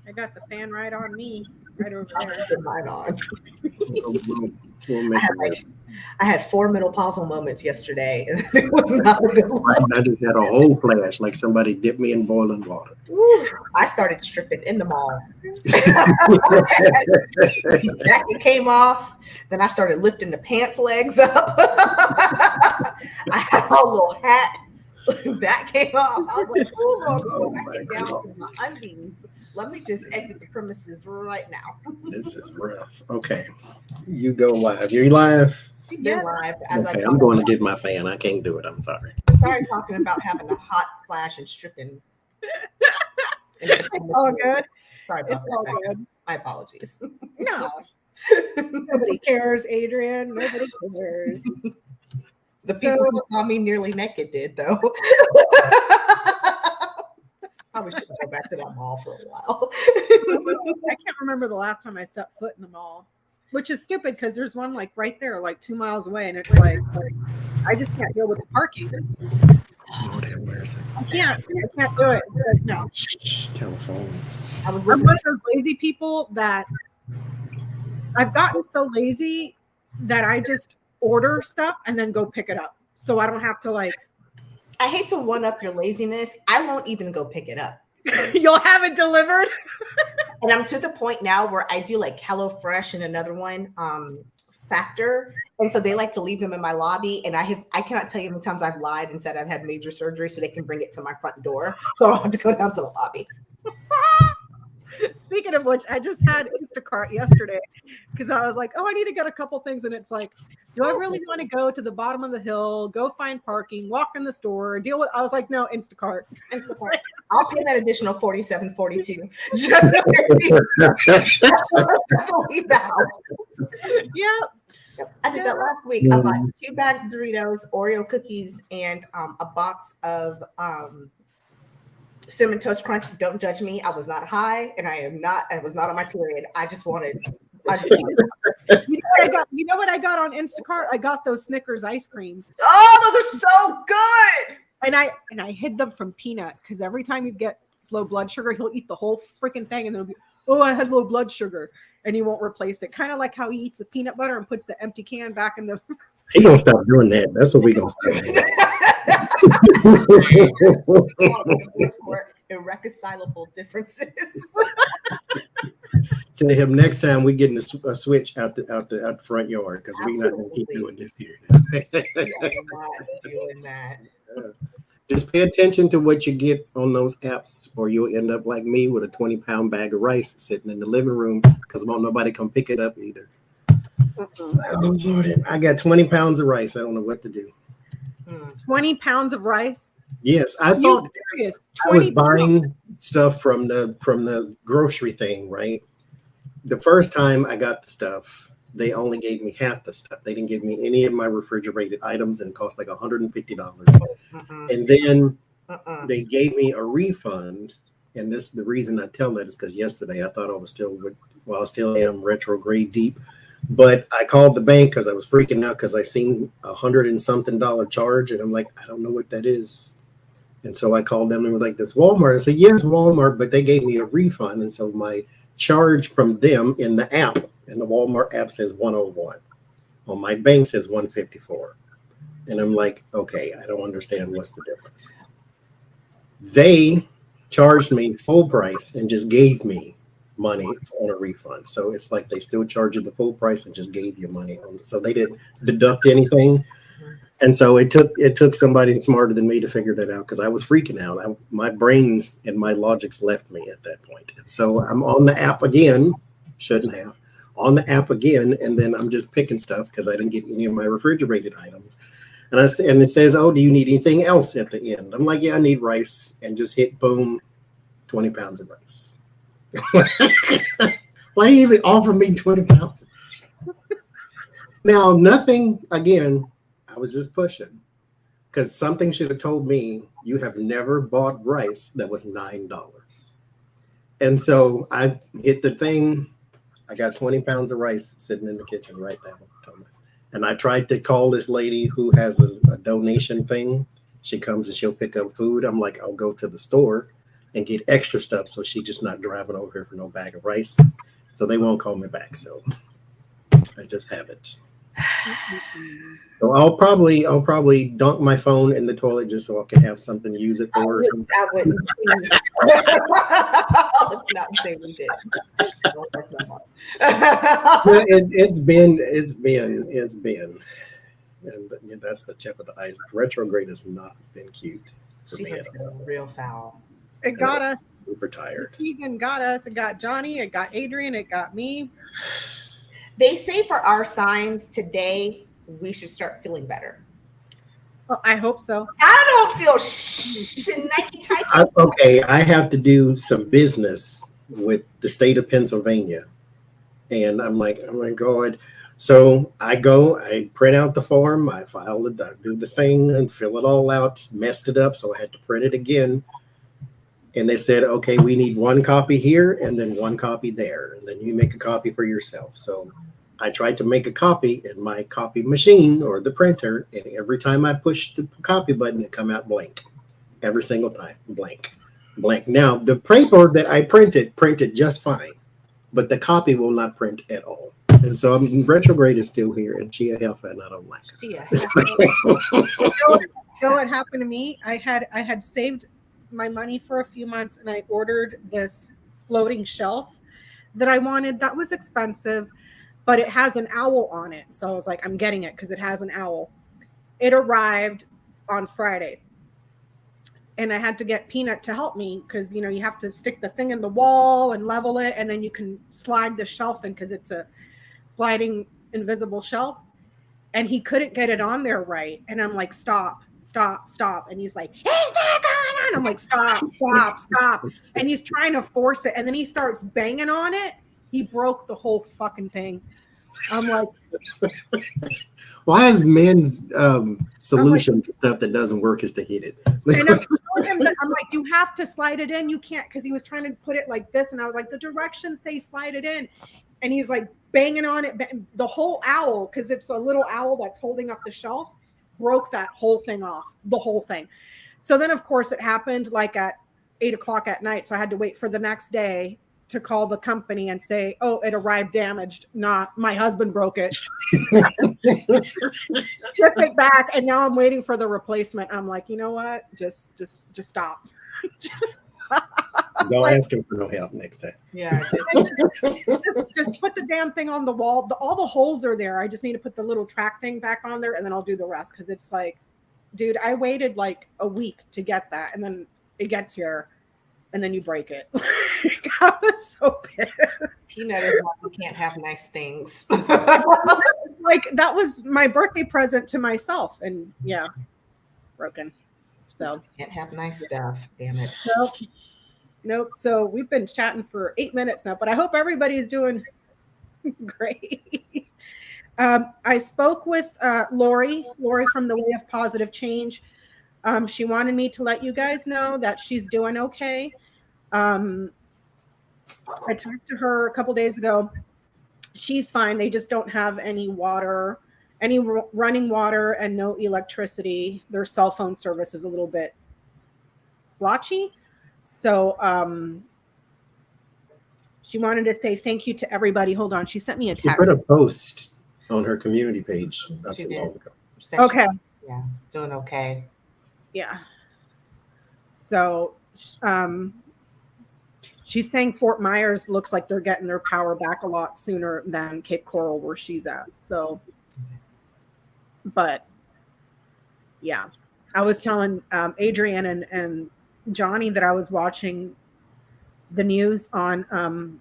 I got the fan right on me, right over there. Right on. We'll make I had 4 menopausal moments yesterday, and it was not a good look. I just had a whole flash, like somebody dipped me in boiling water. Ooh, I started stripping in the mall. The jacket came off. Then I started lifting the pants legs up. I had a little hat that came off. I was like, "Oh Lord, I get down to my undies. Let me just exit the premises right now." This is rough. Okay, you go live. You're live. Yes. Live as okay, I'm going to get my fan. I can't do it. I'm sorry. Sorry, talking about having a hot flash and stripping. It's all good. Sorry about It's that. all Becca. good. My apologies. No. Nobody cares, Adrian. Nobody cares. The people who saw me nearly naked did, though. Probably should go back to that mall for a while. I can't remember the last time I stepped foot in the mall, which is stupid because there's one like right there, like 2 miles away, and it's like I just can't deal with the parking. Lord have mercy. I can't do it. No. Telephone. I'm one of those lazy people that I've gotten so lazy that I just order stuff and then go pick it up. So I don't have to like. I hate to one up your laziness. I won't even go pick it up. You'll have it delivered. And I'm to the point now where I do like HelloFresh and another one, Factor. And so they like to leave them in my lobby. And I cannot tell you how many times I've lied and said I've had major surgery so they can bring it to my front door. So I don't have to go down to the lobby. Speaking of which, I just had Instacart yesterday because I was like, oh, I need to get a couple things. And it's like, do I really want to go to the bottom of the hill, go find parking, walk in the store, deal with, I was like, no, Instacart. I'll pay that additional $47.42 just to leave the house. Yep. I did that last week. I bought 2 bags of Doritos, Oreo cookies, and a box of Cinnamon Toast Crunch. Don't judge me. I was not high, and I was not on my period. I just wanted. You know what I got on Instacart? I got those Snickers ice creams. Oh, those are so good. And I hid them from Peanut because every time he's get low blood sugar, he'll eat the whole freaking thing and then he'll be, oh, I had low blood sugar, and he won't replace it. Kind of like how he eats the peanut butter and puts the empty can back in the. He gonna stop doing that. That's what we gonna stop doing. Irreconcilable differences. Tell him next time we getting a switch out the front yard because we're not gonna keep doing this here. We're not doing that. Just pay attention to what you get on those apps, or you'll end up like me with a 20-pound bag of rice sitting in the living room because won't nobody come pick it up either. Oh, Lord, I got 20 pounds of rice. I don't know what to do. 20 pounds of rice? Yes, I thought I was buying stuff from the grocery thing, right? The first time I got the stuff, they only gave me half the stuff. They didn't give me any of my refrigerated items, and it cost like $150. And then they gave me a refund. And this, the reason I tell that is because yesterday I thought I was still am retrograde deep. But I called the bank because I was freaking out because I seen $100 and something charge, and I'm like, I don't know what that is. And so I called them and were like, "This Walmart?" I said, "Yes, Walmart," but they gave me a refund, and so my charge from them in the app, and the Walmart app says 101. On my bank says 154, and I'm like, okay, I don't understand what's the difference. They charged me full price and just gave me money on a refund. So it's like they still charge you the full price and just gave you money on it. So they didn't deduct anything. And so it took somebody smarter than me to figure that out because I was freaking out. My brains and my logics left me at that point. And so I'm on the app again, shouldn't have, on the app again, and then I'm just picking stuff because I didn't get any of my refrigerated items. And it says, "Oh, do you need anything else at the end?" I'm like, "Yeah, I need rice," and just hit boom, 20 pounds of rice. Why do you even offer me 20 pounds? Now, nothing, again, I was just pushing because something should have told me you have never bought rice that was $9. And so I hit the thing. I got 20 pounds of rice sitting in the kitchen right now. And I tried to call this lady who has a donation thing. She comes and she'll pick up food. I'm like, I'll go to the store. and get extra stuff, so she's just not driving over here for no bag of rice. So they won't call me back. So I just have it. So I'll probably dunk my phone in the toilet just so I can have something to use it for. Let's not say we did. It's been, and that's the tip of the iceberg. Retrograde has not been cute for She me has at been all. real foul. It got us. Super tired. This season got us. It got Johnie. It got Adrian. It got me. They say for our signs today, we should start feeling better. Well, I hope so. I don't feel Nike-type. Okay, I have to do some business with the state of Pennsylvania. And I'm like, oh my God. So I go, I print out the form, I file it, I do the thing and fill it all out, messed it up. So I had to print it again. And they said, okay, we need one copy here and then one copy there. And then you make a copy for yourself. So I tried to make a copy in my copy machine or the printer. And every time I push the copy button, it come out blank. Every single time, blank. Now, the paper that I printed just fine. But the copy will not print at all. And so retrograde is still here, and Chia Helfa, and I don't like it. You know what happened to me? I had saved my money for a few months, and I ordered this floating shelf that I wanted. That was expensive, but it has an owl on it. So I was like, I'm getting it because it has an owl. It arrived on Friday. And I had to get Peanut to help me because, you know, you have to stick the thing in the wall and level it, and then you can slide the shelf in because it's a sliding invisible shelf. And he couldn't get it on there right. And I'm like, stop. And he's like, he's not going on. I'm like, stop. And he's trying to force it. And then he starts banging on it. He broke the whole fucking thing. I'm like, why is men's solution to stuff that doesn't work is to hit it? And I'm like, you have to slide it in. You can't, because he was trying to put it like this. And I was like, the directions say slide it in. And he's like banging on it. The whole owl, because it's a little owl that's holding up the shelf, broke that whole thing off, the whole thing. So then, of course, it happened like at 8 o'clock at night. So I had to wait for the next day to call the company and say, oh, it arrived damaged. Not my husband broke it. Ship it back. And now I'm waiting for the replacement. I'm like, you know what? Just stop. Just stop. Don't ask him for no help next time. Yeah. just put the damn thing on the wall. All the holes are there. I just need to put the little track thing back on there, and then I'll do the rest. Because it's like, dude, I waited like a week to get that, and then it gets here, and then you break it. I was so pissed. Peanut is like, you can't have nice things. Like, that was my birthday present to myself, and yeah, broken. So Can't have nice stuff. Damn it. Nope. So we've been chatting for 8 minutes now, but I hope everybody's doing great. I spoke with Lori from the Way of Positive Change. She wanted me to let you guys know that she's doing okay. I talked to her a couple days ago. She's fine. They just don't have any water, any running water, and no electricity. Their cell phone service is a little bit splotchy. So she wanted to say thank you to everybody. Hold on. She sent me a text. She put a post on her community page not too long ago. Okay. Yeah, doing okay. Yeah. So she's saying Fort Myers looks like they're getting their power back a lot sooner than Cape Coral where she's at. So, but yeah, I was telling Adrian and Johnie that I was watching the news on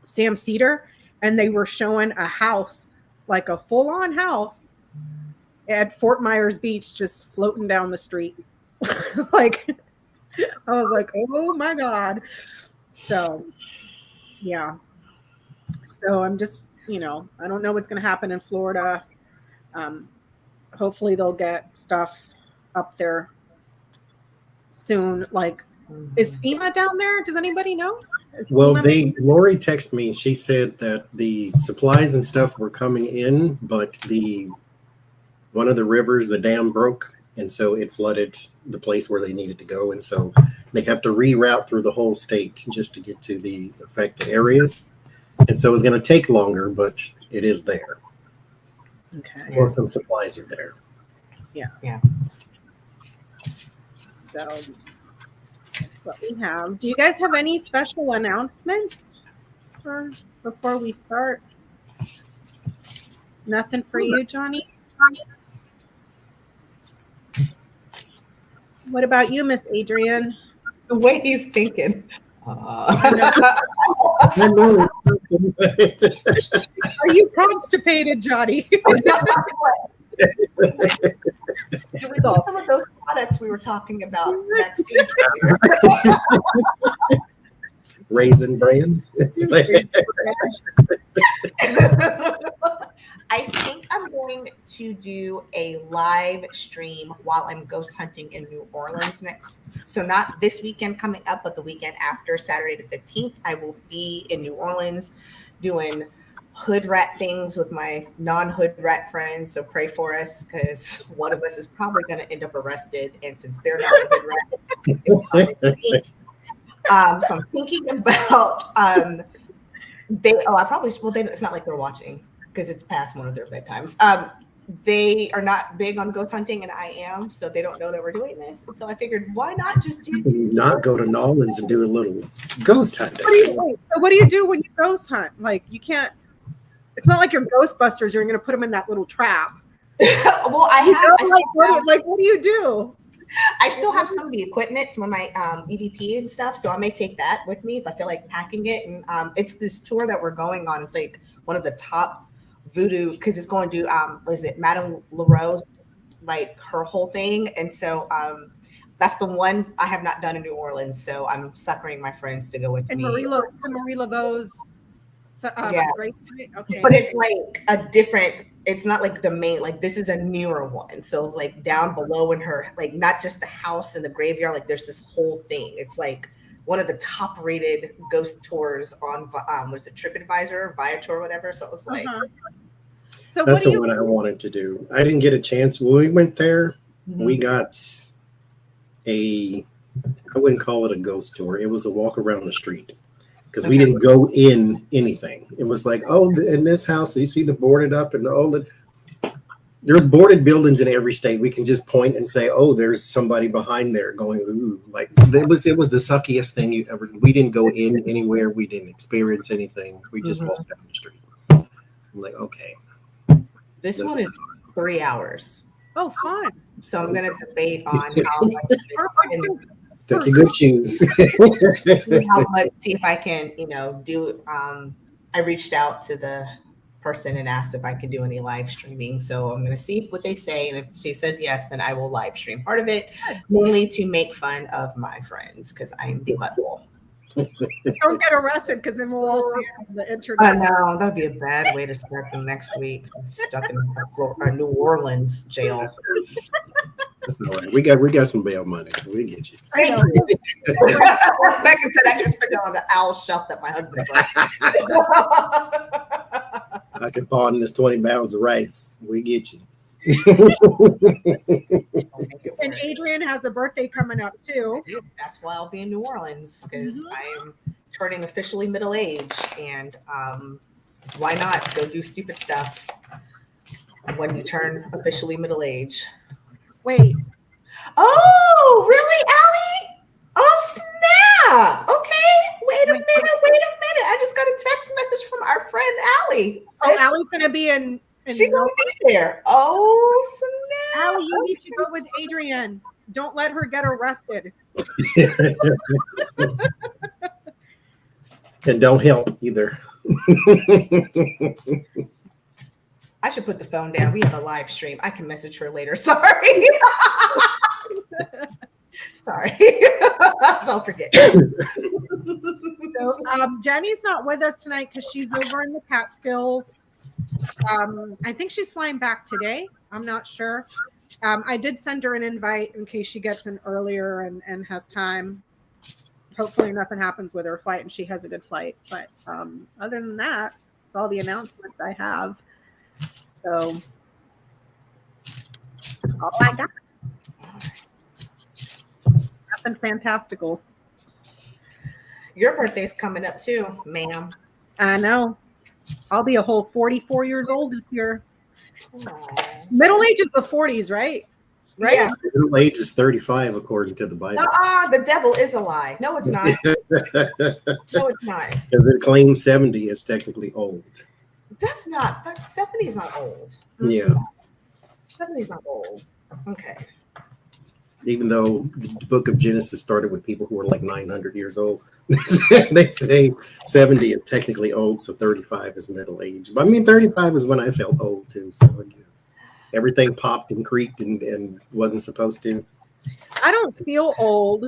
Sam Cedar, and they were showing a house, like a full-on house at Fort Myers Beach, just floating down the street. Like, I was like, oh my God. So yeah, so I'm just, I don't know what's going to happen in Florida. Hopefully they'll get stuff up there soon. Like, is FEMA down there? Does anybody know? Well, Lori texted me. She said that the supplies and stuff were coming in, but one of the rivers, the dam broke, And so it flooded the place where they needed to go. And so they have to reroute through the whole state just to get to the affected areas. And so it's going to take longer, but it is there. Okay. Or some supplies are there. Yeah. So that's what we have. Do you guys have any special announcements before we start? Nothing for you, Johnie? What about you, Miss Adrian? The way he's thinking. Are you constipated, Johnie? Do we do some of those products we were talking about backstage? Raisin Bran. I think I'm going to do a live stream while I'm ghost hunting in New Orleans next. So not this weekend coming up, but the weekend after, Saturday the 15th. I will be in New Orleans doing hood rat things with my non-hood rat friends. So pray for us, because one of us is probably going to end up arrested. And since they're not a hood rat, so I'm thinking about it's not like they're watching, because it's past one of their bedtimes. They are not big on ghost hunting, and I am, so they don't know that we're doing this. And so I figured, why not just not go to New Orleans and do a little ghost hunting? What do you do when you ghost hunt? Like, you can't. It's not like you're Ghostbusters. You're going to put them in that little trap. Well, what do you do? I still have some of the equipment, some of my EVP and stuff, so I may take that with me if I feel like packing it. And it's this tour that we're going on. It's like one of the top voodoo, because it's going to Madame Leroux, like her whole thing. And so that's the one I have not done in New Orleans, so I'm suckering my friends to go with me. Marie Laveau's Grace Street? Okay. But it's like a different, it's not like the main, like this is a newer one. So like down below in her, like not just the house and the graveyard, like there's this whole thing. It's like one of the top rated ghost tours on was it TripAdvisor, Viator, whatever. So it was like So that's the one I wanted to do. I didn't get a chance. When we went there, we got I wouldn't call it a ghost tour. It was a walk around the street, because we didn't go in anything. It was like, oh, in this house, you see the boarded up, and there's boarded buildings in every state. We can just point and say, oh, there's somebody behind there going, ooh, like it was the suckiest thing you ever. We didn't go in anywhere. We didn't experience anything. We just walked down the street. I'm like, okay. This one is 3 hours. Oh, fun. So I'm going to debate on how much. Take your good shoes. See if I can, do. I reached out to the person and asked if I could do any live streaming. So I'm going to see what they say. And if she says yes, then I will live stream part of it, mainly to make fun of my friends, because I am the butthole. Don't get arrested, because then we'll all see on the internet. I know, that'd be a bad way to start the next week. I'm stuck in a New Orleans jail. That's all right. We got some bail money. We get you. I know. Becca said I just put it on the owl shelf that my husband got. I can pawn this 20 pounds of rice. We get you. And Adrian has a birthday coming up too. That's why I'll be in New Orleans, because I am turning officially middle-aged, and why not go do stupid stuff when you turn officially middle-aged? Wait. Oh, really, Allie? Oh, snap. Okay. Wait a minute. I just got a text message from our friend Allie. Oh, Allie's going to be in she's going to be there. Oh, snap. Allie, you need to go with Adrian. Don't let her get arrested. And don't help either. I should put the phone down. We have a live stream. I can message her later. Sorry. Sorry. Don't forget. So Jenny's not with us tonight because she's over in the Catskills. I think she's flying back today. I'm not sure. I did send her an invite in case she gets in earlier and has time. Hopefully nothing happens with her flight and she has a good flight. But other than that, it's all the announcements I have. So that's all I got. something fantastical. Your birthday's coming up too, ma'am. I know. I'll be a whole 44 years old this year. Aww. Middle age is the 40s, right? Right? Yeah. Middle age is 35 according to the Bible. The devil is a lie. No, it's not. No, it's not. Because it claims 70 is technically old. That's not. 70 is not old. Yeah. 70 is not old. Okay. Even though the book of Genesis started with people who were like 900 years old, they say 70 is technically old, so 35 is middle age. But I mean, 35 is when I felt old too. So I guess everything popped and creaked and wasn't supposed to. I don't feel old.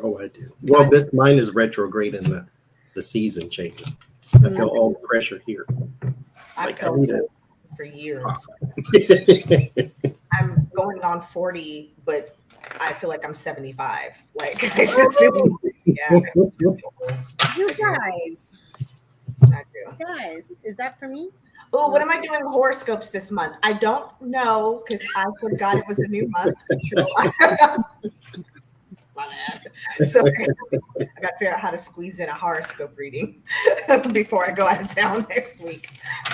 Oh, I do. Well, mine is retrograde in the season changing. I feel all the pressure here. I Like, felt old for years. I'm going on 40, but I feel like I'm 75. Like I just feel, yeah. I feel old. You guys. I do. Guys, is that for me? Oh, what am I doing horoscopes this month? I don't know because I forgot it was a new month. So my bad. So I got to figure out how to squeeze in a horoscope reading before I go out of town next week.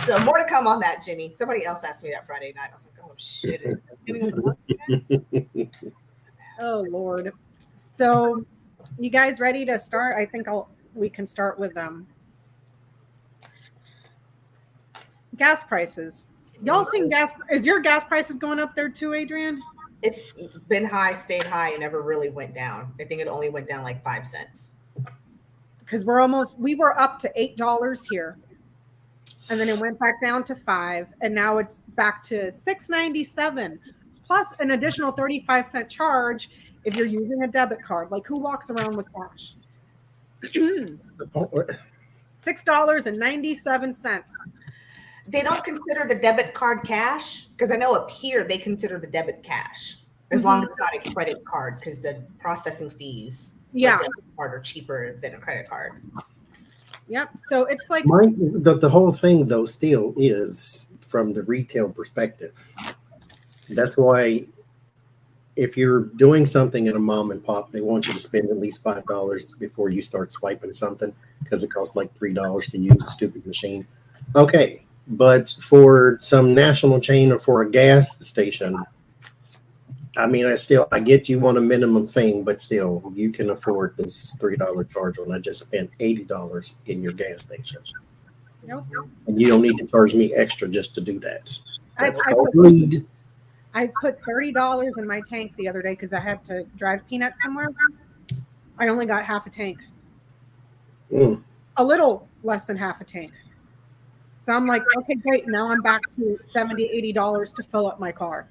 So more to come on that, Jenny. Somebody else asked me that Friday night. I was like, oh shit. Is it the beginning of the month yet? Oh Lord. So you guys ready to start? I think we can start with gas prices. Y'all seen is your gas prices going up there too, Adrian? It's been high, stayed high, and never really went down. I think it only went down like 5 cents. Because we were up to $8 here. And then it went back down to $5, and now it's back to $6.97, plus an additional 35-cent charge if you're using a debit card. Like, who walks around with cash? $6.97. They don't consider the debit card cash because I know up here they consider the debit cash as long as it's not a credit card because the processing fees for a debit card are cheaper than a credit card. Yep. So it's like the whole thing though still is from the retail perspective. That's why if you're doing something at a mom and pop, they want you to spend at least $5 before you start swiping something because it costs like $3 to use the stupid machine. Okay. But for some national chain or for a gas station, I mean, I get you want a minimum thing, but still, you can afford this $3 charge when I just spent $80 in your gas station. Nope. And you don't need to charge me extra just to do that. That's I put $30 in my tank the other day because I had to drive peanuts somewhere. I only got half a tank. A little less than half a tank. So I'm like, okay, great. Now I'm back to $70, $80 to fill up my car.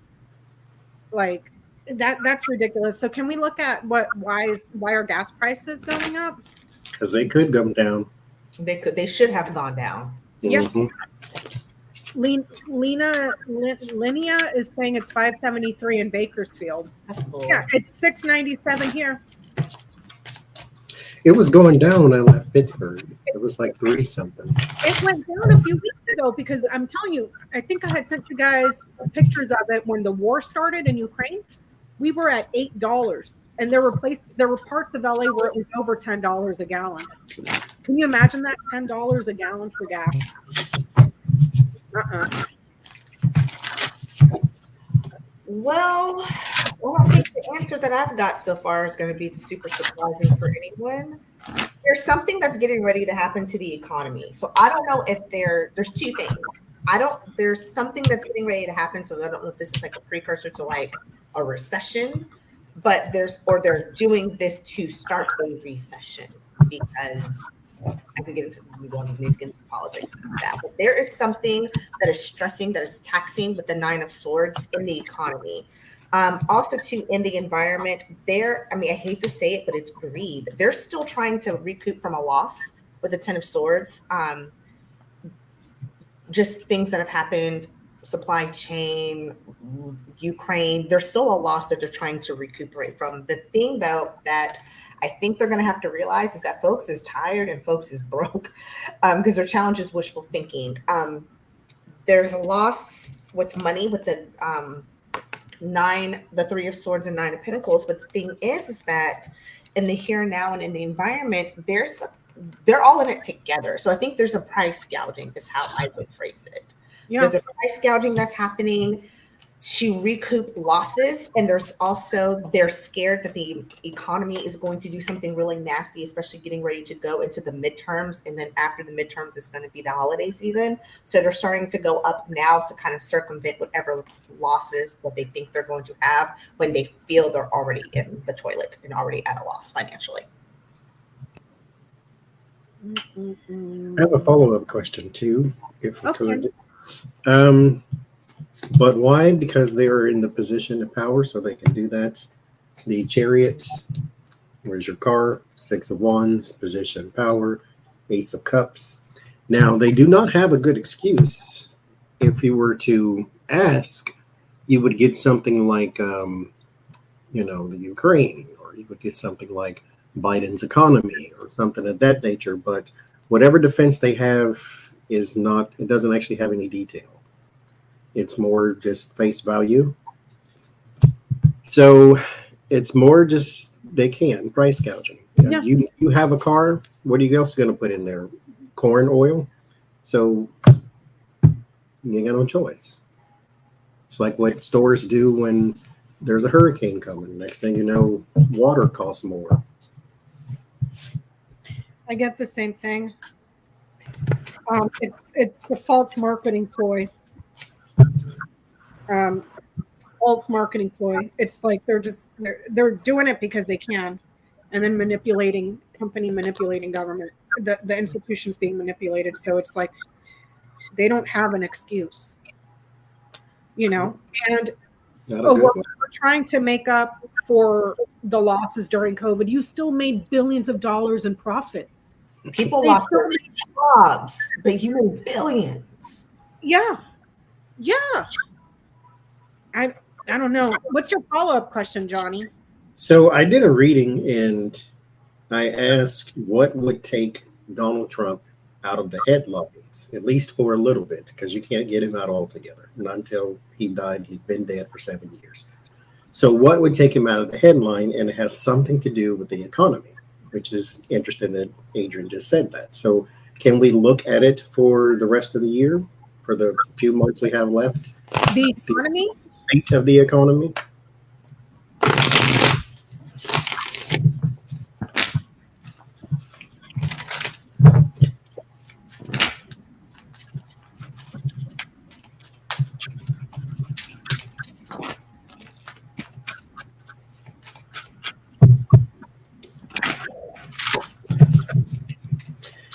Like that's ridiculous. So can we look at why are gas prices going up? Because they could come down. They should have gone down. Mm-hmm. Linnea is saying it's $5.73 in Bakersfield. That's cool. Yeah, it's $6.97 here. It was going down when I left Pittsburgh. It was like 3 something. It went down a few weeks ago because I'm telling you, I think I had sent you guys pictures of it when the war started in Ukraine. We were at $8, and there were parts of LA where it was over $10 a gallon. Can you imagine that? $10 a gallon for gas. Well, I think the answer that I've got so far is going to be super surprising for anyone. There's something that's getting ready to happen to the economy. So I don't know if there's two things. There's something that's getting ready to happen. So I don't know if this is like a precursor to like a recession, but they're doing this to start a recession because we won't even need to get into politics about that. But there is something that is stressing, that is taxing with the 9 of Swords in the economy. Also, too, in the environment, I hate to say it, but it's greed. They're still trying to recoup from a loss with the 10 of Swords. Just things that have happened, supply chain, Ukraine, there's still a loss that they're trying to recuperate from. The thing, though, that I think they're going to have to realize is that folks is tired and folks is broke because their challenge is wishful thinking. There's a loss with money with the the Three of Swords and Nine of Pentacles. But the thing is that in the here and now and in the environment, they're all in it together. So I think there's a price gouging is how I would phrase it. Yeah. There's a price gouging that's happening to recoup losses. And there's also, they're scared that the economy is going to do something really nasty, especially getting ready to go into the midterms. And then after the midterms is going to be the holiday season. So they're starting to go up now to kind of circumvent whatever losses that they think they're going to have when they feel they're already in the toilet and already at a loss financially. I have a follow-up question too, if we Okay. could. But why? Because they are in the position of power, so they can do that. The Chariots, where's your car? Six of Wands, position of power, Ace of Cups. Now, they do not have a good excuse. If you were to ask, you would get something like, the Ukraine, or you would get something like Biden's economy or something of that nature. But whatever defense they have is not, it doesn't actually have any detail. It's more just face value. So it's more just they can price gouging. Yeah. You have a car. What are you else going to put in there? Corn oil. So you ain't got no choice. It's like what stores do when there's a hurricane coming. Next thing you know, water costs more. I get the same thing. It's a false marketing ploy. False marketing ploy. It's like they're doing it because they can, and then manipulating government, the institutions being manipulated. So it's like they don't have an excuse, and we're trying to make up for the losses during COVID. You still made billions of dollars in profit. People lost their jobs, but you made billions. Yeah. I don't know. What's your follow-up question, Johnie? So I did a reading and I asked what would take Donald Trump out of the headlines, at least for a little bit, because you can't get him out altogether. Not until he died. He's been dead for 7 years. So what would take him out of the headline? And it has something to do with the economy, which is interesting that Adrian just said that. So can we look at it for the rest of the year, for the few months we have left? The economy? The state of the economy?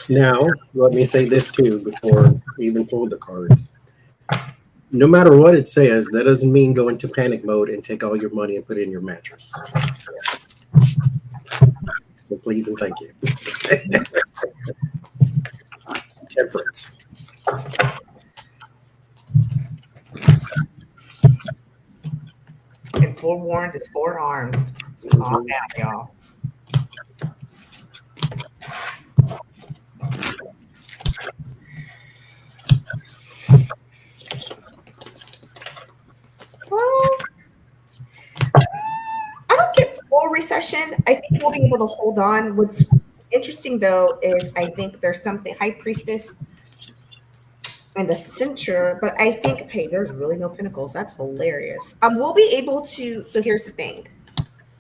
Now, let me say this too before we even pull the cards. No matter what it says, that doesn't mean go into panic mode and take all your money and put it in your mattress. So please and thank you. Temperance. And forewarned is forearmed. So calm down, y'all. I don't get full recession. I think we'll be able to hold on. What's interesting though is I think there's something High Priestess and the Centaur, but I think, hey, there's really no Pentacles. That's hilarious. We'll be able to. So here's the thing: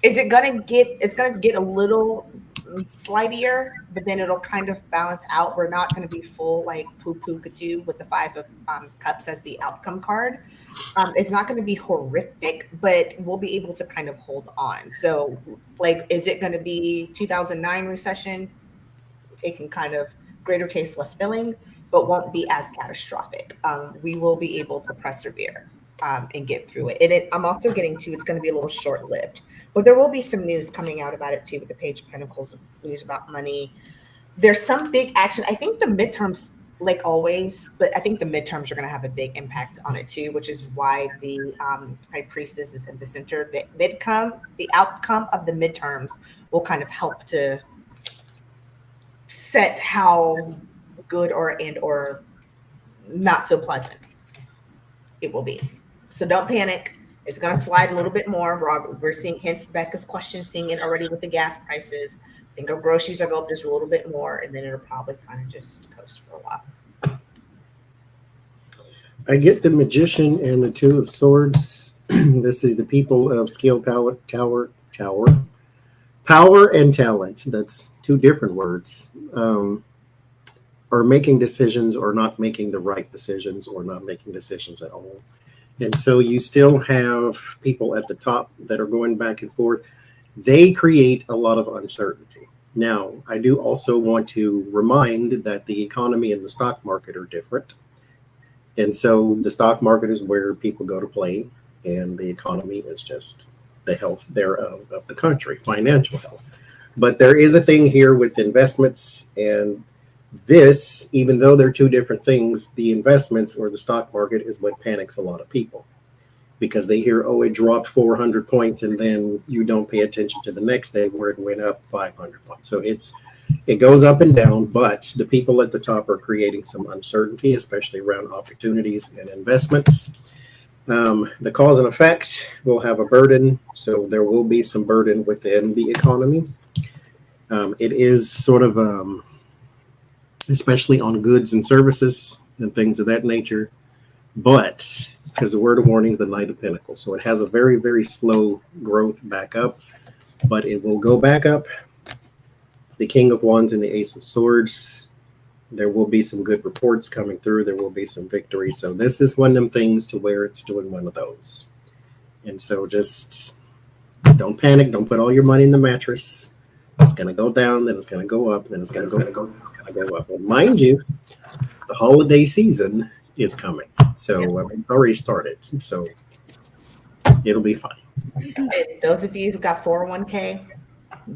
is it gonna get? It's gonna get a little flightier, but then it'll kind of balance out. We're not going to be full like poo-poo katoo with the Five of Cups as the outcome card. It's not going to be horrific, but we'll be able to kind of hold on. So like, is it going to be 2009 recession? It can kind of greater taste, less filling, but won't be as catastrophic. We will be able to persevere and get through it. And I'm also getting to, it's going to be a little short-lived, but there will be some news coming out about it too, with the Page of Pentacles, news about money. There's some big action. I think the midterms, like always, but I think the midterms are going to have a big impact on it too, which is why the High Priestess is in the center. The outcome of the midterms will kind of help to set how good or not so pleasant it will be. So don't panic. It's going to slide a little bit more. We're seeing hints. Becca's question, seeing it already with the gas prices. I think our groceries are going up just a little bit more, and then it'll probably kind of just coast for a while. I get the Magician and the Two of Swords. This is the people of skill, power, power and talent. That's two different words. Are making decisions or not making the right decisions or not making decisions at all. And so you still have people at the top that are going back and forth. They create a lot of uncertainty. Now, I do also want to remind that the economy and the stock market are different. And so the stock market is where people go to play, and the economy is just the health thereof of the country, financial health. But there is a thing here with investments, and this, even though they're two different things, the investments or the stock market is what panics a lot of people, because they hear, oh, it dropped 400 points, and then you don't pay attention to the next day where it went up 500 points. So it goes up and down, but the people at the top are creating some uncertainty, especially around opportunities and investments. The cause and effect will have a burden, so there will be some burden within the economy. It is sort of, especially on goods and services and things of that nature, but because the word of warning is the Knight of Pentacles, so it has a very, very slow growth back up, but it will go back up. The King of Wands and the Ace of Swords, there will be some good reports coming through. There will be some victory. So this is one of them things to where it's doing one of those. And so just don't panic. Don't put all your money in the mattress. It's going to go down, then it's going to go up, then it's going to go up. And mind you, the holiday season is coming. So it's already started. So it'll be fine. And those of you who got 401k,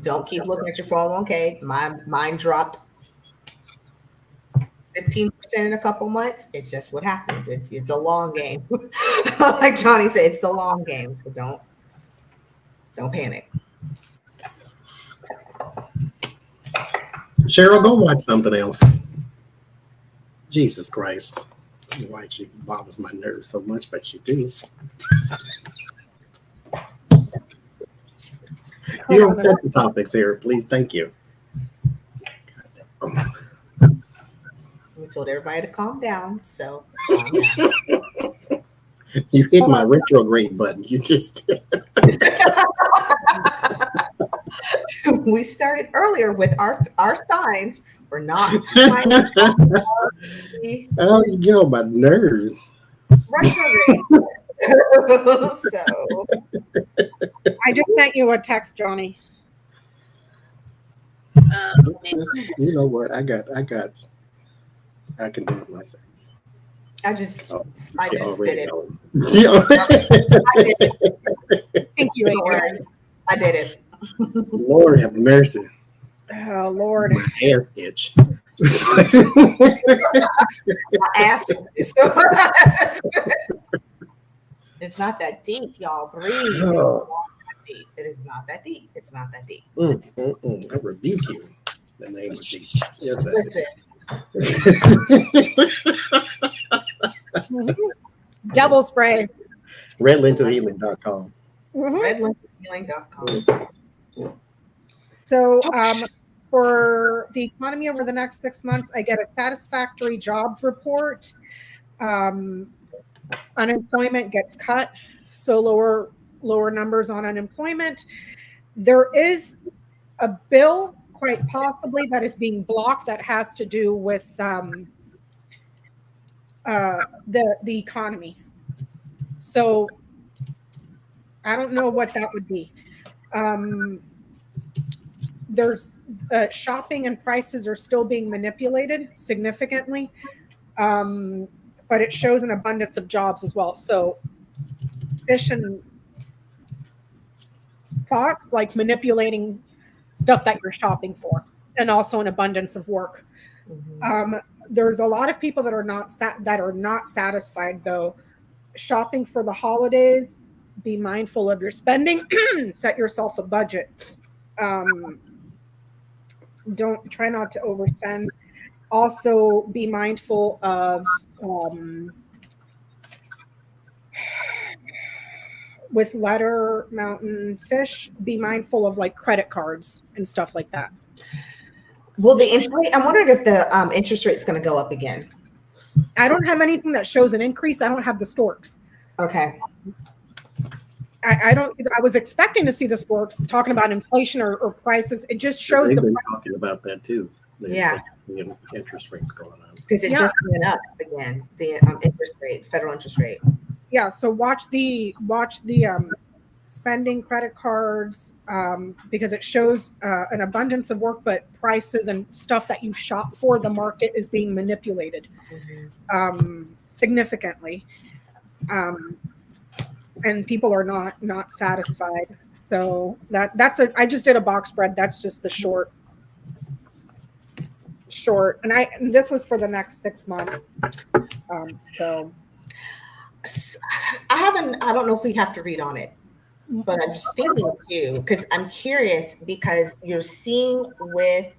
don't keep looking at your 401k. Mine dropped 15% in a couple months. It's just what happens. It's a long game. Like Johnie said, it's the long game. So don't panic. Cheryl, go watch something else. Jesus Christ. I don't know why she bothers my nerves so much, but she do. You don't set the topics here, please. Thank you. We told everybody to calm down, so calm down. You hit my retrograde button. You just did. We started earlier with our signs. We're not. Oh, you get on my nerves. Retrograde. So I just sent you a text, Johnie. You know what? I can do it myself. I just already did it. I did it. Thank you, Adrian. I did it. Lord have mercy. Oh, Lord. My ass itch. My ass itch. It's not that deep, y'all. Breathe. Oh. It is not that deep. It's not that deep. I rebuke you in the name of Jesus. Yes, Devil spray. Redlentilhealing.com. Redlentilhealing.com. So for the economy over the next 6 months, I get a satisfactory jobs report. Unemployment gets cut, so lower numbers on unemployment. There is a bill, quite possibly, that is being blocked that has to do with the economy. So I don't know what that would be. There's shopping and prices are still being manipulated significantly, but it shows an abundance of jobs as well. So fish and fox, like manipulating stuff that you're shopping for, and also an abundance of work. There's a lot of people that are not satisfied though. Shopping for the holidays, be mindful of your spending. Set yourself a budget. Don't try not to overspend. Also be mindful of with Letter Mountain Fish, be mindful of like credit cards and stuff like that. Well, I'm wondering if the interest rate's going to go up again. I don't have anything that shows an increase. I don't have the storks. Okay. I don't. I was expecting to see the storks talking about inflation or prices. It just shows They've been talking about that too. Yeah. The interest rates going on. Because it just went up again, the interest rate, federal interest rate. Yeah. So watch the spending, credit cards, because it shows an abundance of work, but prices and stuff that you shop for, the market is being manipulated significantly. And people are not satisfied. So I just did a box spread. That's just the short. And this was for the next 6 months. So I don't know if we have to read on it, but I'm just thinking too, because I'm curious, because you're seeing with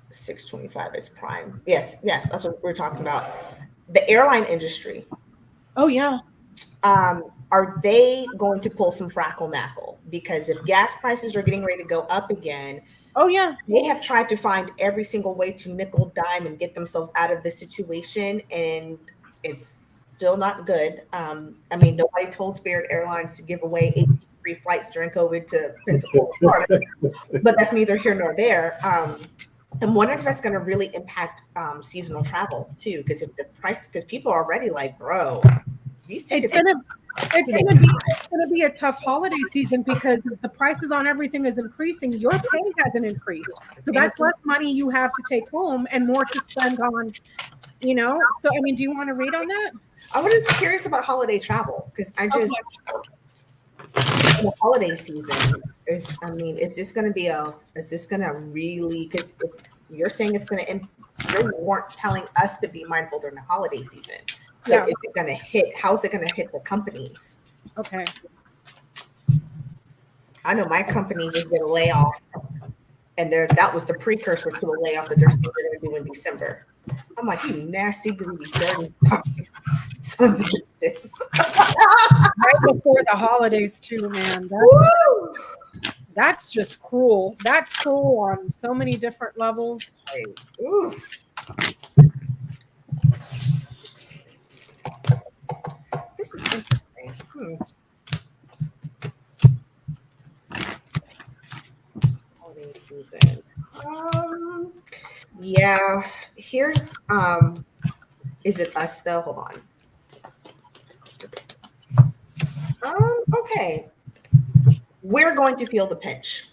625 is prime. Yes. Yeah. That's what we're talking about. The airline industry. Oh yeah. Are they going to pull some frackle-knackle? Because if gas prices are getting ready to go up again, oh yeah, they have tried to find every single way to nickel dime and get themselves out of this situation, and it's still not good. I mean, nobody told Spirit Airlines to give away 18 free flights during COVID to Pensacola, Florida, but that's neither here nor there. I'm wondering if that's going to really impact seasonal travel too, because people are already like, bro, these tickets. It's gonna be a tough holiday season, because if the prices on everything is increasing, your pay hasn't increased. So that's less money you have to take home and more to spend on, So I mean, do you want to read on that? I was just curious about holiday travel, because the holiday season is, is this going to really, because you're saying you weren't telling us to be mindful during the holiday season. So is it going to hit? How's it going to hit the companies? Okay. I know my company just did a layoff, and that was the precursor to a layoff that they're still going to do in December. I'm like, you nasty, greedy, dirty sons of bitches. Right before the holidays too, man. That's just cruel. That's cruel on so many different levels. Oof. This is interesting. Holiday season. Yeah. Here's is it us though? Hold on. Okay. We're going to feel the pinch.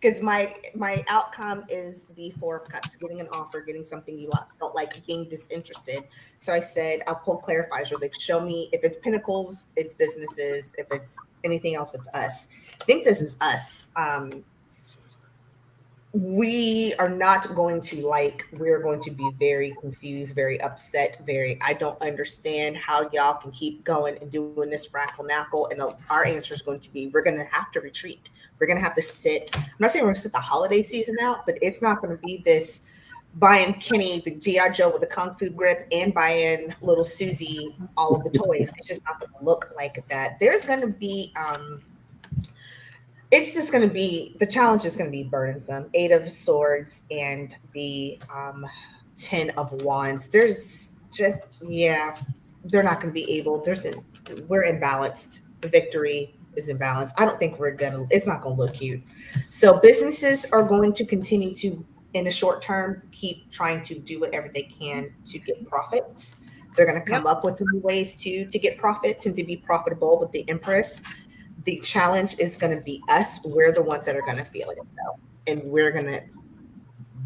Because my outcome is the 4 of Cups, getting an offer, getting something you don't like, being disinterested. So I said, I'll pull clarifiers. I was like, show me if it's Pinnacles, it's businesses. If it's anything else, it's us. I think this is us. We are not going to we're going to be very confused, very upset, I don't understand how y'all can keep going and doing this frackle-knackle. And our answer is going to be, we're going to have to retreat. We're going to have to sit. I'm not saying we're going to sit the holiday season out, but it's not going to be this buying Kenny, the G.I. Joe with the Kung Fu grip, and buying little Susie, all of the toys. It's just not going to look like that. There's going to be, it's just going to be, the challenge is going to be burdensome. 8 of Swords and the 10 of Wands. There's just, they're not going to be able, we're imbalanced. The victory is imbalanced. I don't think it's not going to look cute. So businesses are going to continue to, in the short term, keep trying to do whatever they can to get profits. They're going to come up with new ways to get profits and to be profitable with the Empress. The challenge is going to be us. We're the ones that are going to feel it, though. And we're going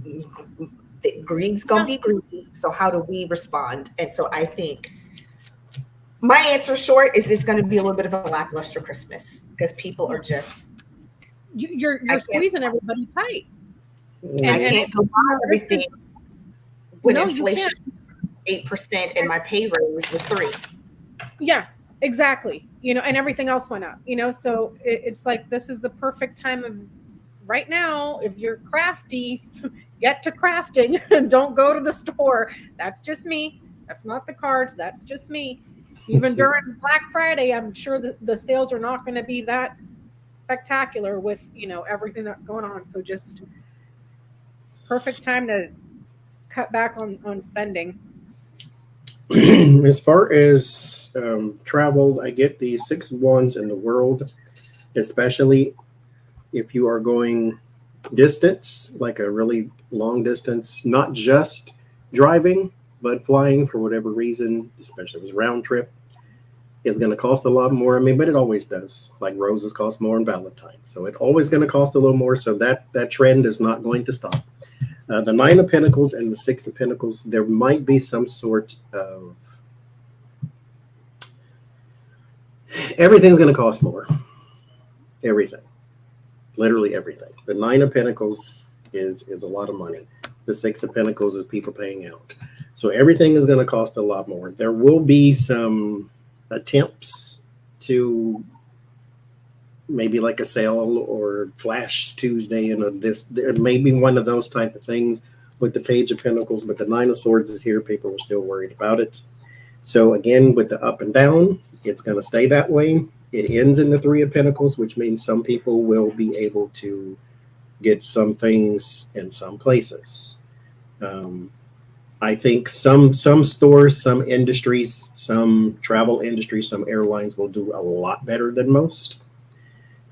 to, greed's going to be greedy. So how do we respond? And so I think my answer short is it's going to be a little bit of a lackluster Christmas, because people are just. You're squeezing everybody tight. I can't go buy everything when inflation is 8% and my pay raise was 3%. Yeah, exactly. And everything else went up, so it's like, this is the perfect time of right now, if you're crafty, get to crafting and don't go to the store. That's just me. That's not the cards. That's just me. Even during Black Friday, I'm sure that the sales are not going to be that spectacular with, everything that's going on. So just perfect time to cut back on spending. As far as travel, I get the 6 of Wands in the world, especially if you are going distance, like a really long distance, not just driving, but flying for whatever reason, especially if it's round trip, is going to cost a lot more. I mean, but it always does. Like roses cost more on Valentine's, so it's always going to cost a little more. So that trend is not going to stop. The 9 of Pentacles and the 6 of Pentacles, there might be some sort of everything's going to cost more. Everything. Literally everything. The 9 of Pentacles is a lot of money. The 6 of Pentacles is people paying out. So everything is going to cost a lot more. There will be some attempts to maybe like a sale or Flash Tuesday and there may be one of those type of things with the Page of Pentacles, but the 9 of Swords is here. People are still worried about it. So again, with the up and down, it's going to stay that way. It ends in the 3 of Pentacles, which means some people will be able to get some things in some places. I think some stores, some industries, some travel industries, some airlines will do a lot better than most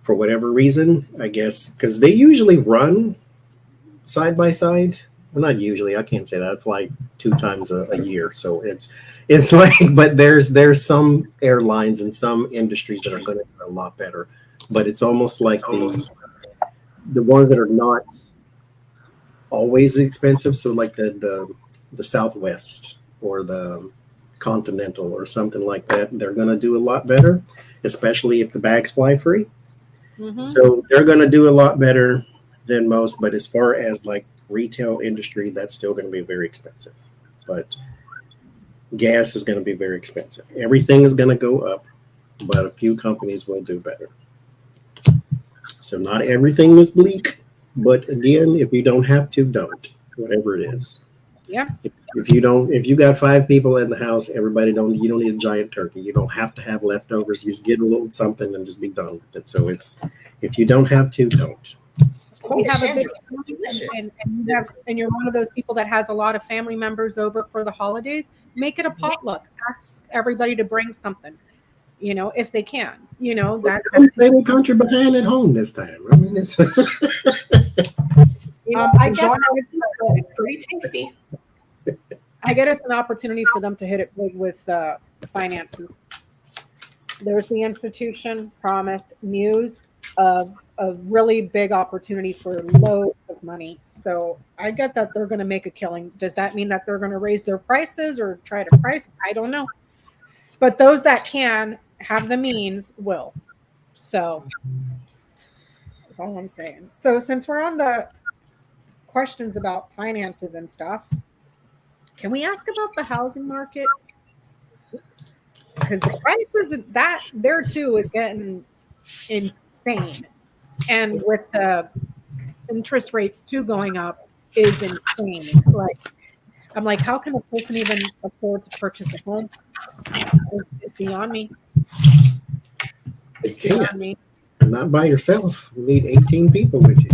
for whatever reason, I guess, because they usually run side by side. Well, not usually. I can't say that. I fly 2 times a year, so it's like, but there's some airlines and some industries that are going to do a lot better, but it's almost like the ones that are not always expensive. So like the Southwest or the Continental or something like that, they're going to do a lot better, especially if the bags fly free. Mm-hmm. So they're going to do a lot better than most. But as far as like retail industry, that's still going to be very expensive. But gas is going to be very expensive. Everything is going to go up, but a few companies will do better. So not everything is bleak, but again, if you don't have to, don't. Whatever it is. Yeah. If you got 5 people in the house, you don't need a giant turkey. You don't have to have leftovers. Just get a little something and just be done with it. So if you don't have to, don't. You have a big and you're one of those people that has a lot of family members over for the holidays, make it a potluck. Ask everybody to bring something, if they can. They will country behind at home this time. I mean, it's I guess it's pretty tasty. I get it's an opportunity for them to hit it big with finances. There's the institution promised Muse of a really big opportunity for loads of money. So I get that they're going to make a killing. Does that mean that they're going to raise their prices or try to price? I don't know. But those that can have the means will. So that's all I'm saying. So since we're on the questions about finances and stuff, can we ask about the housing market? Because the prices that there too is getting insane. And with the interest rates too going up is insane. I'm like, how can a person even afford to purchase a home? It's beyond me. It's beyond me. Not by yourself. You need 18 people with you.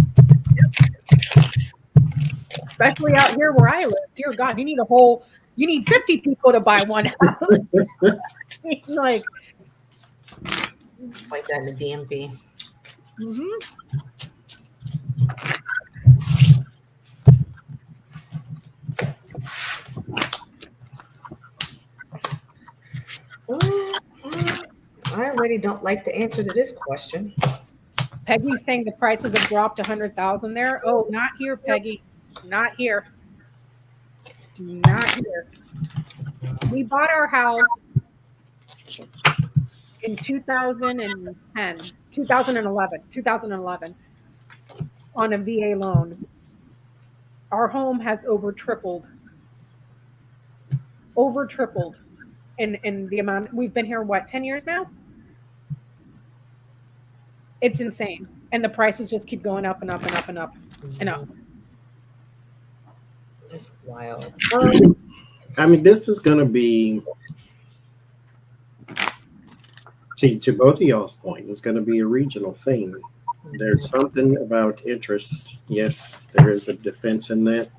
Especially out here where I live. Dear God, you need 50 people to buy one house. It's like that in the DMV. Mm-hmm. I already don't like the answer to this question. Peggy's saying the prices have dropped 100,000 there. Oh, not here, Peggy. Not here. Not here. We bought our house in 2011 on a VA loan. Our home has over tripled in the amount. We've been here, 10 years now? It's insane. And the prices just keep going up and up and up and up and up. It's wild. I mean, this is going to be, to both of y'all's point, it's going to be a regional thing. There's something about interest. Yes, there is a defense in that.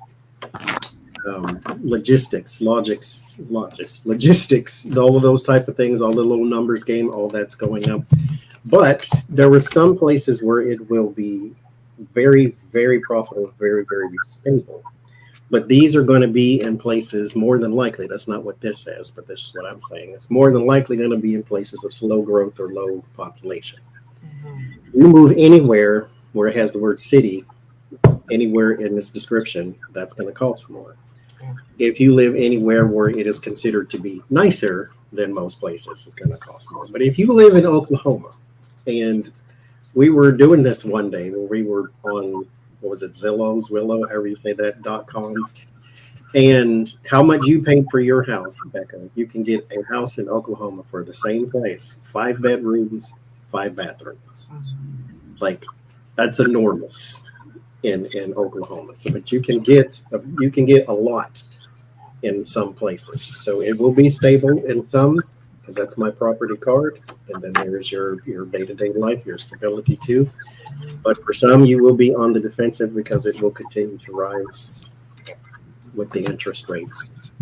Logistics, all of those type of things, all the little numbers game, all that's going up. But there were some places where it will be very, very profitable, very, very stable. But these are going to be in places more than likely. That's not what this says, but this is what I'm saying. It's more than likely going to be in places of slow growth or low population. You move anywhere where it has the word city, anywhere in this description, that's going to cost more. If you live anywhere where it is considered to be nicer than most places, it's going to cost more. But if you live in Oklahoma, and we were doing this one day where we were on, what was it, Willow, however you say that, .com, and how much you paid for your house, Becca, you can get a house in Oklahoma for the same price, 5 bedrooms, 5 bathrooms. Like, that's enormous in Oklahoma. So, but you can get a lot in some places. So it will be stable in some, because that's my property card. And then there is your day-to-day life, your stability too. But for some, you will be on the defensive because it will continue to rise with the interest rates,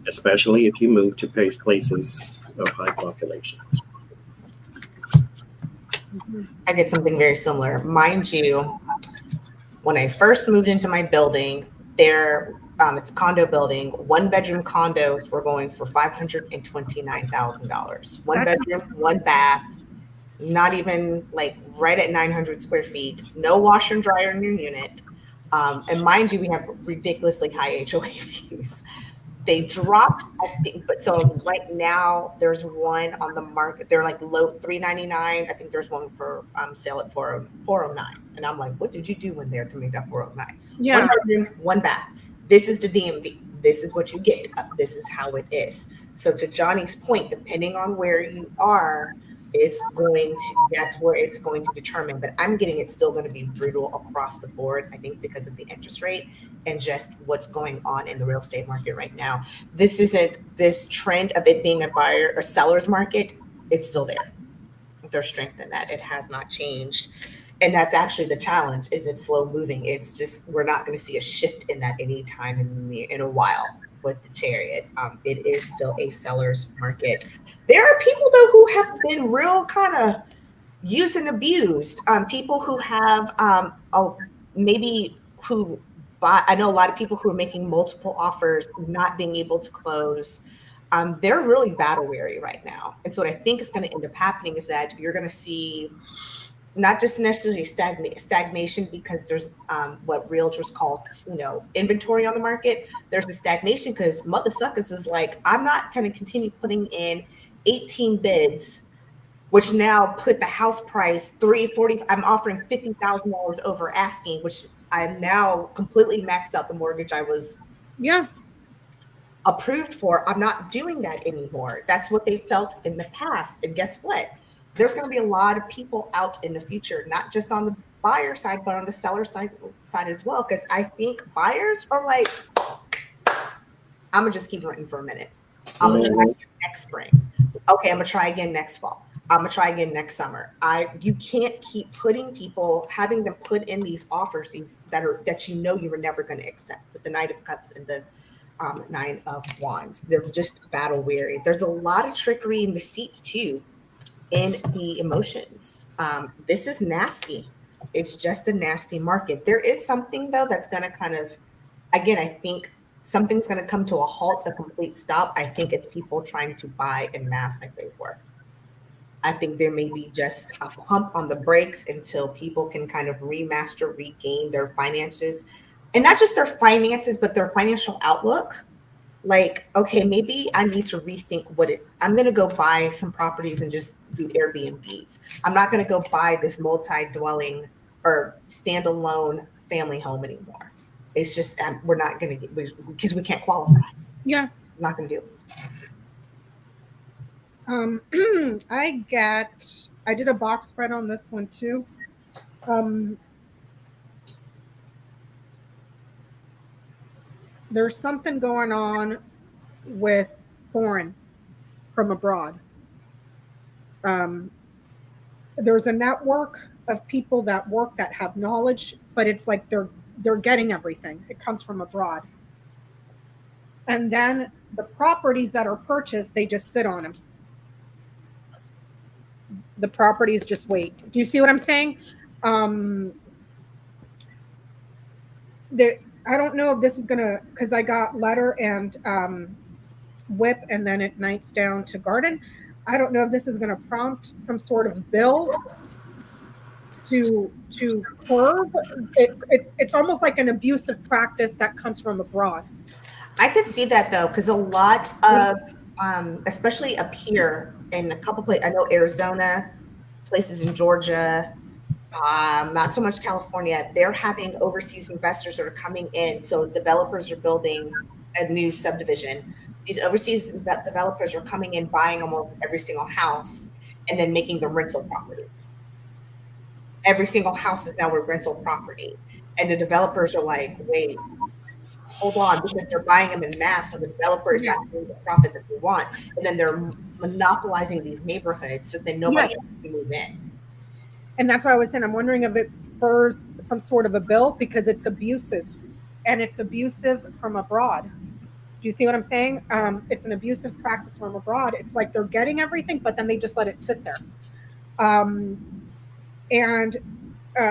especially if you move to places of high population. I did something very similar. Mind you, when I first moved into my building, it's a condo building. 1-bedroom condos were going for $529,000. 1 bedroom, 1 bath, not even like right at 900 square feet. No washer and dryer in your unit. And mind you, we have ridiculously high HOA fees. They dropped, I think, but so right now there's one on the market. They're like low $399. I think there's one for sale at $409. And I'm like, what did you do in there to make that $409? Yeah. 1 bedroom, 1 bath. This is the DMV. This is what you get. This is how it is. So to Johnny's point, depending on where you are, that's where it's going to determine. But I'm getting it's still going to be brutal across the board, I think, because of the interest rate and just what's going on in the real estate market right now. This trend of it being a buyer or seller's market, it's still there. There's strength in that. It has not changed. And that's actually the challenge, is it's slow moving. It's just, we're not going to see a shift in that anytime in a while with the Chariot. It is still a seller's market. There are people though who have been real kind of used and abused. People who have maybe who buy. I know a lot of people who are making multiple offers, not being able to close. They're really battle weary right now. And so what I think is going to end up happening is that you're going to see not just necessarily stagnation, because there's what realtors call, inventory on the market. There's a stagnation because mother suckers is like, I'm not going to continue putting in 18 bids, which now put the house price $340. I'm offering $50,000 over asking, which I'm now completely maxed out the mortgage I was approved for. I'm not doing that anymore. That's what they felt in the past. And guess what? There's going to be a lot of people out in the future, not just on the buyer side, but on the seller side as well. Because I think buyers are like, I'm going to just keep renting for a minute. I'm going to try again next spring. Okay, I'm going to try again next fall. I'm going to try again next summer. You can't keep having them put in these offers that you were never going to accept, with the Knight of Cups and the 9 of Wands. They're just battle weary. There's a lot of trickery and deceit too in the emotions. This is nasty. It's just a nasty market. There is something though that's going to kind of, again, I think something's going to come to a halt, a complete stop. I think it's people trying to buy en masse like they were. I think there may be just a pump on the brakes until people can kind of regain their finances, and not just their finances, but their financial outlook. Like, okay, maybe I need to rethink I'm going to go buy some properties and just do Airbnbs. I'm not going to go buy this multi-dwelling or standalone family home anymore. It's just, we're not going to because we can't qualify. Yeah. It's not going to do. I got I did a box spread on this one too. There's something going on with foreign from abroad. There's a network of people that work that have knowledge, but it's like they're getting everything. It comes from abroad. And then the properties that are purchased, they just sit on them. The properties just wait. Do you see what I'm saying? I don't know if this is gonna, because I got letter and whip, and then it nights down to garden. I don't know if this is going to prompt some sort of bill to curb it. It's almost like an abusive practice that comes from abroad. I could see that though, because a lot of, especially up here in a couple places, I know Arizona, places in Georgia, not so much California, they're having overseas investors that are coming in. So developers are building a new subdivision. These overseas developers are coming in, buying almost every single house, and then making them rental property. Every single house is now a rental property. And the developers are like, wait, hold on, because they're buying them in mass, so the developer is not getting the profit that they want. And then they're monopolizing these neighborhoods, so then nobody else can move in. And that's why I was saying, I'm wondering if it spurs some sort of a bill, because it's abusive, and it's abusive from abroad. Do you see what I'm saying? It's an abusive practice from abroad. It's like they're getting everything, but then they just let it sit there. And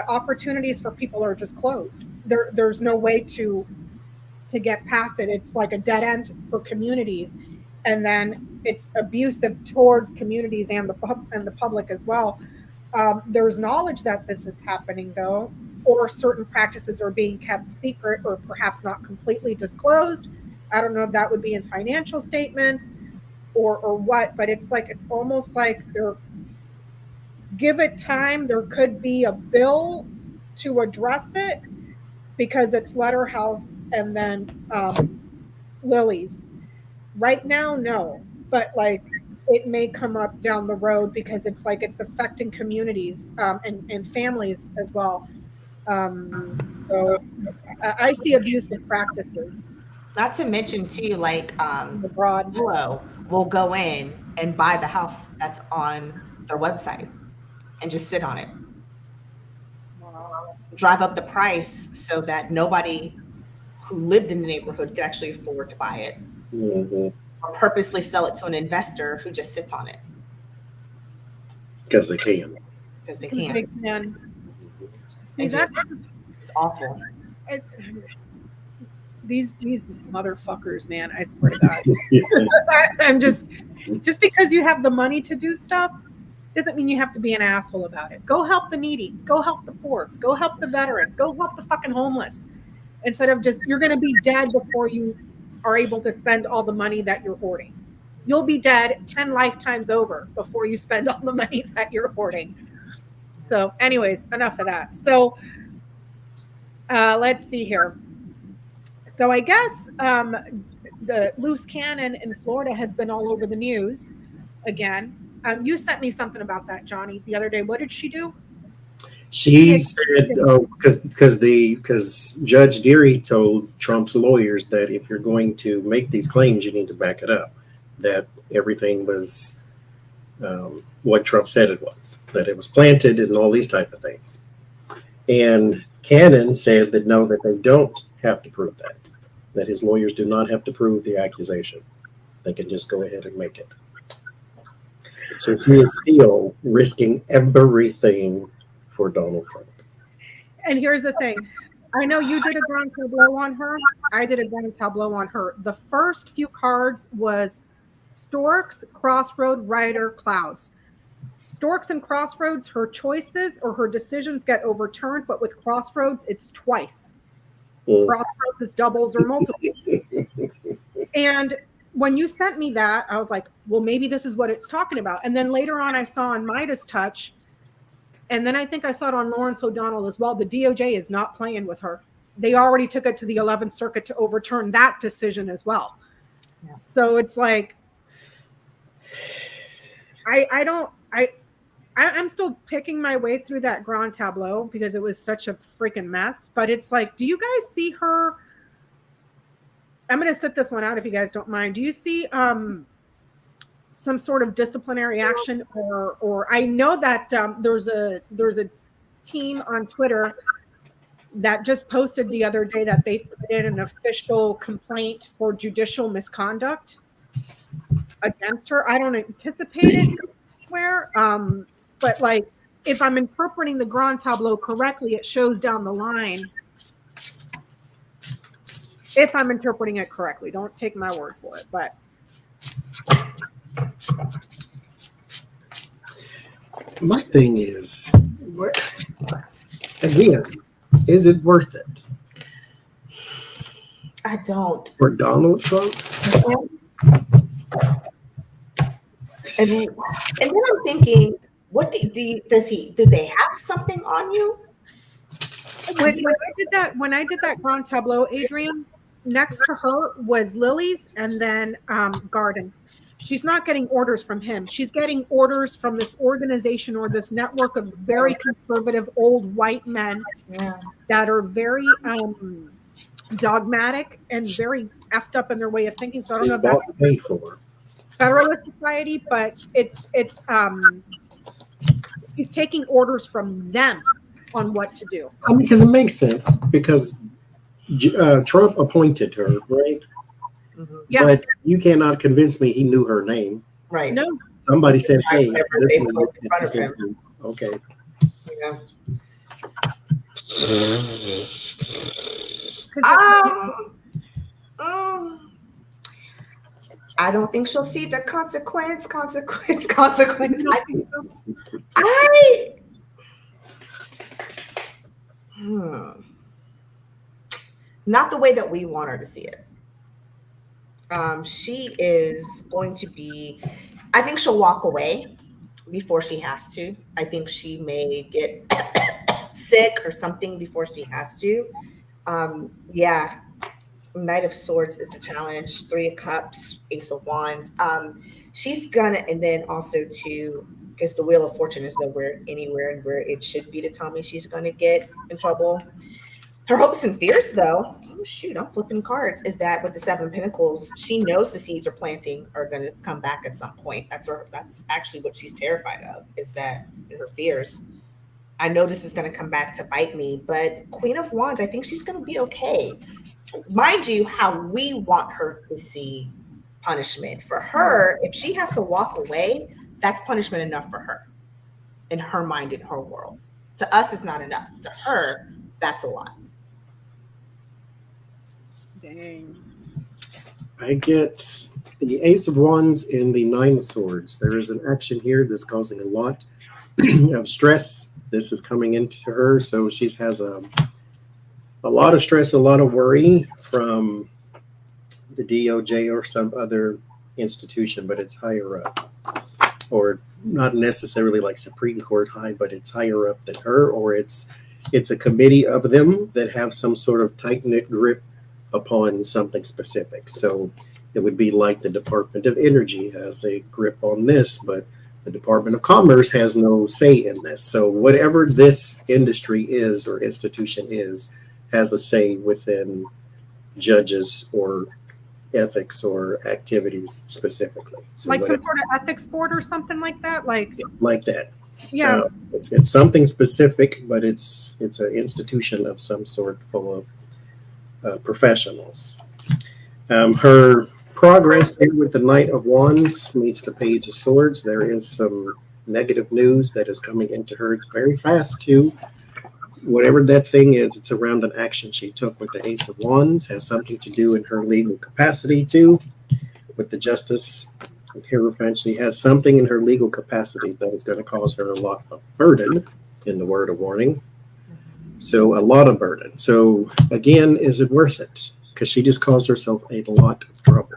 opportunities for people are just closed. There's no way to get past it. It's like a dead end for communities, and then it's abusive towards communities and the public as well. There's knowledge that this is happening though, or certain practices are being kept secret or perhaps not completely disclosed. I don't know if that would be in financial statements or what, but it's like, it's almost like they're, give it time. There could be a bill to address it, because it's Letterhouse and then Lily's. Right now, no, but like it may come up down the road, because it's like it's affecting communities and families as well. So I see abusive practices. Not to mention too, like abroad. Tableau will go in and buy the house that's on their website and just sit on it. Wow. Drive up the price so that nobody who lived in the neighborhood could actually afford to buy it. Or purposely sell it to an investor who just sits on it. Because they can. Because they can. They can. See, that's it's awful. These motherfuckers, man, I swear to God. I'm just because you have the money to do stuff doesn't mean you have to be an asshole about it. Go help the needy. Go help the poor. Go help the veterans. Go help the fucking homeless. Instead of just, you're going to be dead before you are able to spend all the money that you're hoarding. You'll be dead 10 lifetimes over before you spend all the money that you're hoarding. So anyways, enough of that. So let's see here. So I guess the loose cannon in Florida has been all over the news again. You sent me something about that, Johnie, the other day. What did she do? She said, because Judge Deary told Trump's lawyers that if you're going to make these claims, you need to back it up. That everything was what Trump said it was, that it was planted and all these type of things. And Cannon said that no, that they don't have to prove that his lawyers do not have to prove the accusation. They can just go ahead and make it. So she is still risking everything for Donald Trump. And here's the thing. I know you did a grand tableau on her. I did a grand tableau on her. The first few cards was Storks, Crossroad, Rider, Clouds. Storks and Crossroads, her choices or her decisions get overturned, but with Crossroads, it's twice. Crossroads is doubles or multiples. And when you sent me that, I was like, well, maybe this is what it's talking about. And then later on, I saw on Midas Touch, and then I think I saw it on Lawrence O'Donnell as well. The DOJ is not playing with her. They already took it to the 11th Circuit to overturn that decision as well. Yeah. So it's like, I'm still picking my way through that Grand Tableau because it was such a freaking mess. But it's like, do you guys see her? I'm going to sit this one out if you guys don't mind. Do you see some sort of disciplinary action, or I know that there's a team on Twitter that just posted the other day that they put in an official complaint for judicial misconduct against her. I don't anticipate it anywhere, but like if I'm interpreting the Grand Tableau correctly, it shows down the line. If I'm interpreting it correctly, don't take my word for it, but my thing is, again, is it worth it? I don't. For Donald Trump? And then I'm thinking, what do they have something on you? When I did that Grand Tableau, Adrian, next to her was Lily's and then Garden. She's not getting orders from him. She's getting orders from this organization or this network of very conservative old white men that are very dogmatic and very effed up in their way of thinking. So I don't know if that's Federalist Society, but it's he's taking orders from them on what to do. I mean, because it makes sense because Trump appointed her, right? Mm-hmm. Yeah. But you cannot convince me he knew her name. Right. No. Somebody said, "Hey, they put in front of him. Okay." Yeah. I don't think she'll see the consequence. Not the way that we want her to see it. She is going to be, I think she'll walk away before she has to. I think she may get sick or something before she has to. Yeah. Knight of Swords is the challenge. 3 of Cups, Ace of Wands. She's gonna, and then also too, because the Wheel of Fortune is nowhere anywhere where it should be to tell me she's gonna get in trouble. Her hopes and fears, though, oh shoot, I'm flipping cards, is that with the 7 Pentacles, she knows the seeds are planting are gonna come back at some point. That's actually what she's terrified of, is that her fears. I know this is gonna come back to bite me, but Queen of Wands, I think she's gonna be okay. Mind you, how we want her to see punishment. For her, if she has to walk away, that's punishment enough for her in her mind, in her world. To us, it's not enough. To her, that's a lot. Dang. I get the Ace of Wands and the 9 of Swords. There is an action here that's causing a lot of stress. This is coming into her, so she has a lot of stress, a lot of worry from the DOJ or some other institution, but it's higher up. Or not necessarily like Supreme Court high, but it's higher up than her, or it's a committee of them that have some sort of tight-knit grip upon something specific. So it would be like the Department of Energy has a grip on this, but the Department of Commerce has no say in this. So whatever this industry is or institution is, has a say within judges or ethics or activities specifically. So like some sort of ethics board or something like that? Like that. Yeah. It's something specific, but it's an institution of some sort full of professionals. Her progress here with the Knight of Wands meets the Page of Swords. There is some negative news that is coming into her. It's very fast too. Whatever that thing is, it's around an action she took with the Ace of Wands, has something to do in her legal capacity too. With the Justice Hierophant, she has something in her legal capacity that is going to cause her a lot of burden, in the word of warning. So a lot of burden. So again, is it worth it? Because she just caused herself a lot of trouble.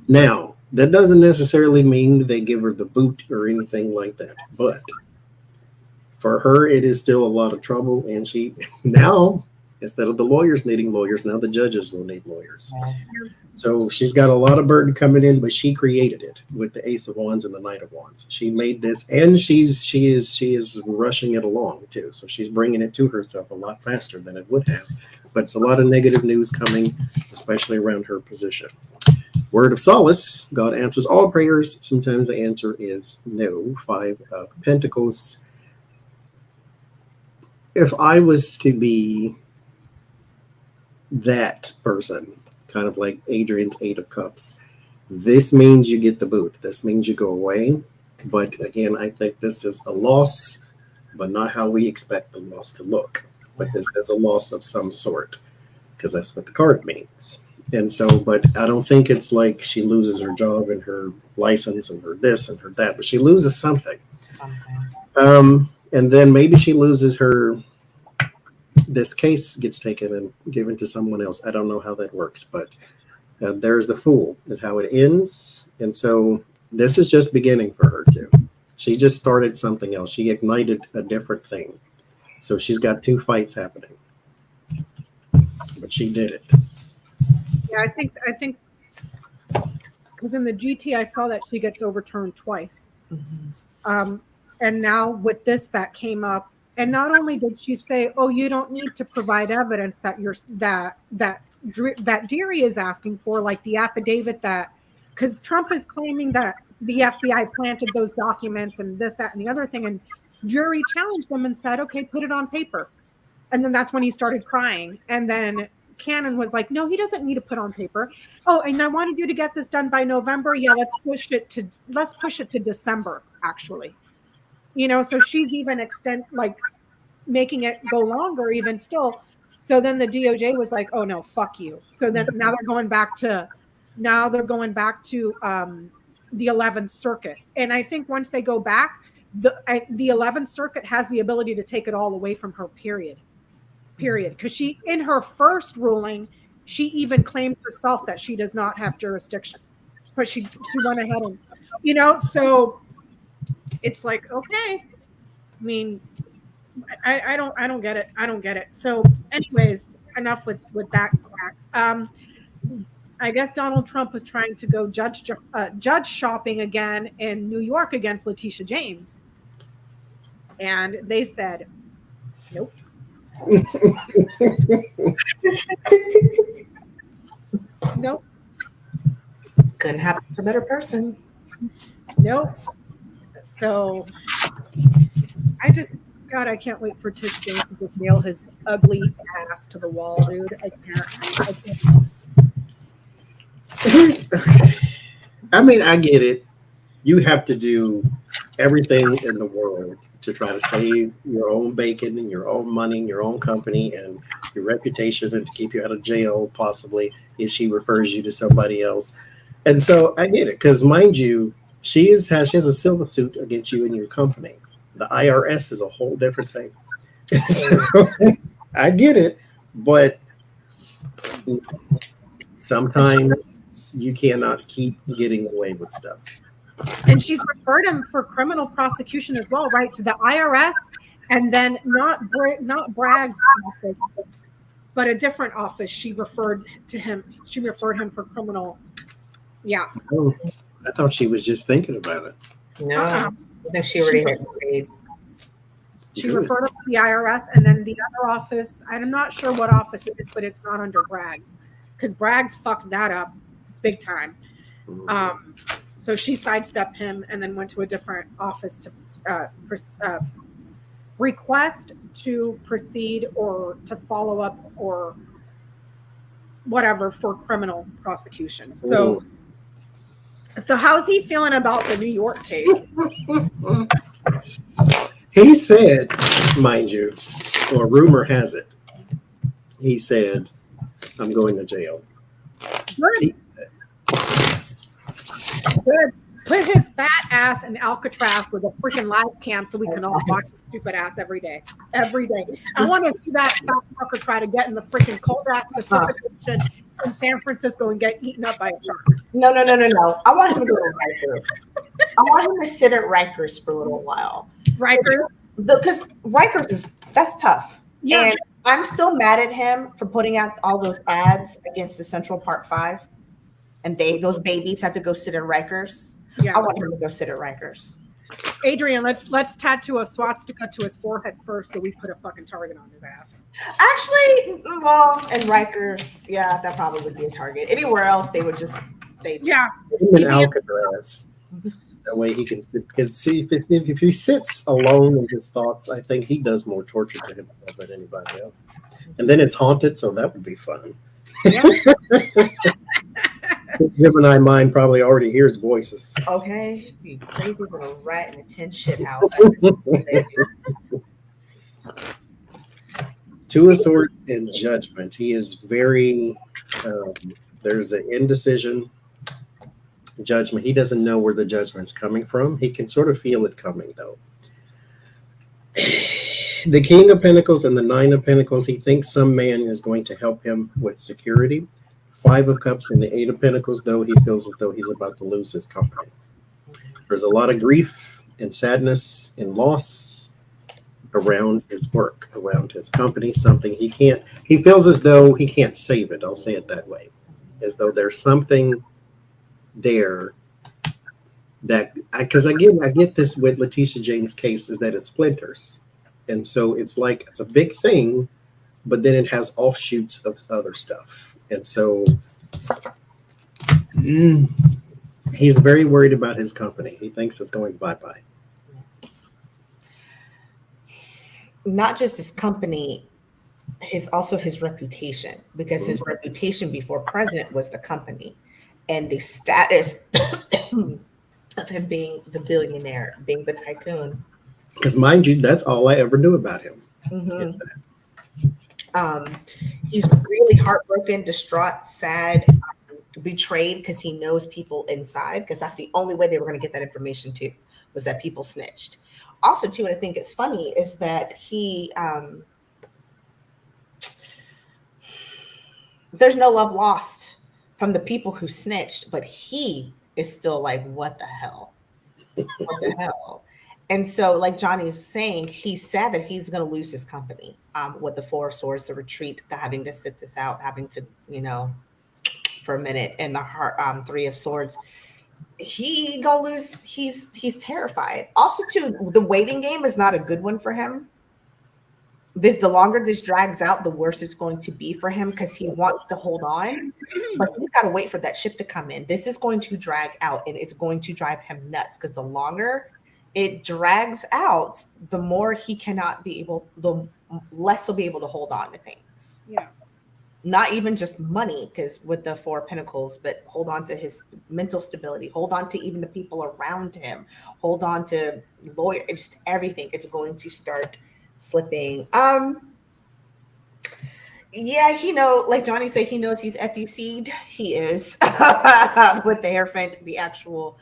Now, that doesn't necessarily mean they give her the boot or anything like that, but for her, it is still a lot of trouble, and she now Instead of the lawyers needing lawyers, now the judges will need lawyers. So she's got a lot of burden coming in, but she created it with the Ace of Wands and the Knight of Wands. She made this, and she is rushing it along too. So she's bringing it to herself a lot faster than it would have. But it's a lot of negative news coming, especially around her position. Word of solace: God answers all prayers. Sometimes the answer is no. 5 of Pentacles. If I was to be that person, kind of like Adrian's 8 of Cups, this means you get the boot. This means you go away. But again, I think this is a loss, but not how we expect the loss to look. But this is a loss of some sort, because that's what the card means. And so, but I don't think it's like she loses her job and her license and her this and her that, but she loses something. And then maybe she loses her, this case gets taken and given to someone else. I don't know how that works, but there's the Fool is how it ends. And so this is just beginning for her too. She just started something else. She ignited a different thing. So she's got 2 fights happening, but she did it. Yeah, I think because in the GT I saw that she gets overturned twice. And now with this that came up, and not only did she say, "Oh, you don't need to provide evidence that that Deary is asking for," like the affidavit that, because Trump is claiming that the FBI planted those documents and this, that, and the other thing, and Deary challenged them and said, "Okay, put it on paper." And then that's when he started crying, and then Cannon was like, "No, he doesn't need to put on paper. Oh, and I wanted you to get this done by November. Yeah, let's push it to December, actually." You know, so she's even making it go longer even still. So then the DOJ was like, "Oh no, fuck you." So then now they're going back to the 11th Circuit. And I think once they go back, the 11th Circuit has the ability to take it all away from her, period. Because she, in her first ruling, she even claimed herself that she does not have jurisdiction, but she went ahead and, you know, so it's like, okay. I mean, I don't get it. I don't get it. So anyways, enough with that crack. I guess Donald Trump was trying to go judge shopping again in New York against Letitia James. And they said, nope. Nope. Couldn't happen for a better person. Nope. So I can't wait for Tish James to just nail his ugly ass to the wall, dude. I can't. I mean, I get it. You have to do everything in the world to try to save your own bacon and your own money, and your own company, and your reputation, and to keep you out of jail, possibly, if she refers you to somebody else. And so I get it, because mind you, she has a civil suit against you and your company. The IRS is a whole different thing. So, I get it, but sometimes you cannot keep getting away with stuff. And she's referred him for criminal prosecution as well, right? To the IRS, and then not Bragg's office, but a different office. She referred him for criminal. Yeah. Oh, I thought she was just thinking about it. No, I think she already had paid. She referred him to the IRS, and then the other office, I'm not sure what office it is, but it's not under Bragg's, because Bragg's fucked that up big time. So she sidestepped him and then went to a different office to request to proceed or to follow up or whatever for criminal prosecution. So how's he feeling about the New York case? He said, mind you, or rumor has it, he said, "I'm going to jail." Good. Good. Put his fat ass in Alcatraz with a freaking live cam so we can all watch his stupid ass every day. Every day. I want to see that fat fucker try to get in the freaking cold ass Pacific Ocean in San Francisco and get eaten up by a shark. No. I want him to go to Rikers. I want him to sit at Rikers for a little while. Rikers? Because Rikers that's tough. Yeah. And I'm still mad at him for putting out all those ads against the Central Park 5. And those babies had to go sit at Rikers. Yeah. I want him to go sit at Rikers. Adrian, let's tattoo a swastika to his forehead first, so we put a fucking target on his ass. Actually, well, and Rikers, yeah, that probably would be a target. Anywhere else, they would just Yeah. In Alcatraz. That way he can see if he sits alone in his thoughts. I think he does more torture to himself than anybody else. And then it's haunted, so that would be fun. Yeah. Gemini mind probably already hears voices. Okay, you crazy little rat in a tin shit house. Two of Swords in Judgment. He is very. There's an indecision. Judgment. He doesn't know where the judgment's coming from. He can sort of feel it coming, though. The King of Pentacles and the Nine of Pentacles. He thinks some man is going to help him with security. Five of Cups and the Eight of Pentacles, though, he feels as though he's about to lose his company. There's a lot of grief and sadness and loss around his work, around his company, something he feels as though he can't save it. I'll say it that way. As though there's something there that, because I get this with Letitia James' case, is that it splinters. And so it's like, it's a big thing, but then it has offshoots of other stuff. And so he's very worried about his company. He thinks it's going bye-bye. Not just his company, also his reputation, because his reputation before president was the company, and the status of him being the billionaire, being the tycoon. Because mind you, that's all I ever knew about him. Mm-hmm. He's really heartbroken, distraught, sad, betrayed, because he knows people inside, because that's the only way they were going to get that information too, was that people snitched. Also too, and I think it's funny, is that he there's no love lost from the people who snitched, but he is still like, what the hell? What the hell? And so, like Johnny's saying, he's sad that he's going to lose his company with the Four of Swords, the retreat, having to sit this out, having to, for a minute, and the Three of Swords. He gonna lose. He's terrified. Also, too, the waiting game is not a good one for him. The longer this drags out, the worse it's going to be for him, because he wants to hold on, but he's got to wait for that ship to come in. This is going to drag out, and it's going to drive him nuts, because the longer it drags out, the more he cannot be able, the less he'll be able to hold on to things. Yeah. Not even just money, because with the Four of Pentacles, but hold on to his mental stability, hold on to even the people around him, hold on to lawyer, just everything. It's going to start slipping. Yeah, like Johnny said, he knows he's FUC'd. He is with the Hierophant, the actual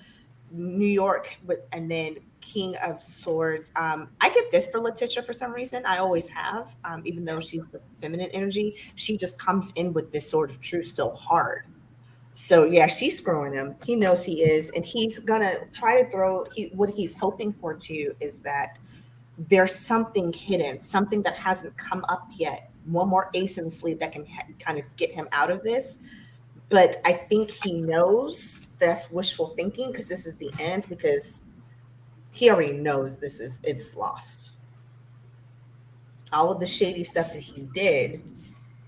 New York, and then King of Swords. I get this for Letitia for some reason. I always have, even though she's the feminine energy, she just comes in with this sort of truth still hard. So yeah, she's screwing him. He knows he is, and he's gonna try to throw. What he's hoping for too is that there's something hidden, something that hasn't come up yet. One more ace in the sleeve that can kind of get him out of this. But I think he knows that's wishful thinking, because this is the end, because he already knows it's lost. All of the shady stuff that he did,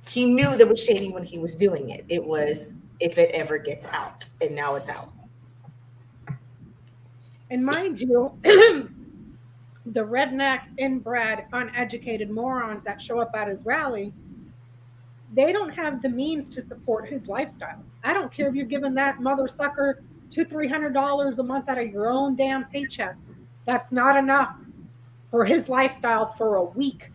he knew that was shady when he was doing it. It was, if it ever gets out, and now it's out. And mind you, the redneck, inbred, uneducated morons that show up at his rally, they don't have the means to support his lifestyle. I don't care if you're giving that mother sucker $200-300 a month out of your own damn paycheck. That's not enough for his lifestyle for a week.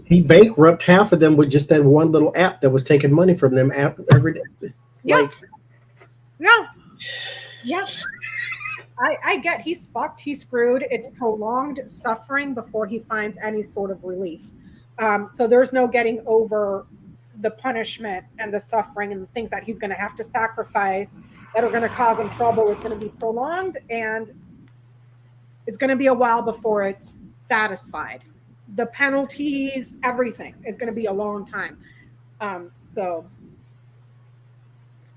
He bankrupt half of them with just that one little app that was taking money from them every day. Yeah. Yeah. I get he's fucked, he's screwed. It's prolonged suffering before he finds any sort of relief. So there's no getting over the punishment and the suffering and the things that he's going to have to sacrifice that are going to cause him trouble. It's going to be prolonged, and it's going to be a while before it's satisfied. the penalties, everything is going to be a long time. So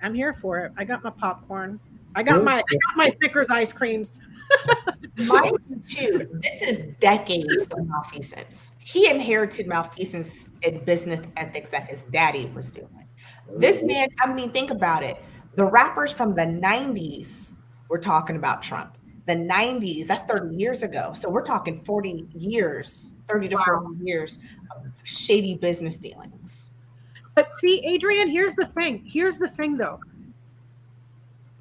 I'm here for it. I got my popcorn. I got my Snickers ice creams. Mine too. This is decades of malfeasance. He inherited malfeasance and business ethics that his daddy was doing. This man, I mean, think about it. The rappers from the 90s were talking about Trump. The 90s, that's 30 years ago. So we're talking 40 years, 30 to 40 years of shady business dealings. But see, Adrian, here's the thing. Here's the thing, though.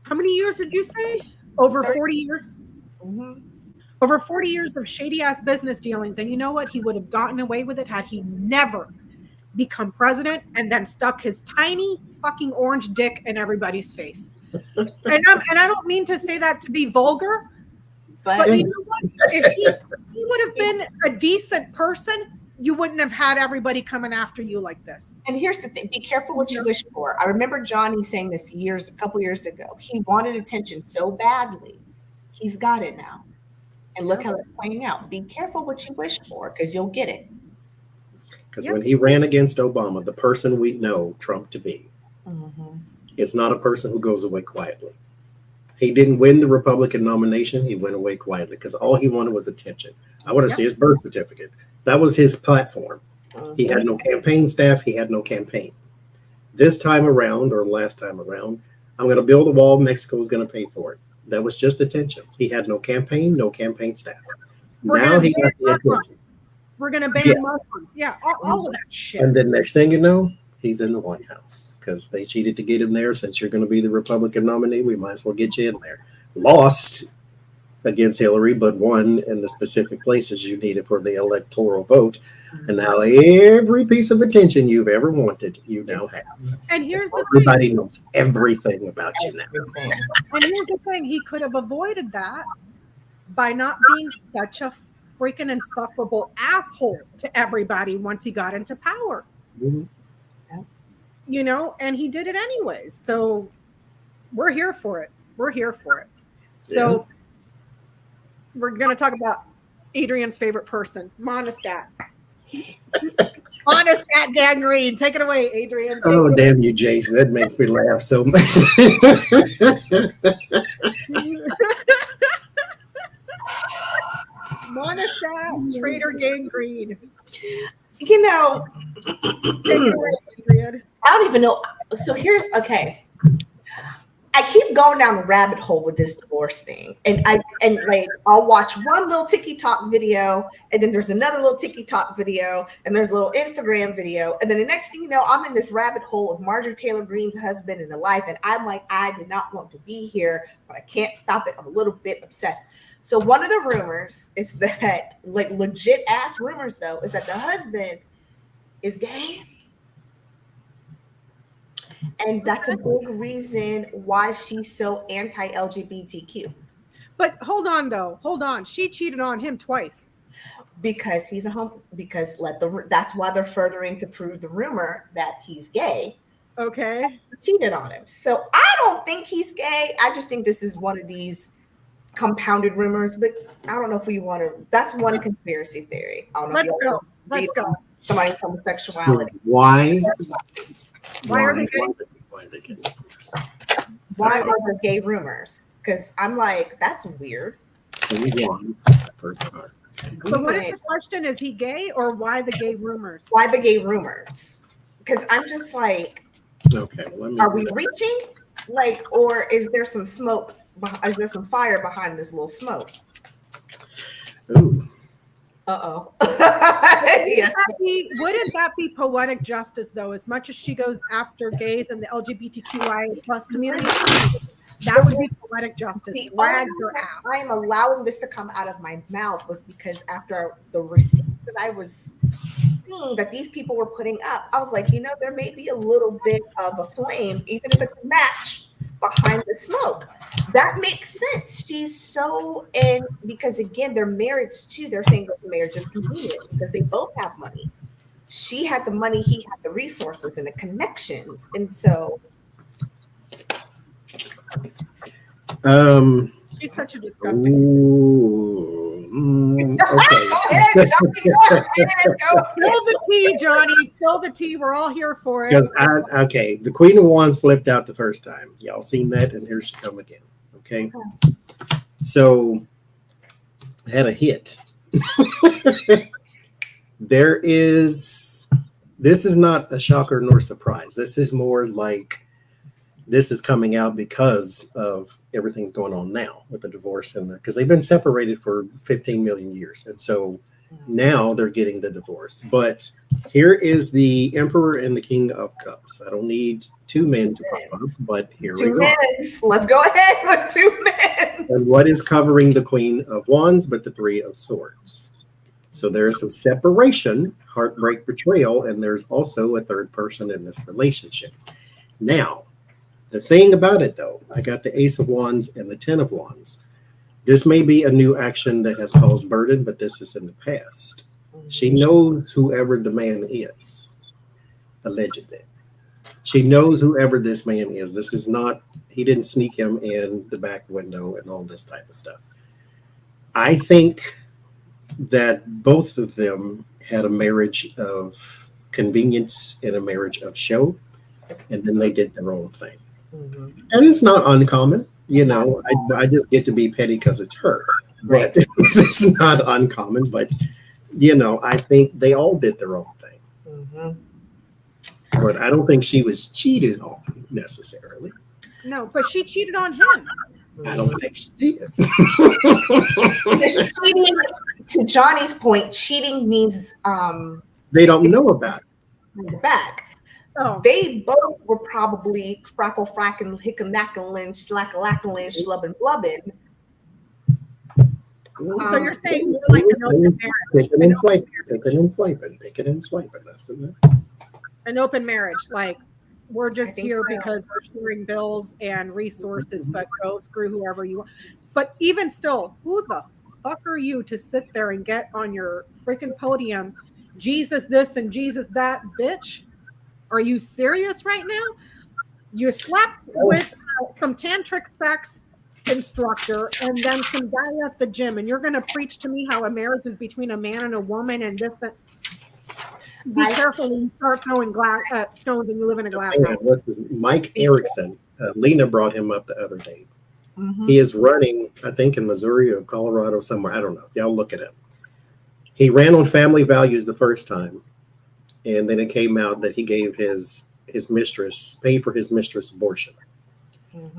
How many years did you say? Over 40 years? Mm-hmm. Over 40 years of shady-ass business dealings. And you know what? He would have gotten away with it had he never become president and then stuck his tiny fucking orange dick in everybody's face. And I don't mean to say that to be vulgar, but you know what? If he would have been a decent person, you wouldn't have had everybody coming after you like this. And here's the thing, be careful what you wish for. I remember Johnie saying this a couple years ago. He wanted attention so badly. He's got it now. And look how it's playing out. Be careful what you wish for, because you'll get it. Because when he ran against Obama, the person we know Trump to be is not a person who goes away quietly. He didn't win the Republican nomination. He went away quietly because all he wanted was attention. I want to see his birth certificate. That was his platform. He had no campaign staff. He had no campaign. This time around, or last time around, I'm going to build a wall. Mexico's going to pay for it. That was just attention. He had no campaign staff. Now he got the attention. We're going to ban Muslims. Yeah, all of that shit. And then next thing you know, he's in the White House because they cheated to get him there. Since you're going to be the Republican nominee, we might as well get you in there. Lost against Hillary, but won in the specific places you needed for the electoral vote. And now every piece of attention you've ever wanted, you now have. And here's the Everybody knows everything about you now. And here's the thing. He could have avoided that by not being such a freaking insufferable asshole to everybody once he got into power. You know, and he did it anyways. So we're here for it. We're here for it. So we're going to talk about Adrian's favorite person, Monistat. Monistat gangrene. Take it away, Adrian. Oh, damn you, Jason. That makes me laugh so much. Monistat, traitor gangrene. You know, Take it away, Adrian. I don't even know. So here's, okay. I keep going down the rabbit hole with this divorce thing. And I'll watch one little TikTok video, and then there's another little TikTok video, and there's a little Instagram video. And then the next thing you know, I'm in this rabbit hole of Marjorie Taylor Greene's husband and the life. And I'm like, I did not want to be here, but I can't stop it. I'm a little bit obsessed. So one of the rumors is that, like legit ass rumors though, is that the husband is gay. And that's a big reason why she's so anti-LGBTQ. But hold on, though. Hold on. She cheated on him twice. Because he's that's why they're furthering to prove the rumor that he's gay. Okay. Cheated on him. So I don't think he's gay. I just think this is one of these compounded rumors. But I don't know if we want to. That's one conspiracy theory. I don't know. Let's go. Somebody's homosexuality. So why are there gay rumors? Because I'm like, that's weird. So what is the question? Is he gay, or why the gay rumors? Why the gay rumors? Because I'm just like, okay, are we reaching? Like, or is there some smoke? Is there some fire behind this little smoke? Ooh. Uh-oh. Yes. Wouldn't that be poetic justice, though? As much as she goes after gays and the LGBTQIA plus community, that would be poetic justice. Drag her out. I am allowing this to come out of my mouth was because after the receipts that I was seeing that these people were putting up, I was like, you know, there may be a little bit of a flame, even if it's a match, behind the smoke. That makes sense. She's so in because again, they're married too. They're saying that the marriage is convenient because they both have money. She had the money, he had the resources and the connections, and so she She's such a disgusting. Ooh, okay. Go ahead, Johnny, go ahead. Spill the tea, Johnny. Spill the tea. We're all here for it. Because okay, the Queen of Wands flipped out the first time. Y'all seen that, and here she come again. Okay, so had a hit. This is not a shocker nor surprise. This is more like this is coming out because of everything's going on now with the divorce because they've been separated for 15 million years. And so now they're getting the divorce. But here is the Emperor and the King of Cups. I don't need two men to pop up, but here we go. Let's go ahead with 2 men. And what is covering the Queen of Wands but the Three of Swords? So there's some separation, heartbreak, betrayal, and there's also a third person in this relationship. Now, the thing about it, though, I got the Ace of Wands and the Ten of Wands. This may be a new action that has caused burden, but this is in the past. She knows whoever the man is, allegedly. She knows whoever this man is. This is not, he didn't sneak him in the back window and all this type of stuff. I think that both of them had a marriage of convenience and a marriage of show, and then they did their own thing. And it's not uncommon, you know. I just get to be petty because it's her, but it's not uncommon. But you know, I think they all did their own thing. But I don't think she was cheated on necessarily. No, but she cheated on him. I don't think she did. Cheating, to Johnny's point, cheating means they don't know about it. in the back. Oh. They both were probably frackle fracking, hickam-nackling, schlack-a-lacking, schlubbing blubbing. So you're saying you're like an open marriage. Picking and swiping, picking and swiping, picking and swiping. That's it. An open marriage, like we're just here so. because we're sharing bills and resources, but go screw whoever you want. But even still, who the fuck are you to sit there and get on your freaking podium, Jesus this and Jesus that, bitch? Are you serious right now? You slept with some tantric sex instructor and then some guy at the gym, and you're going to preach to me how a marriage is between a man and a woman and this, that. Be careful when you start throwing stones and you live in a glass house. What's this? Mike Erickson. Lena brought him up the other day. He is running, I think, in Missouri or Colorado somewhere. I don't know. Y'all look at him. He ran on family values the first time, and then it came out that he gave his mistress, paid for his mistress abortion.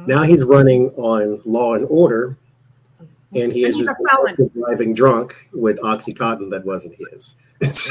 Now he's running on law and order, and he is just driving drunk with Oxycontin that wasn't his. That's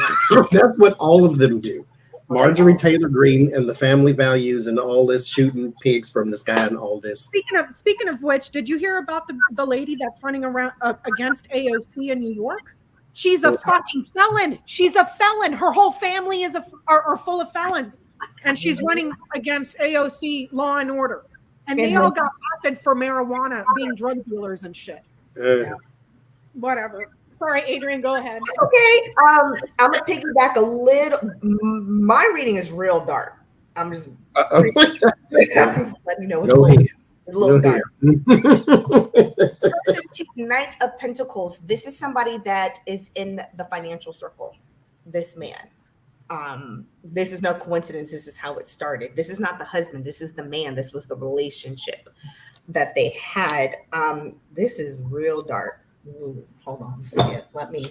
what all of them do. Marjorie Taylor Greene and the family values and all this shooting pigs from the sky and all this. Speaking of which, did you hear about the lady that's running around against AOC in New York? She's a fucking felon. She's a felon. Her whole family are full of felons, and she's running against AOC Law and Order. And they all got busted for marijuana, being drug dealers and shit. Whatever. Sorry, Adrian, go ahead. It's okay. I'm gonna piggyback a little. My reading is real dark. I'm just letting you know it's a little dark. Person to Knight of Pentacles. This is somebody that is in the financial circle. This man. This is no coincidence. This is how it started. This is not the husband. This is the man. This was the relationship that they had. This is real dark. Ooh, hold on a second.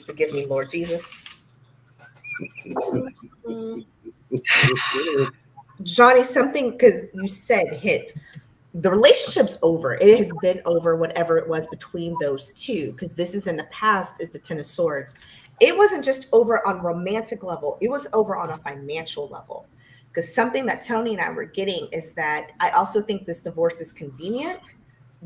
Forgive me, Lord Jesus. Johnny, something, because you said hit. The relationship's over. It has been over, whatever it was between those two, because this is in the past, is the Ten of Swords. It wasn't just over on romantic level. It was over on a financial level. Because something that Tony and I were getting is that I also think this divorce is convenient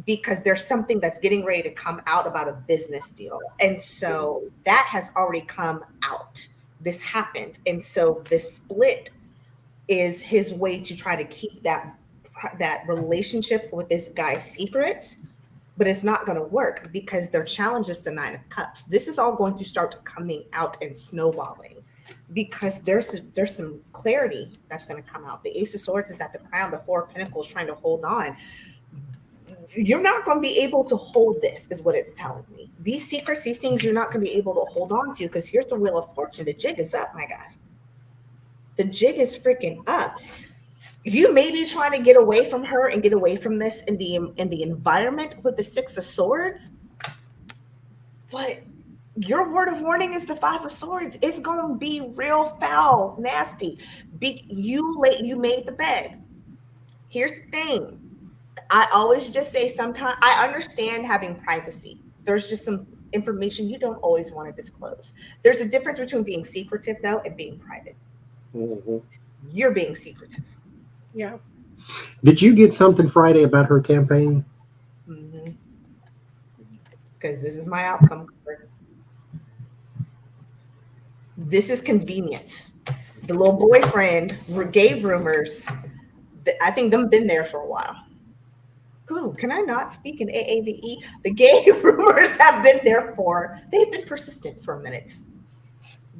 because there's something that's getting ready to come out about a business deal. And so that has already come out. This happened. And so this split is his way to try to keep that relationship with this guy secret, but it's not going to work because their challenge is the Nine of Cups. This is all going to start coming out and snowballing because there's some clarity that's going to come out. The Ace of Swords is at the crown, the Four of Pentacles trying to hold on. you're not going to be able to hold this, is what it's telling me. These secrets, these things you're not going to be able to hold on to, because here's the Wheel of Fortune. The jig is up, my guy. The jig is freaking up. You may be trying to get away from her and get away from this in the environment with the Six of Swords, but your word of warning is the Five of Swords. It's going to be real foul, nasty. You made the bed. Here's the thing. I always just say, sometimes I understand having privacy. There's just some information you don't always want to disclose. There's a difference between being secretive, though, and being private. Mm-hmm. You're being secretive. Yeah. Did you get something Friday about her campaign? Mm-hmm. Because this is my outcome. This is convenient. The little boyfriend gave rumors. I think them been there for a while. Ooh, can I not speak in AAVE? The gay rumors have been there they've been persistent for a minute.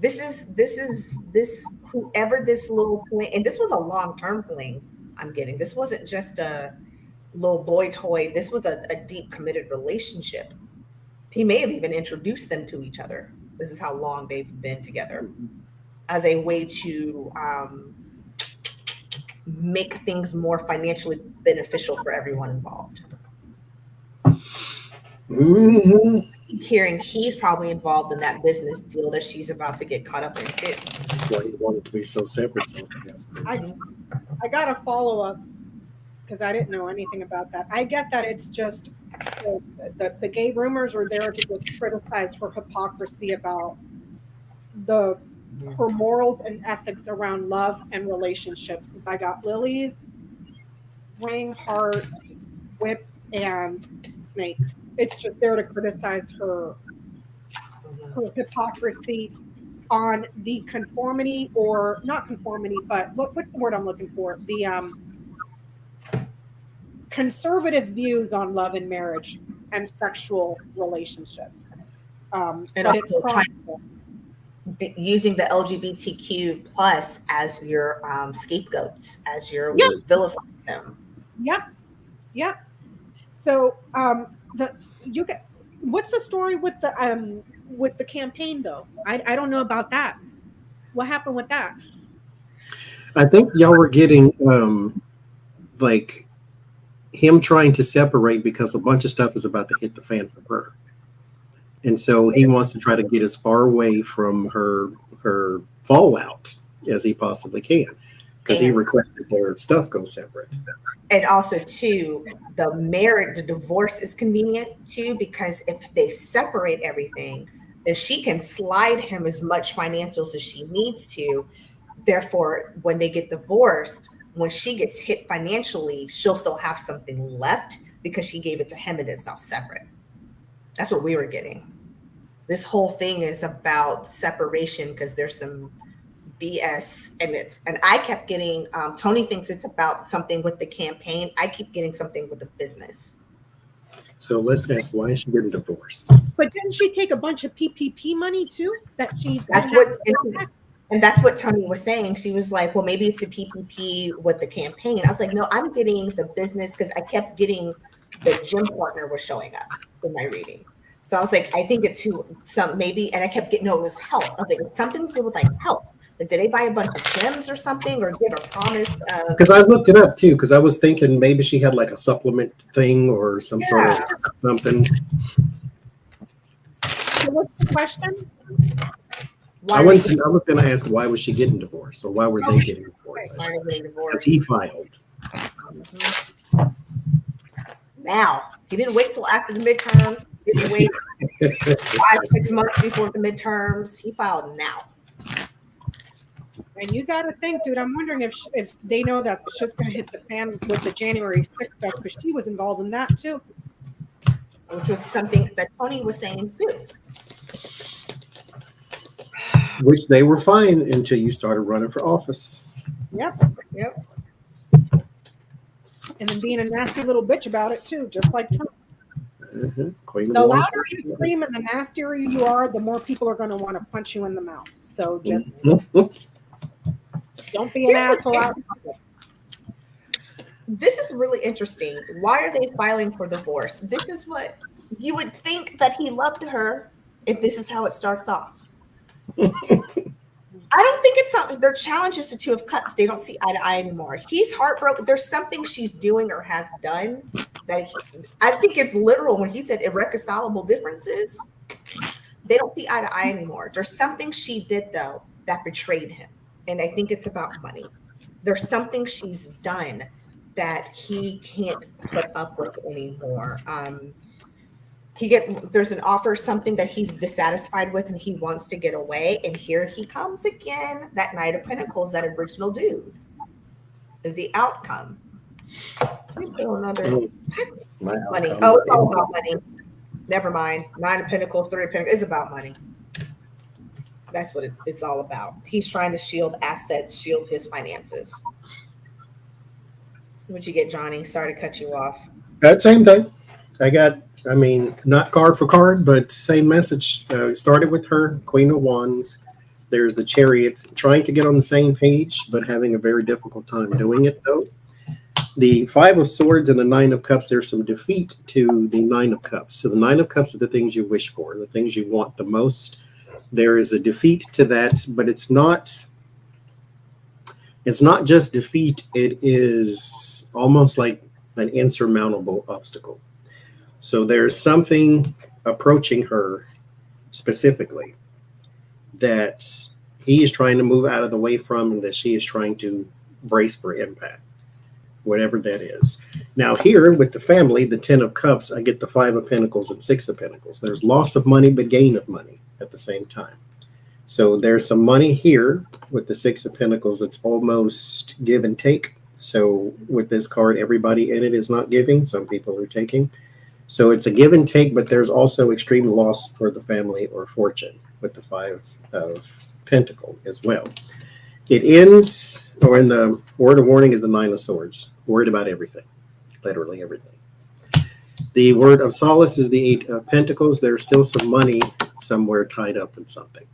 This whoever this little fling, and this was a long-term fling I'm getting. This wasn't just a little boy toy. This was a deep committed relationship. He may have even introduced them to each other. This is how long they've been together, as a way to make things more financially beneficial for everyone involved. Mm-hmm. Hearing he's probably involved in that business deal that she's about to get caught up in too. Why you want it to be so separate? I got a follow-up because I didn't know anything about that. I get that it's just the gay rumors are there to just criticize her hypocrisy about her morals and ethics around love and relationships. Because I got lilies, ring, heart, whip, and snake. It's just there to criticize her hypocrisy on the conformity, or not conformity, but what's the word I'm looking for? The conservative views on love and marriage and sexual relationships. And also using the LGBTQ plus as your scapegoats, as your vilifying them. Yep. So what's the story with the campaign though? I don't know about that. What happened with that? I think y'all were getting like him trying to separate because a bunch of stuff is about to hit the fan for her. And so he wants to try to get as far away from her fallout as he possibly can, because he requested their stuff go separate. And also, too, the divorce is convenient, too, because if they separate everything, then she can slide him as much financials as she needs to. Therefore, when they get divorced, when she gets hit financially, she'll still have something left because she gave it to him and it's now separate. That's what we were getting. This whole thing is about separation because there's some BS, and I kept getting Tony thinks it's about something with the campaign. I keep getting something with the business. So let's ask, why is she getting divorced? But didn't she take a bunch of PPP money too? That's what Tony was saying. She was like, well, maybe it's a PPP with the campaign. I was like, no, I'm getting the business, because I kept getting the gym partner was showing up in my reading. So I was like, I think it's maybe, and I kept getting, no, it was health. I was like, it's something to do with like health. Like, did they buy a bunch of gyms or something, or give a promise? Because I looked it up too, because I was thinking maybe she had like a supplement thing or some sort of something. So what's the question? I was going to ask, why was she getting divorced, or why were they getting divorced? Because he filed. Now, he didn't wait till after the midterms. He didn't wait 5-6 months before the midterms. He filed now. And you got to think, dude, I'm wondering if they know that shit's going to hit the fan with the January 6th stuff, because she was involved in that too. Which was something that Tony was saying too. Which they were fine until you started running for office. Yep. And then being a nasty little bitch about it too, just like Trump. Mm-hmm. The louder you scream and the nastier you are, the more people are going to want to punch you in the mouth. So just don't be an asshole out. this is really interesting. Why are they filing for divorce? This is what you would think, that he loved her if this is how it starts off. I don't think it's something. Their challenge is the Two of Cups. They don't see eye to eye anymore. He's heartbroken. There's something she's doing or has done that I think it's literal when he said irreconcilable differences. They don't see eye to eye anymore. There's something she did, though, that betrayed him. And I think it's about money. There's something she's done that he can't put up with anymore. There's an offer, something that he's dissatisfied with, and he wants to get away. And here he comes again. That Knight of Pentacles, that original dude, is the outcome. Another money. Oh, it's all about money. Never mind. Nine of Pentacles, Three of Pentacles. It's about money. That's what it's all about. He's trying to shield assets, shield his finances. What'd you get, Johnie? Sorry to cut you off. That same thing. I mean, not card for card, but same message. Started with her, Queen of Wands. There's the Chariot, trying to get on the same page, but having a very difficult time doing it, though. The Five of Swords and the Nine of Cups, there's some defeat to the Nine of Cups. So the Nine of Cups are the things you wish for, the things you want the most. There is a defeat to that, but it's not just defeat. It is almost like an insurmountable obstacle. So there's something approaching her specifically that he is trying to move out of the way from, and that she is trying to brace for impact, whatever that is. Now here with the family, the 10 of Cups, I get the 5 of Pentacles and 6 of Pentacles. There's loss of money, but gain of money at the same time. So there's some money here with the 6 of Pentacles. It's almost give and take. So with this card, everybody in it is not giving. Some people are taking. So it's a give and take, but there's also extreme loss for the family or fortune with the 5 of Pentacles as well. It ends, or in the word of warning is the 9 of Swords. Worried about everything, literally everything. The word of solace is the 8 of Pentacles. There's still some money somewhere tied up in something.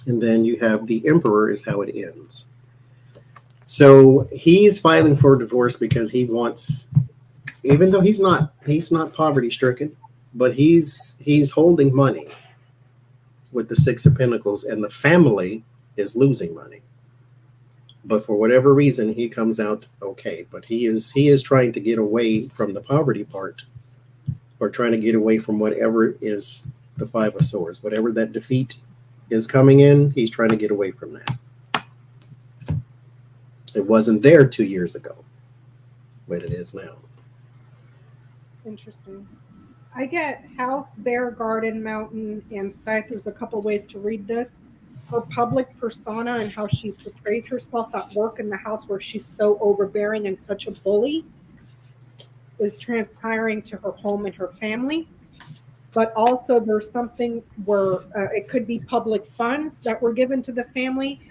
And then you have the Emperor is how it ends. So he's filing for divorce because he wants, even though he's not poverty stricken, but he's holding money with the 6 of Pentacles, and the family is losing money. But for whatever reason, he comes out okay. But he is trying to get away from the poverty part, or trying to get away from whatever is the 5 of Swords. Whatever that defeat is coming in, he's trying to get away from that. It wasn't there 2 years ago, but it is now. Interesting. I get house, bear, garden, mountain, and scythe. There's a couple ways to read this. Her public persona and how she portrays herself at work in the house, where she's so overbearing and such a bully, is transpiring to her home and her family. But also there's something where it could be public funds that were given to the family.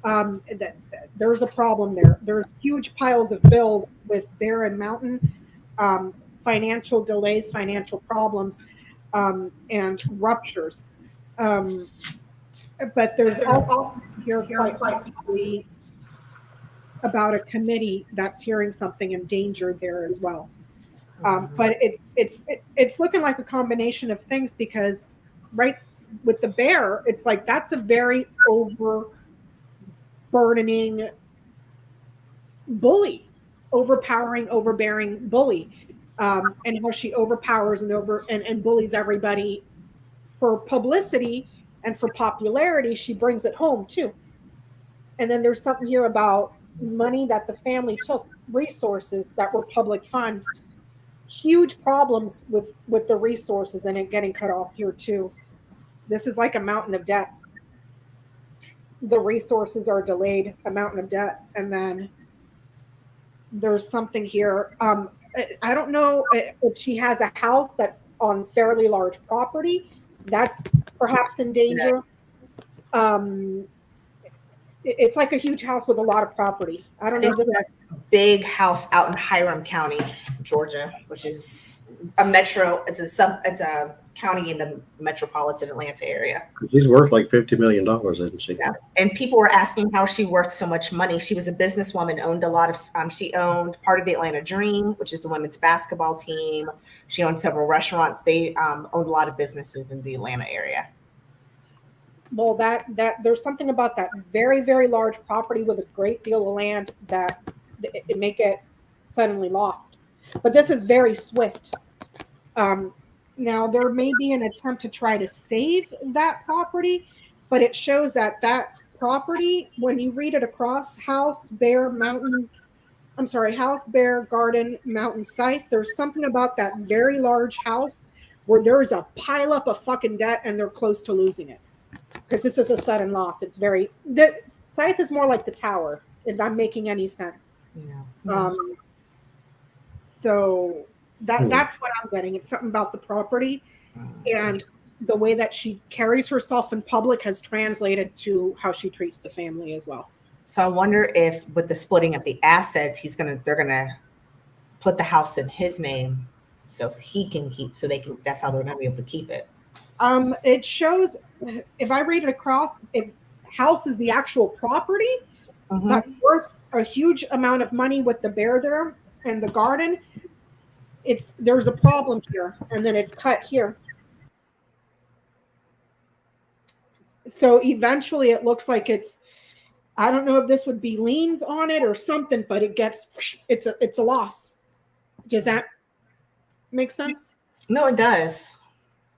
That there's a problem there. There's huge piles of bills with bear and mountain. Financial delays, financial problems, and ruptures. But there's also here quite likely about a committee that's hearing something endangered there as well. But it's looking like a combination of things, because right with the bear, it's like that's a very overburdening bully, overpowering, overbearing bully. And how she overpowers and bullies everybody for publicity and for popularity. She brings it home too. And then there's something here about money that the family took, resources that were public funds. Huge problems with the resources and it getting cut off here too. This is like a mountain of debt. The resources are delayed, a mountain of debt. And then there's something here. I don't know if she has a house that's on fairly large property. That's perhaps in danger. It's like a huge house with a lot of property. I don't know. That's a big house out in Hiram County, Georgia, which is a metro. It's a county in the metropolitan Atlanta area. She's worth like $50 million, isn't she? Yeah. And people were asking how she worth so much money. She was a businesswoman, owned a lot of, she owned part of the Atlanta Dream, which is the women's basketball team. She owned several restaurants. They owned a lot of businesses in the Atlanta area. Well, that there's something about that very, very large property with a great deal of land that it may get suddenly lost. But this is very swift. Now, there may be an attempt to try to save that property, but it shows that that property, when you read it across, house, bear, garden, mountain, scythe, there's something about that very large house where there's a pileup of fucking debt and they're close to losing it. Because this is a sudden loss. It's the scythe is more like the tower, if I'm making any sense. Yeah. So that's what I'm getting. It's something about the property and the way that she carries herself in public has translated to how she treats the family as well. So I wonder if with the splitting of the assets, they're gonna put the house in his name so he can keep, that's how they're gonna be able to keep it. It shows, if I read it across, house is the actual property that's worth a huge amount of money with the bear there and the garden. There's a problem here, and then it's cut here. So eventually it looks like I don't know if this would be liens on it or something, but it's a loss. Does that make sense? No, it does.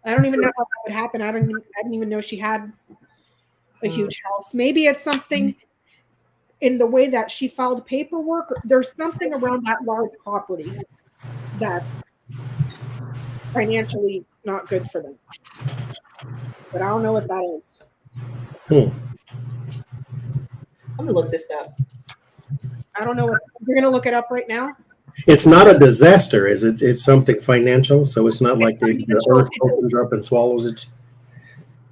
I don't even know how that would happen. I didn't even know she had a huge house. Maybe it's something in the way that she filed paperwork. There's something around that large property that's financially not good for them. But I don't know what that is. I'm gonna look this up. I don't know what you're gonna look it up right now. It's not a disaster, is it? It's something financial, so it's not like the earth opens up and swallows it.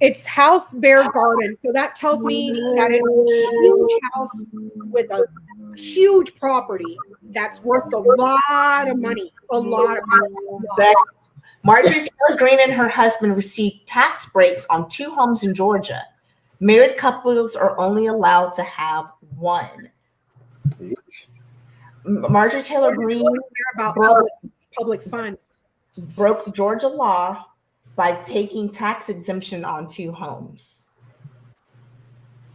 It's house, bear, garden. So that tells me that it's a huge house with a huge property that's worth a lot of money. A lot of money. Marjorie Taylor Greene and her husband received tax breaks on 2 homes in Georgia. Married couples are only allowed to have one. Marjorie Taylor Greene about public funds broke Georgia law by taking tax exemption on 2 homes.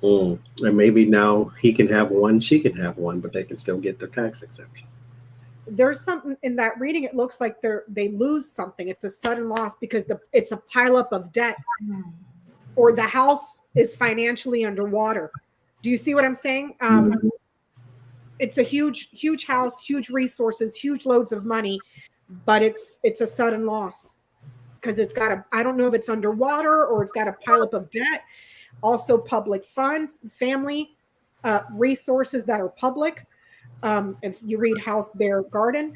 And maybe now he can have one, she can have one, but they can still get their tax exemption. There's something in that reading. It looks like they lose something. It's a sudden loss because it's a pileup of debt, or the house is financially underwater. Do you see what I'm saying? It's a huge house, huge resources, huge loads of money, but it's a sudden loss because I don't know if it's underwater or it's got a pileup of debt. Also public funds, family resources that are public. If you read house, bear, garden.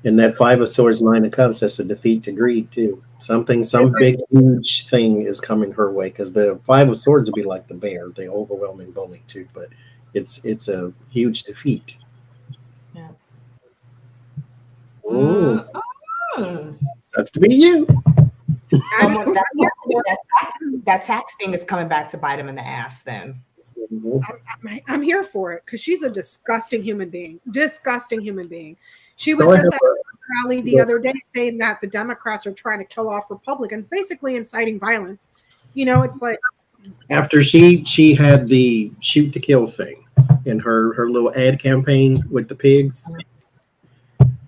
And that 5 of Swords, 9 of Cups, that's a defeat to greed too. Some big, huge thing is coming her way because the 5 of Swords would be like the bear, the overwhelming bully too, but it's a huge defeat. Yeah. Sucks to be you. That tax thing is coming back to bite him in the ass then. I'm here for it because she's a disgusting human being. She was just at a rally the other day saying that the Democrats are trying to kill off Republicans, basically inciting violence. It's like after she had the shoot to kill thing in her little ad campaign with the pigs.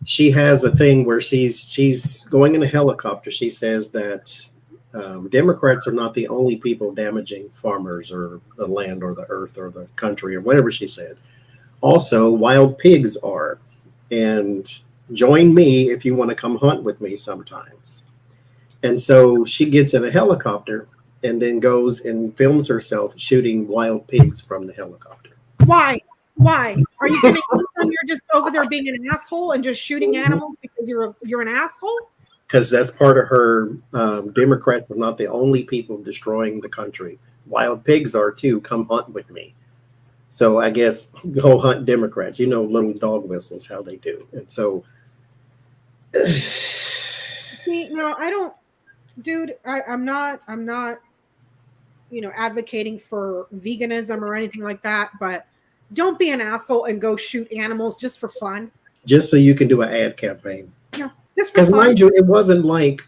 She has a thing where she's going in a helicopter. She says that Democrats are not the only people damaging farmers or the land or the earth or the country or whatever she said. Also, wild pigs are. And join me if you want to come hunt with me sometimes. And so she gets in a helicopter and then goes and films herself shooting wild pigs from the helicopter. Why? Are you going to eat them? You're just over there being an asshole and just shooting animals because you're an asshole? Because that's part of her. Democrats are not the only people destroying the country. Wild pigs are too. Come hunt with me. So I guess go hunt Democrats. Little dog whistles, how they do. And so See, no, I don't, dude. I'm not, advocating for veganism or anything like that. But don't be an asshole and go shoot animals just for fun. Just so you can do an ad campaign. Yeah, just for Because fun. mind you, it wasn't like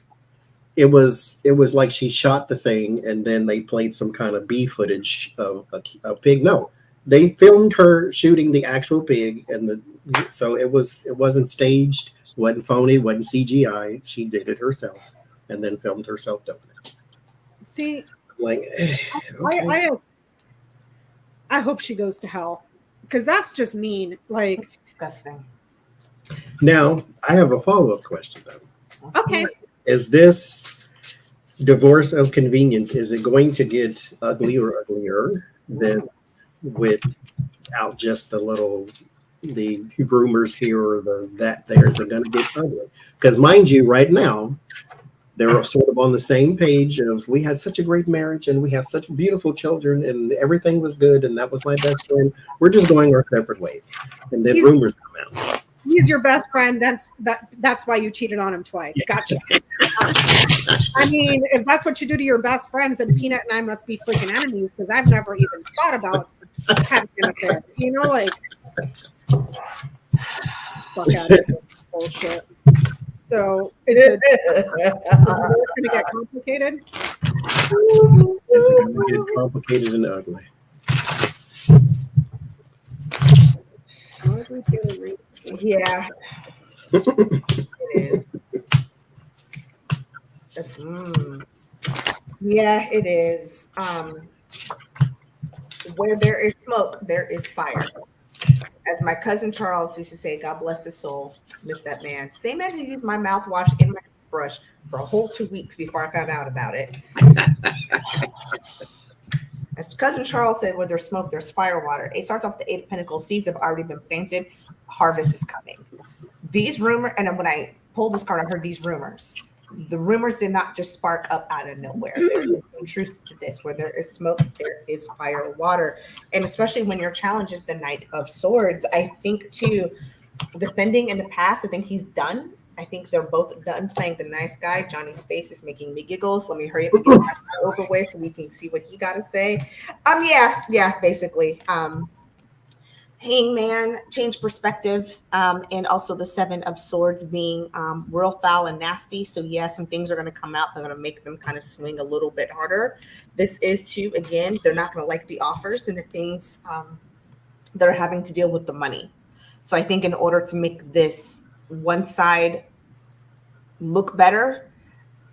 it was like she shot the thing and then they played some kind of B footage of a pig. No, they filmed her shooting the actual pig, and so it wasn't staged, wasn't phony, wasn't CGI. She did it herself and then filmed herself doing it. See, Like, okay. I hope she goes to hell, because that's just mean. Like, disgusting. Now I have a follow-up question though. Okay. Is this divorce of convenience, is it going to get uglier than without just the rumors here or that there? Is it going to get ugly? Because mind you, right now, they're sort of on the same page of, we had such a great marriage and we have such beautiful children and everything was good and that was my best friend. We're just going our separate ways. And then rumors come out. He's your best friend. That's why you cheated on him twice. Gotcha. I mean, if that's what you do to your best friends, then Peanut and I must be freaking enemies, because I've never even thought about having an affair. You know, like, fuck out of here. Bullshit. So is it going to get complicated? Is it going to get complicated and ugly? Yeah, it is. Yeah, it is. Where there is smoke, there is fire. As my cousin Charles used to say, God bless his soul, miss that man. Same man who used my mouthwash in my brush for a whole 2 weeks before I found out about it. As cousin Charles said, where there's smoke, there's fire water. It starts off the 8 of Pentacles. Seeds have already been planted. Harvest is coming. These rumors, and when I pulled this card, I heard these rumors. The rumors did not just spark up out of nowhere. There is some truth to this. Where there is smoke, there is fire, water. And especially when your challenge is the Knight of Swords, I think too, defending in the past, I think he's done. I think they're both done playing the nice guy. Johnny's face is making me giggles. Let me hurry up and get my over way so we can see what he got to say. Yeah, basically. Hangman, change perspectives, and also the 7 of Swords being real foul and nasty. So yeah, some things are going to come out. They're going to make them kind of swing a little bit harder. This is too, again, they're not going to like the offers and the things that are having to deal with the money. So I think in order to make this one side look better,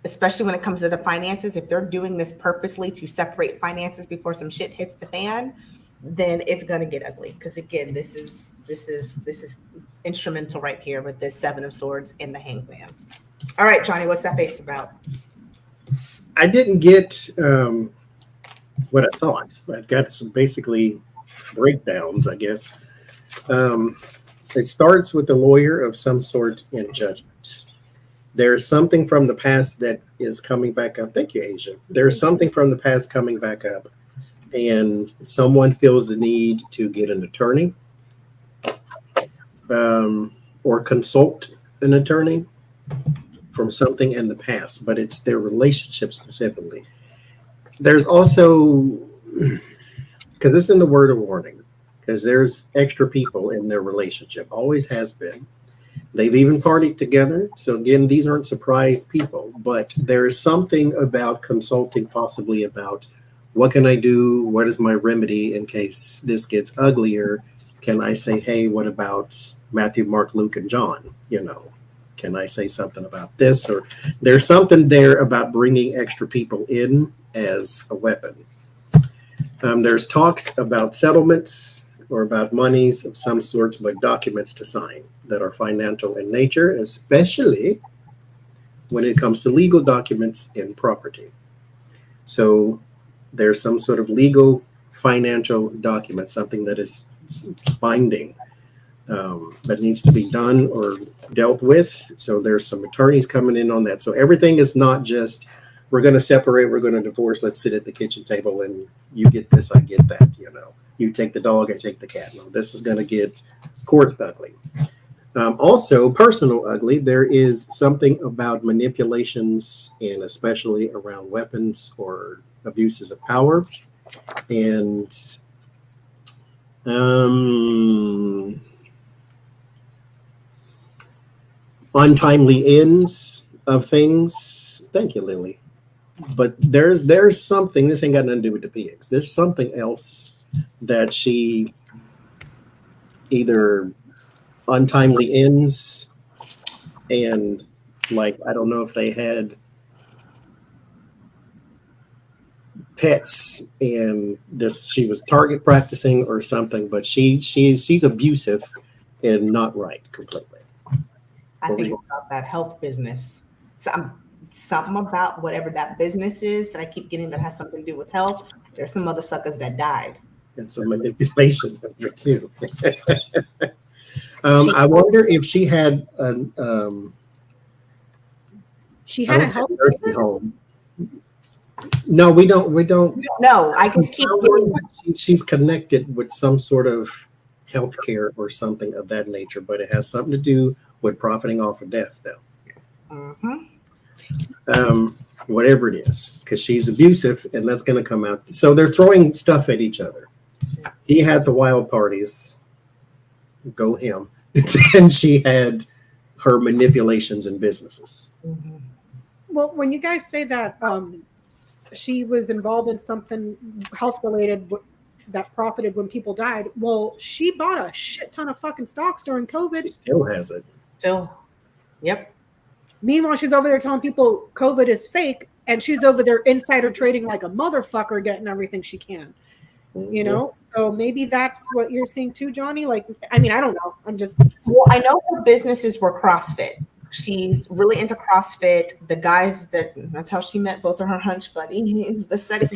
especially when it comes to the finances, if they're doing this purposely to separate finances before some shit hits the fan, then it's going to get ugly. Because again, this is instrumental right here with this 7 of Swords and the Hangman. All right, Johnny, what's that face about? I didn't get what I thought. I got some basically breakdowns, I guess. It starts with the lawyer of some sort in judgment. There's something from the past that is coming back up. Thank you, Asia. There's something from the past coming back up, and someone feels the need to get an attorney or consult an attorney from something in the past, but it's their relationship specifically. There's also, because it's in the word of warning, because there's extra people in their relationship, always has been. They've even partied together. So again, these aren't surprise people, but there's something about consulting possibly about what can I do? What is my remedy in case this gets uglier? Can I say, hey, what about Matthew, Mark, Luke, and John? Can I say something about this? Or there's something there about bringing extra people in as a weapon. There's talks about settlements or about monies of some sorts, but documents to sign that are financial in nature, especially when it comes to legal documents in property. So there's some sort of legal financial document, something that is binding that needs to be done or dealt with. So there's some attorneys coming in on that. So everything is not just, we're going to separate, we're going to divorce, let's sit at the kitchen table and you get this, I get that, You take the dog, I take the cat. No, this is going to get court ugly. Also, personal ugly, there is something about manipulations, and especially around weapons or abuses of power, and untimely ends of things. Thank you, Lily. But there's something, this ain't got nothing to do with the pigs. There's something else that she either untimely ends, and like, I don't know if they had pets and she was target practicing or something, but she's abusive and not right completely. I think it's about that health business. Something about whatever that business is that I keep getting that has something to do with health. There's some other suckers that died. It's a manipulation of it too. I wonder if she had a nursing home. No, we don't. No, I just keep getting. She's connected with some sort of healthcare or something of that nature, but it has something to do with profiting off of death, though. Whatever it is, because she's abusive, and that's going to come out. So they're throwing stuff at each other. He had the wild parties. Go him. And she had her manipulations in businesses. Well, when you guys say that she was involved in something health related that profited when people died, well, she bought a shit ton of fucking stocks during COVID. She still has it. Still. Yep. Meanwhile, she's over there telling people COVID is fake, and she's over there insider trading like a motherfucker, getting everything she can. You know, so maybe that's what you're seeing too, Johnie. Like, I mean, I don't know. I'm just. Well, I know her businesses were CrossFit. She's really into CrossFit. The guys that's how she met both of her hunch buddies. The sex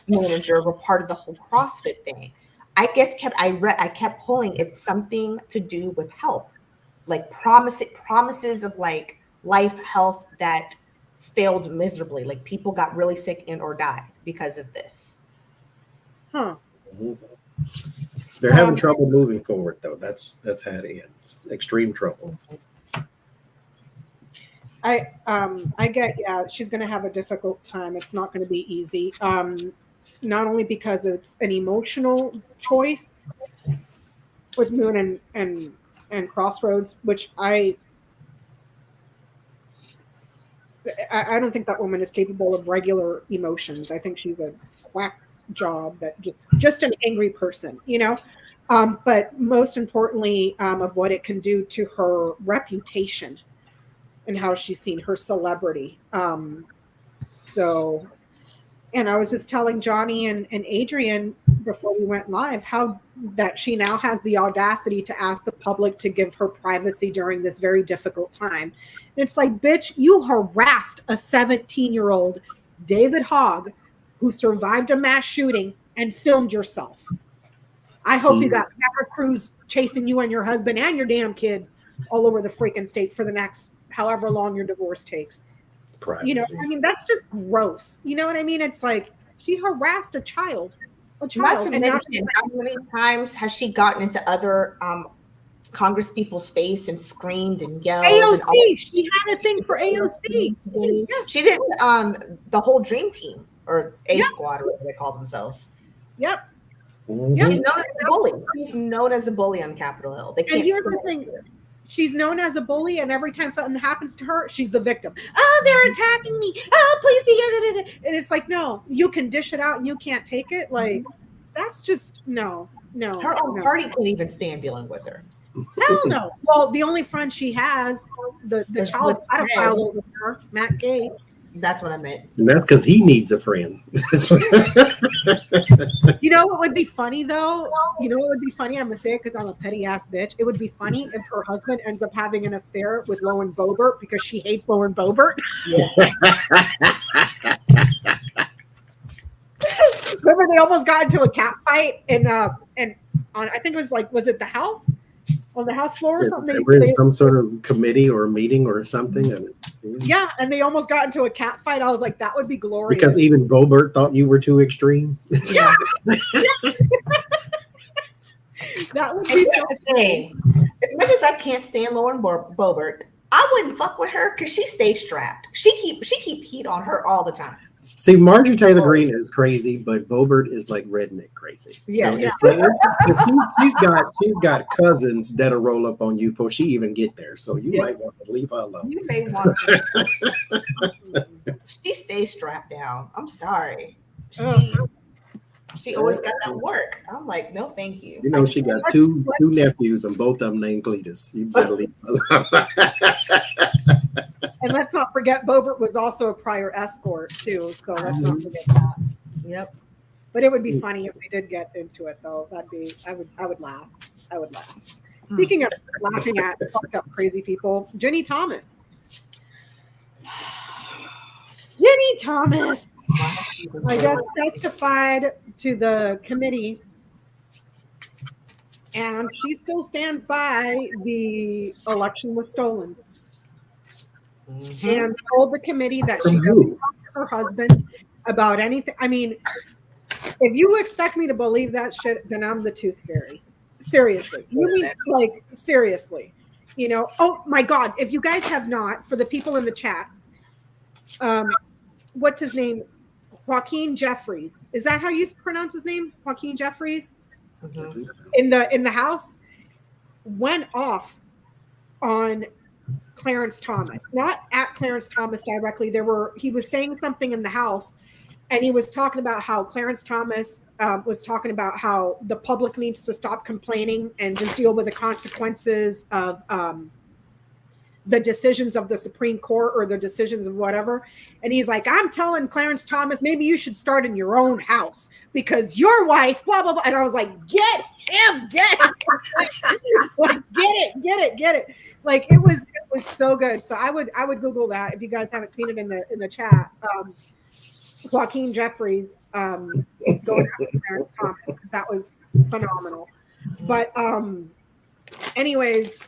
manager were part of the whole CrossFit thing. I guess I kept pulling. It's something to do with health, like promises of like life, health that failed miserably. Like people got really sick and or died because of this. Huh. They're having trouble moving forward, though. That's how it ends. Extreme trouble. I get, yeah, she's going to have a difficult time. It's not going to be easy. Not only because it's an emotional choice with Moon and Crossroads, which I don't think that woman is capable of regular emotions. I think she's a quack job that just an angry person, you know. But most importantly, of what it can do to her reputation and how she's seen, her celebrity. So, and I was just telling Johnie and Adrian before we went live how that she now has the audacity to ask the public to give her privacy during this very difficult time. And it's like, bitch, you harassed a 17-year-old David Hogg who survived a mass shooting and filmed yourself. I hope you got camera crews chasing you and your husband and your damn kids all over the freaking state for the next however long your divorce takes. Privacy. You know, I mean, that's just gross. You know what I mean? It's like she harassed a child. Not to mention, how many times has she gotten into other Congress people's face and screamed and yelled? AOC. She had a thing for AOC. She did the whole Dream Team or A Squad or whatever they call themselves. Yep. She's known as a bully. She's known as a bully on Capitol Hill. They can't. And here's the thing. She's known as a bully, and every time something happens to her, she's the victim. Oh, they're attacking me. Oh, please be. And it's like, no, you can dish it out and you can't take it. Like, that's just, no. Her own party can't even stand dealing with her. Hell no. Well, the only friend she has, the child pedophile over her, Matt Gaetz. That's what I meant. And that's because he needs a friend. You know what would be funny, though? You know what would be funny? I'm going to say it because I'm a petty-ass bitch. It would be funny if her husband ends up having an affair with Lauren Boebert because she hates Lauren Boebert. Yeah. Remember, they almost got into a cat fight and on, I think it was like, was it the house? On the house floor or something? They were in some sort of committee or meeting or something. And and they almost got into a cat fight. I was like, that would be glorious. Because even Boebert thought you were too extreme. Yeah. That would be the thing. As much as I can't stand Lauren Boebert, I wouldn't fuck with her because she stays strapped. She keep heat on her all the time. See, Marjorie Taylor Greene is crazy, but Boebert is like redneck crazy. Yes. So she's got cousins that'll roll up on you before she even get there. So you might want to leave her alone. You may want to. She stays strapped down. I'm sorry. She always got that work. I'm like, no, thank you. You know, she got two nephews and both of them named Cletus. You better leave her alone. And let's not forget, Boebert was also a prior escort too. So let's not forget that. Yep. But it would be funny if we did get into it, though. I would laugh. I would laugh. Speaking of laughing at fucked up crazy people, Jenny Thomas. Jenny Thomas, I guess, testified to the committee, and she still stands by the election was stolen. And told the committee that she doesn't talk to her husband about anything. I mean, if you expect me to believe that shit, then I'm the tooth fairy. Seriously. You mean, like, seriously. You know, oh my God. If you guys have not, for the people in the chat, what's his name? Joaquin Jeffries. Is that how you pronounce his name? Joaquin Jeffries? In the House went off on Clarence Thomas, not at Clarence Thomas directly. He was saying something in the House, and he was talking about how Clarence Thomas was talking about how the public needs to stop complaining and just deal with the consequences of the decisions of the Supreme Court or the decisions of whatever. And he's like, I'm telling Clarence Thomas, maybe you should start in your own house because your wife, blah, blah, blah. And I was like, get him, get it. Like, get it. Like, it was so good. So I would Google that if you guys haven't seen it in the chat. Joaquin Jeffries going after Clarence Thomas, because that was phenomenal. But anyways,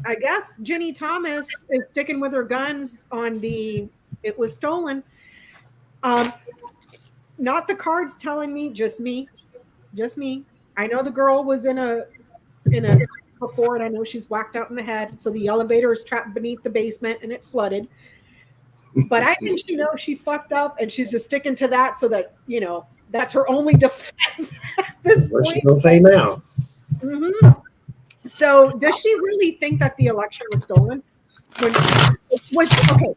I guess Jenny Thomas is sticking with her guns on it was stolen. Not the cards telling me, just me. I know the girl was in a before, and I know she's whacked out in the head. So the elevator is trapped beneath the basement and it's flooded. But I think she fucked up, and she's just sticking to that, so that, you know, that's her only defense at this What's point. she gonna say now? Mm-hmm. So does she really think that the election was stolen? Okay.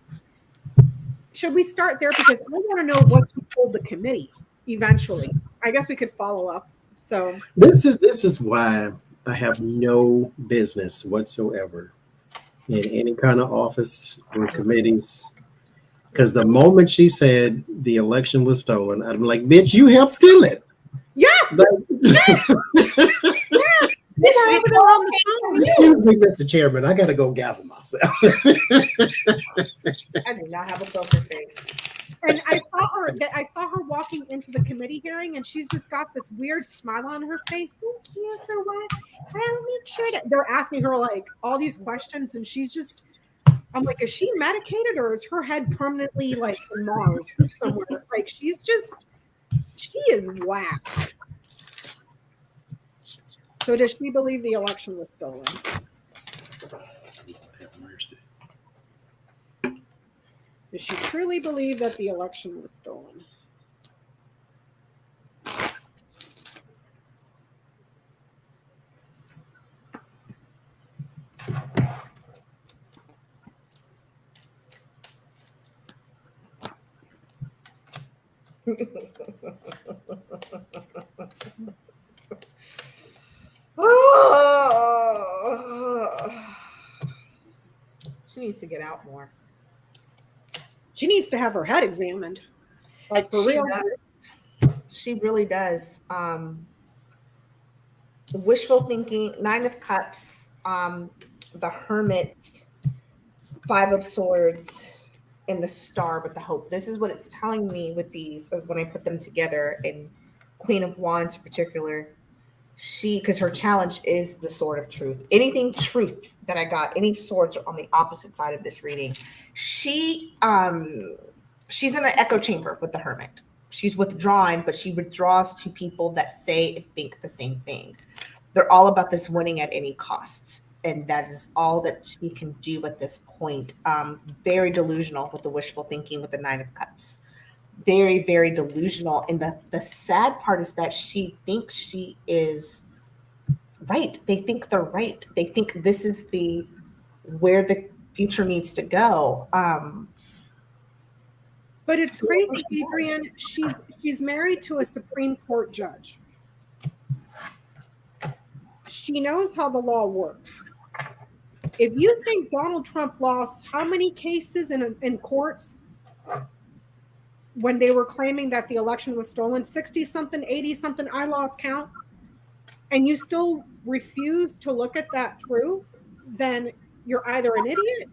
Should we start there? Because I want to know what she told the committee eventually. I guess we could follow up. So This is why I have no business whatsoever in any kind of office or committees. Because the moment she said the election was stolen, I'm like, bitch, you helped steal it. yeah. Excuse me, Mr. Chairman, I gotta go gather myself. I do not have a poker face. And I saw her walking into the committee hearing, and she's just got this weird smile on her face. Thank you for what? I'll make sure that they're asking her like all these questions, and she's just, I'm like, is she medicated, or is her head permanently like in Mars somewhere? Like, she is whacked. So does she believe the election was stolen? Does she truly believe that the election was stolen? She needs to get out more. She needs to have her head examined. Like, for real. She really does. Wishful thinking, 9 of Cups, the Hermit, 5 of Swords, and the Star with the Hope. This is what it's telling me with these, when I put them together, and Queen of Wands in particular. Because her challenge is the Sword of Truth. Anything truth that I got, any swords are on the opposite side of this reading. She's in an echo chamber with the Hermit. She's withdrawn, but she withdraws to people that say and think the same thing. they're all about this winning at any cost. And that is all that she can do at this point. Very delusional with the wishful thinking with the 9 of Cups. Very, very delusional. And the sad part is that she thinks she is right. They think they're right. They think this is where the future needs to go. But it's crazy, Adrian. She's married to a Supreme Court judge. She knows how the law works. If you think Donald Trump lost how many cases in courts when they were claiming that the election was stolen, 60-something, 80-something, I lost count, and you still refuse to look at that truth, then you're either an idiot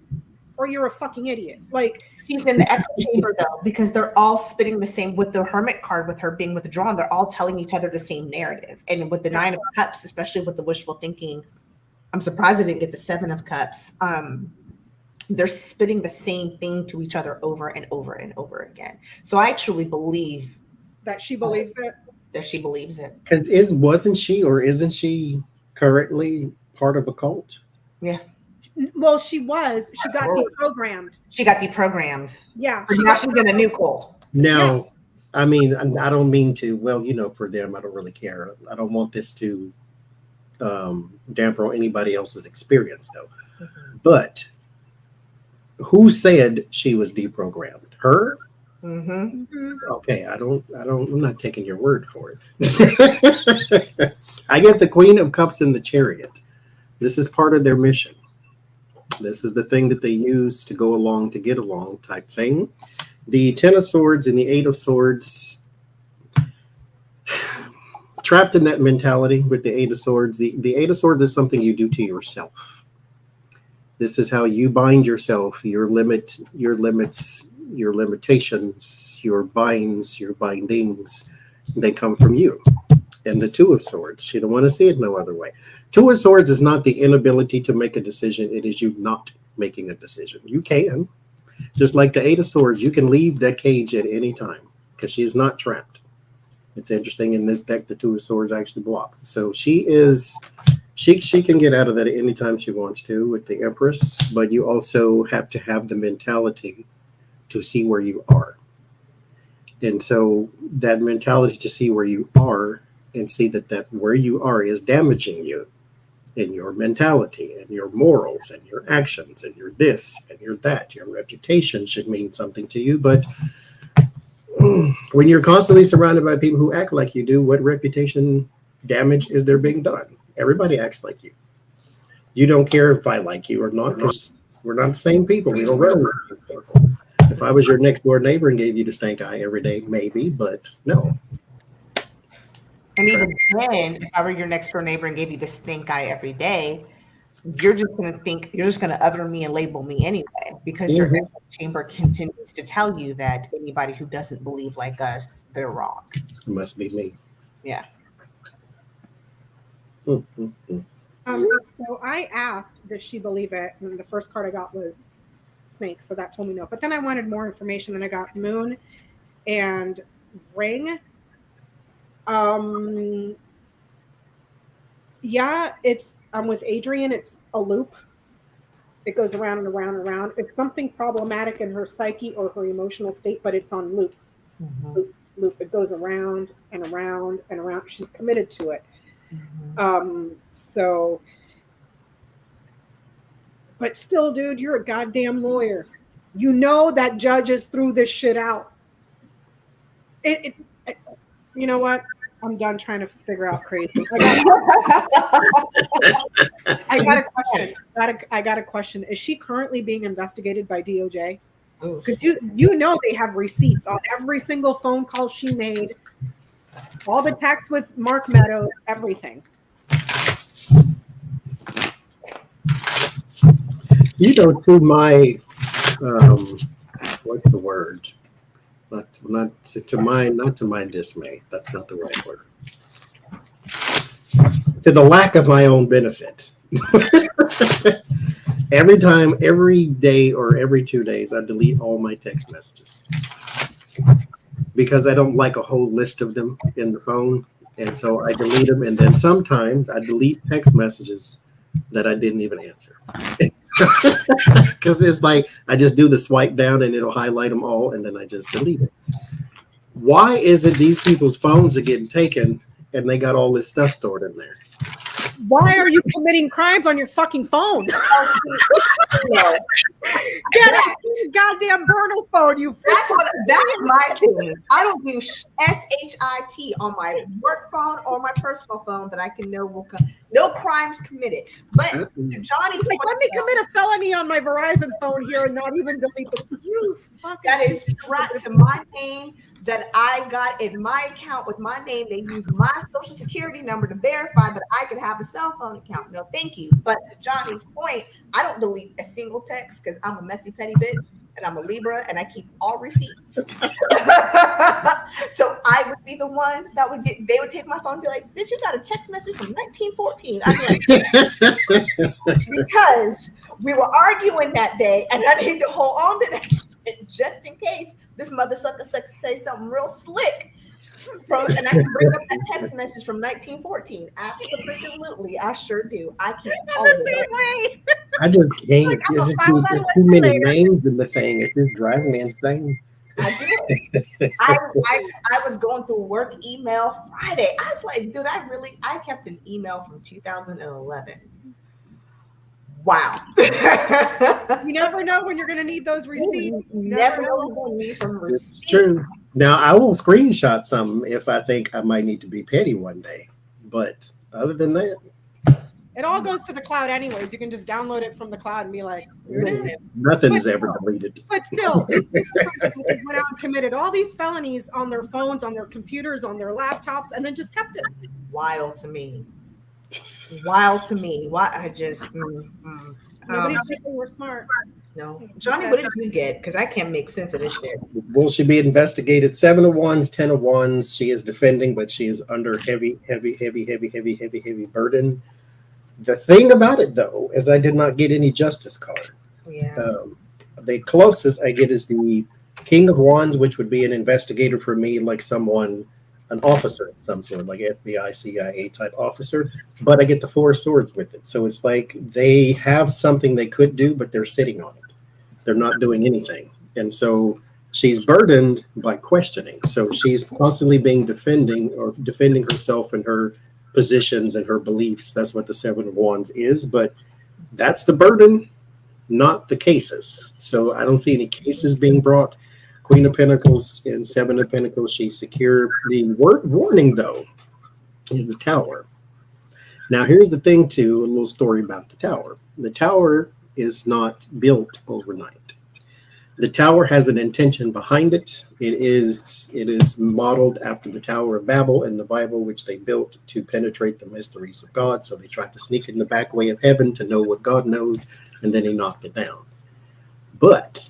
or you're a fucking idiot. Like, she's in the echo chamber though, because they're all spitting the same, with the Hermit card, with her being withdrawn, they're all telling each other the same narrative. And with the 9 of Cups, especially with the wishful thinking, I'm surprised I didn't get the 7 of Cups. They're spitting the same thing to each other over and over and over again. So I truly believe that she believes it. That she believes it. Because wasn't she or isn't she currently part of a cult? Yeah. Well, she was. She got deprogrammed. She got deprogrammed. Yeah. Now she's in a new cult. Now, Yeah. I mean, I don't mean to, well, for them, I don't really care. I don't want this to dampen anybody else's experience, though. Mm-hmm. But who said she was deprogrammed? Her? Mm-hmm. Mm-hmm. Okay, I'm not taking your word for it. I get the Queen of Cups in the Chariot. This is part of their mission. This is the thing that they use to go along, to get along type thing. The 10 of Swords and the 8 of Swords, trapped in that mentality with the 8 of Swords. The 8 of Swords is something you do to yourself. This is how you bind yourself, your limits, your limitations, your binds, your bindings. They come from you. And the 2 of Swords, you don't want to see it no other way. 2 of Swords is not the inability to make a decision. It is you not making a decision. You can. Just like the 8 of Swords, you can leave that cage at any time because she is not trapped. It's interesting, in this deck, the 2 of Swords actually blocks. So she can get out of that at any time she wants to with the Empress, but you also have to have the mentality to see where you are. And so that mentality to see where you are and see that where you are is damaging you in your mentality and your morals and your actions and your this and your that. Your reputation should mean something to you, but when you're constantly surrounded by people who act like you do, what reputation damage is there being done? Everybody acts like you. You don't care if I like you or not, because we're not the same people. We don't run in the same circles. If I was your next door neighbor and gave you the stink eye every day, maybe, but no. And even then, if I were your next door neighbor and gave you the stink eye every day, you're just going to other me and label me anyway, because your echo chamber continues to tell you that anybody who doesn't believe like us, they're wrong. It must be me. Yeah. So I asked, does she believe it? And the first card I got was Snake, so that told me no. But then I wanted more information, and I got Moon and Ring. Yeah, I'm with Adrian. It's a loop. It goes around and around and around. It's something problematic in her psyche or her emotional state, but it's on loop. Mm-hmm. Loop. It goes around and around and around. She's committed to it. Mm-hmm. But still, dude, you're a goddamn lawyer. You know that judges threw this shit out. You know what? I'm done trying to figure out crazy. I got a question. I got a question. Is she currently being investigated by DOJ? Because you know they have receipts on every single phone call she made, all the texts with Mark Meadows, everything. To my what's the word? Not to my dismay. That's not the right word. To the lack of my own benefit. Every day or every 2 days, I delete all my text messages because I don't like a whole list of them in the phone. And so I delete them. And then sometimes I delete text messages that I didn't even answer. Because it's like I just do the swipe down and it'll highlight them all, and then I just delete it. Why is it these people's phones are getting taken and they got all this stuff stored in there? Why are you committing crimes on your fucking phone? Get a goddamn burner phone, you. That's my thing. I don't do SHIT on my work phone or my personal phone that I can know will come. No crimes committed. But Johnny's like, let me commit a felony on my Verizon phone here and not even delete the. You fucking. That is tracked to my name that I got in my account with my name. They use my social security number to verify that I could have a cell phone account. No, thank you. But to Johnny's point, I don't delete a single text because I'm a messy petty bitch and I'm a Libra and I keep all receipts. So I would be the one that would they would take my phone and be like, bitch, you got a text message from 1914. I'd be like, because we were arguing that day and I need to hold on to that shit just in case this mother sucker say something real slick. And I can bring up that text message from 1914. Absolutely, I sure do. I keep all the of same it. way. I just can't. Like, There's too many names in the thing. It just drives me insane. I was going through work email Friday. I was like, dude, I kept an email from 2011. Wow. You never know when you're going to need those receipts. Never know when you're going to need them receipts. It's true. Now, I will screenshot something if I think I might need to be petty one day. But other than that, it all goes to the cloud anyways. You can just download it from the cloud and be like, nothing's ever deleted. But still, went out and committed all these felonies on their phones, on their computers, on their laptops, and then just kept it. Wild to me. Why I just nobody's thinking we're smart. No. Johnny, what did you get? Because I can't make sense of this shit. Will she be investigated? 7 of wands, 10 of wands. She is defending, but she is under heavy burden. The thing about it, though, is I did not get any justice card. Yeah. The closest I get is the King of Wands, which would be an investigator for me, like someone, an officer of some sort, like FBI, CIA type officer. But I get the 4 of Swords with it. So it's like they have something they could do, but they're sitting on it. They're not doing anything. And so she's burdened by questioning. So she's constantly being defending herself and her positions and her beliefs. That's what the 7 of Wands is, but that's the burden, not the cases. So I don't see any cases being brought. Queen of Pentacles and 7 of Pentacles, she's secure. The warning, though, is the Tower. Now, here's the thing, too, a little story about the Tower. The Tower is not built overnight. The Tower has an intention behind it. It is modeled after the Tower of Babel in the Bible, which they built to penetrate the mysteries of God. So they tried to sneak in the back way of heaven to know what God knows, and then he knocked it down. But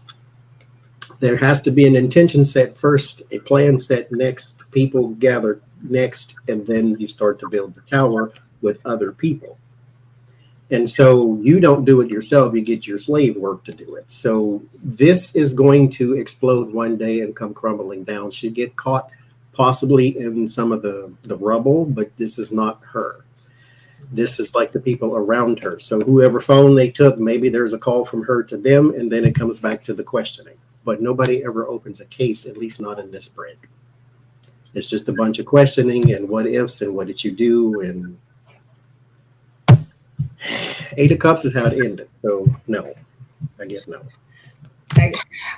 there has to be an intention set first, a plan set next, people gather next, and then you start to build the tower with other people. And so you don't do it yourself, you get your slave work to do it. So this is going to explode one day and come crumbling down. She get caught possibly in some of the rubble, but this is not her. This is like the people around her. So whoever phone they took, maybe there's a call from her to them, and then it comes back to the questioning. But nobody ever opens a case, at least not in this spread. It's just a bunch of questioning and what ifs and what did you do, and 8 of Cups is how it ended. So no, I guess no.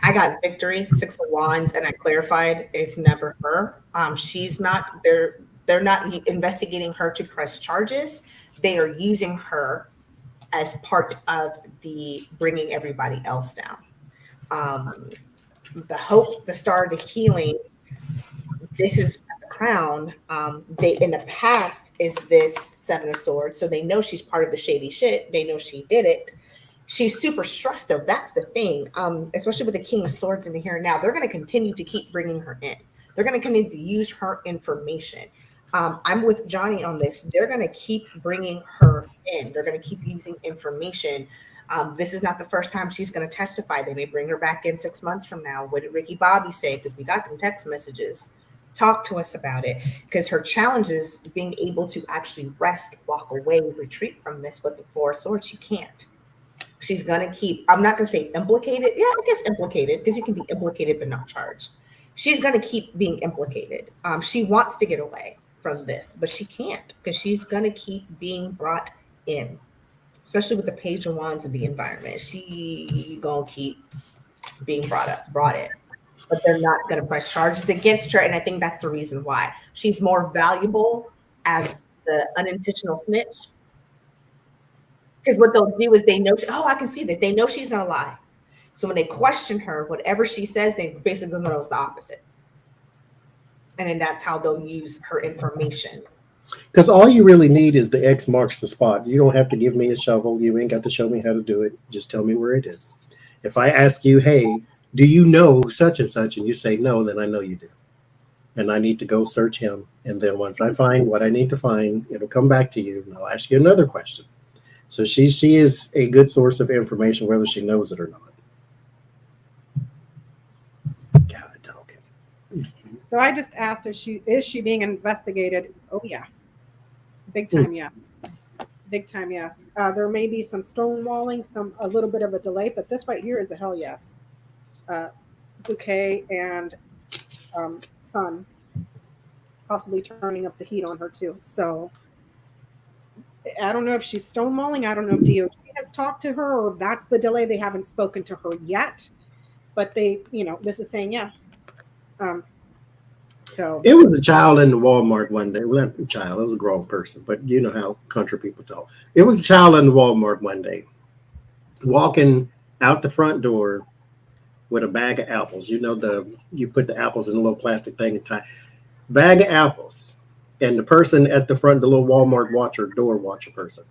I got victory, 6 of Wands, and I clarified it's never her. She's not, they're not investigating her to press charges. They are using her as part of the bringing everybody else down. The hope, the star, the healing, this is the crown. They in the past is this 7 of Swords, so they know she's part of the shady shit. They know she did it. She's super stressed though. That's the thing. Especially with the King of Swords in the here and now, they're going to continue to keep bringing her in. They're going to continue to use her information. I'm with Johnny on this. They're going to keep bringing her in. They're going to keep using information. This is not the first time she's going to testify. They may bring her back in 6 months from now. What did Ricky Bobby say? Because we got them text messages. Talk to us about it, because her challenge is being able to actually rest, walk away, retreat from this. But the Four of Swords, she can't. She's gonna keep, I'm not gonna say implicated. Yeah, I guess implicated, because you can be implicated but not charged. She's gonna keep being implicated. She wants to get away from this, but she can't, because she's gonna keep being brought in, especially with the Page of Wands and the environment. She gonna keep being brought in. But they're not going to press charges against her. And I think that's the reason why. She's more valuable as the unintentional snitch. Because what they'll do is they know, I can see this. They know she's going to lie. So when they question her, whatever she says, they basically know it's the opposite. And then that's how they'll use her information. Because all you really need is the X marks the spot. You don't have to give me a shovel. You ain't got to show me how to do it. Just tell me where it is. If I ask you, hey, do you know such and such? And you say no, then I know you do. And I need to go search him. And then once I find what I need to find, it'll come back to you. And I'll ask you another question. So she is a good source of information, whether she knows it or not. God, talking. So I just asked if is she being investigated? Oh yeah. Big time, yes. Big time, yes. There may be some stonewalling, a little bit of a delay, but this right here is a hell yes. Bouquet and Sun possibly turning up the heat on her too. So I don't know if she's stonewalling. I don't know if DOJ has talked to her or that's the delay. They haven't spoken to her yet, but they, this is saying yeah. So it was a child in the Walmart one day. Well, not a child, it was a grown person, but you know how country people talk. It was a child in the Walmart one day, walking out the front door with a bag of apples. You put the apples in a little plastic thing and tie. Bag of apples. And the person at the front, the little Walmart door watcher person.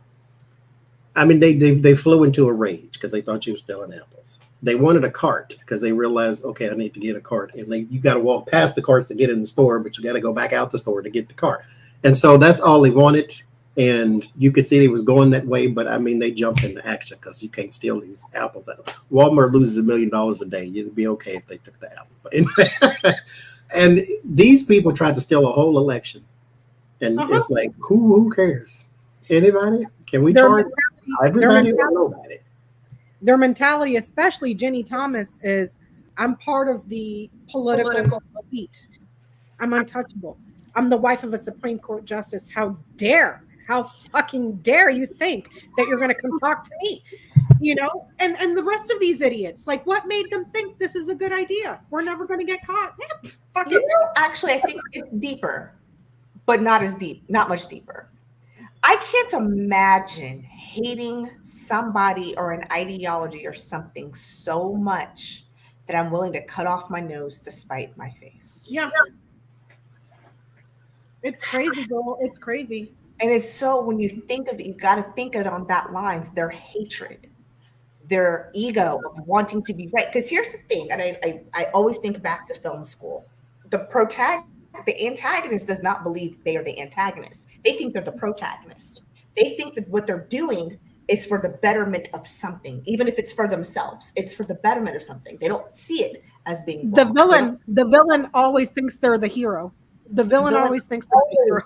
I mean, they flew into a rage because they thought she was stealing apples. They wanted a cart because they realized, okay, I need to get a cart. And you got to walk past the carts to get in the store, but you got to go back out the store to get the cart. And so that's all they wanted. And you could see they was going that way, but I mean, they jumped into action because you can't steal these apples. Walmart loses $1 million a day. It'd be okay if they took the apples. But anyway, and these people tried to steal a whole election. And it's like, who cares? Anybody? Can we charge everybody or nobody? Their mentality, especially Jenny Thomas, is I'm part of the political elite. I'm untouchable. I'm the wife of a Supreme Court justice. How fucking dare you think that you're going to come talk to me? And the rest of these idiots, like, what made them think this is a good idea? We're never going to get caught. Actually, I think it's deeper, but not as deep, not much deeper. I can't imagine hating somebody or an ideology or something so much that I'm willing to cut off my nose to spite my face. Yeah. It's crazy, girl. It's crazy. And it's so, when you think of it, you got to think of it on that lines, their hatred, their ego of wanting to be right. Because here's the thing, and I always think back to film school. The antagonist does not believe they are the antagonist. They think they're the protagonist. They think that what they're doing is for the betterment of something, even if it's for themselves. It's for the betterment of something. They don't see it as being wrong. The villain always thinks they're the hero. The villain always thinks they're the hero.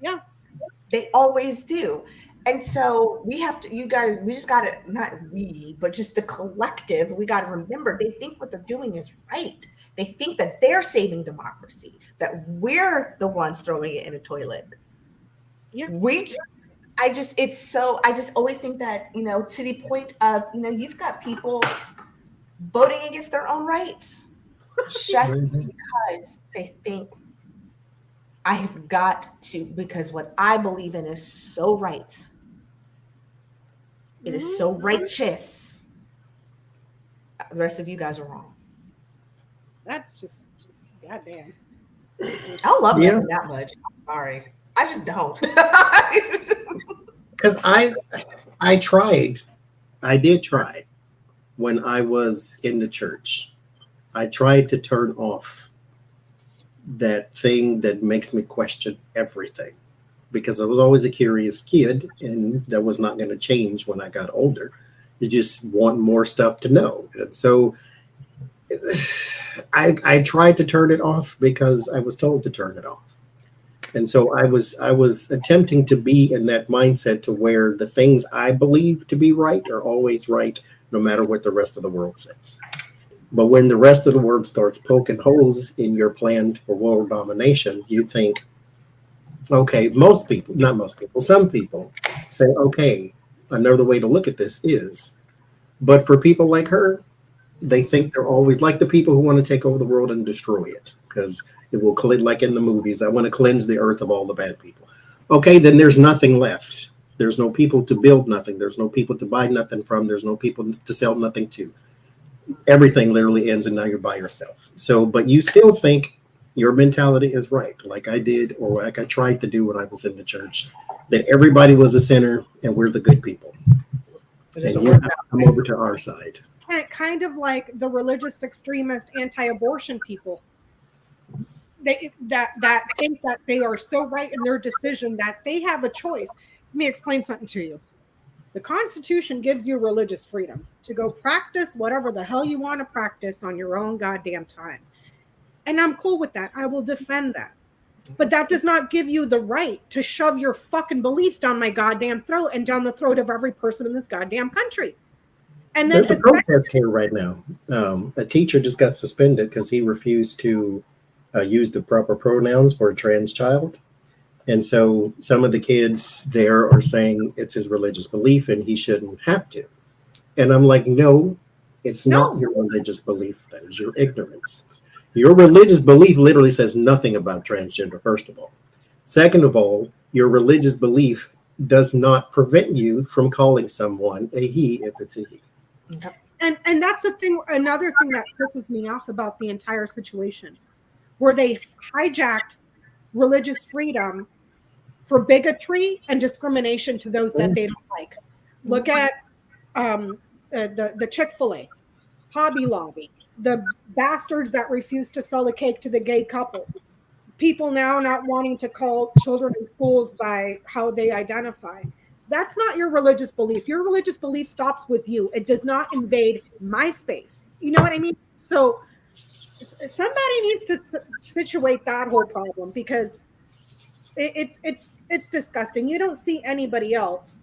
Yeah. They always do. And so we just got to, not we, but just the collective, we got to remember, they think what they're doing is right. They think that they're saving democracy, that we're the ones throwing it in a toilet. Yeah. I just always think that, to the point of, you've got people voting against their own rights just because they think I have got to, because what I believe in is so right. It is so righteous. The rest of you guys are wrong. That's just goddamn. I love them that much. I'm sorry. I just don't. Because I did try when I was in the church. I tried to turn off that thing that makes me question everything, because I was always a curious kid, and that was not going to change when I got older. You just want more stuff to know. And so I tried to turn it off because I was told to turn it off. And so I was attempting to be in that mindset to where the things I believe to be right are always right, no matter what the rest of the world says. But when the rest of the world starts poking holes in your plan for world domination, you think, okay, some people say, okay, another way to look at this is, but for people like her, they think they're always like the people who want to take over the world and destroy it because it will, like in the movies, I want to cleanse the earth of all the bad people. Okay, then there's nothing left. There's no people to build nothing. There's no people to buy nothing from. There's no people to sell nothing to. Everything literally ends and now you're by yourself. So, but you still think your mentality is right, like I did, or like I tried to do when I was in the church, that everybody was a sinner and we're the good people. And you have to come over to our side. Kind of like the religious extremist anti-abortion people. That think that they are so right in their decision that they have a choice. Let me explain something to you. The Constitution gives you religious freedom to go practice whatever the hell you want to practice on your own goddamn time. And I'm cool with that. I will defend that. But that does not give you the right to shove your fucking beliefs down my goddamn throat and down the throat of every person in this goddamn country. And then there's a protest here right now. A teacher just got suspended because he refused to use the proper pronouns for a trans child. And so some of the kids there are saying it's his religious belief and he shouldn't have to. And I'm like, no, it's not your religious belief. That is your ignorance. Your religious belief literally says nothing about transgender, first of all. Second of all, your religious belief does not prevent you from calling someone a he if it's a he. Okay. And that's the thing. Another thing that pisses me off about the entire situation, where they hijacked religious freedom for bigotry and discrimination to those that they don't like. Look at the Chick-fil-A, Hobby Lobby, the bastards that refuse to sell a cake to the gay couple. People now not wanting to call children in schools by how they identify. That's not your religious belief. Your religious belief stops with you. It does not invade my space. You know what I mean? So somebody needs to situate that whole problem, because it's disgusting. You don't see anybody else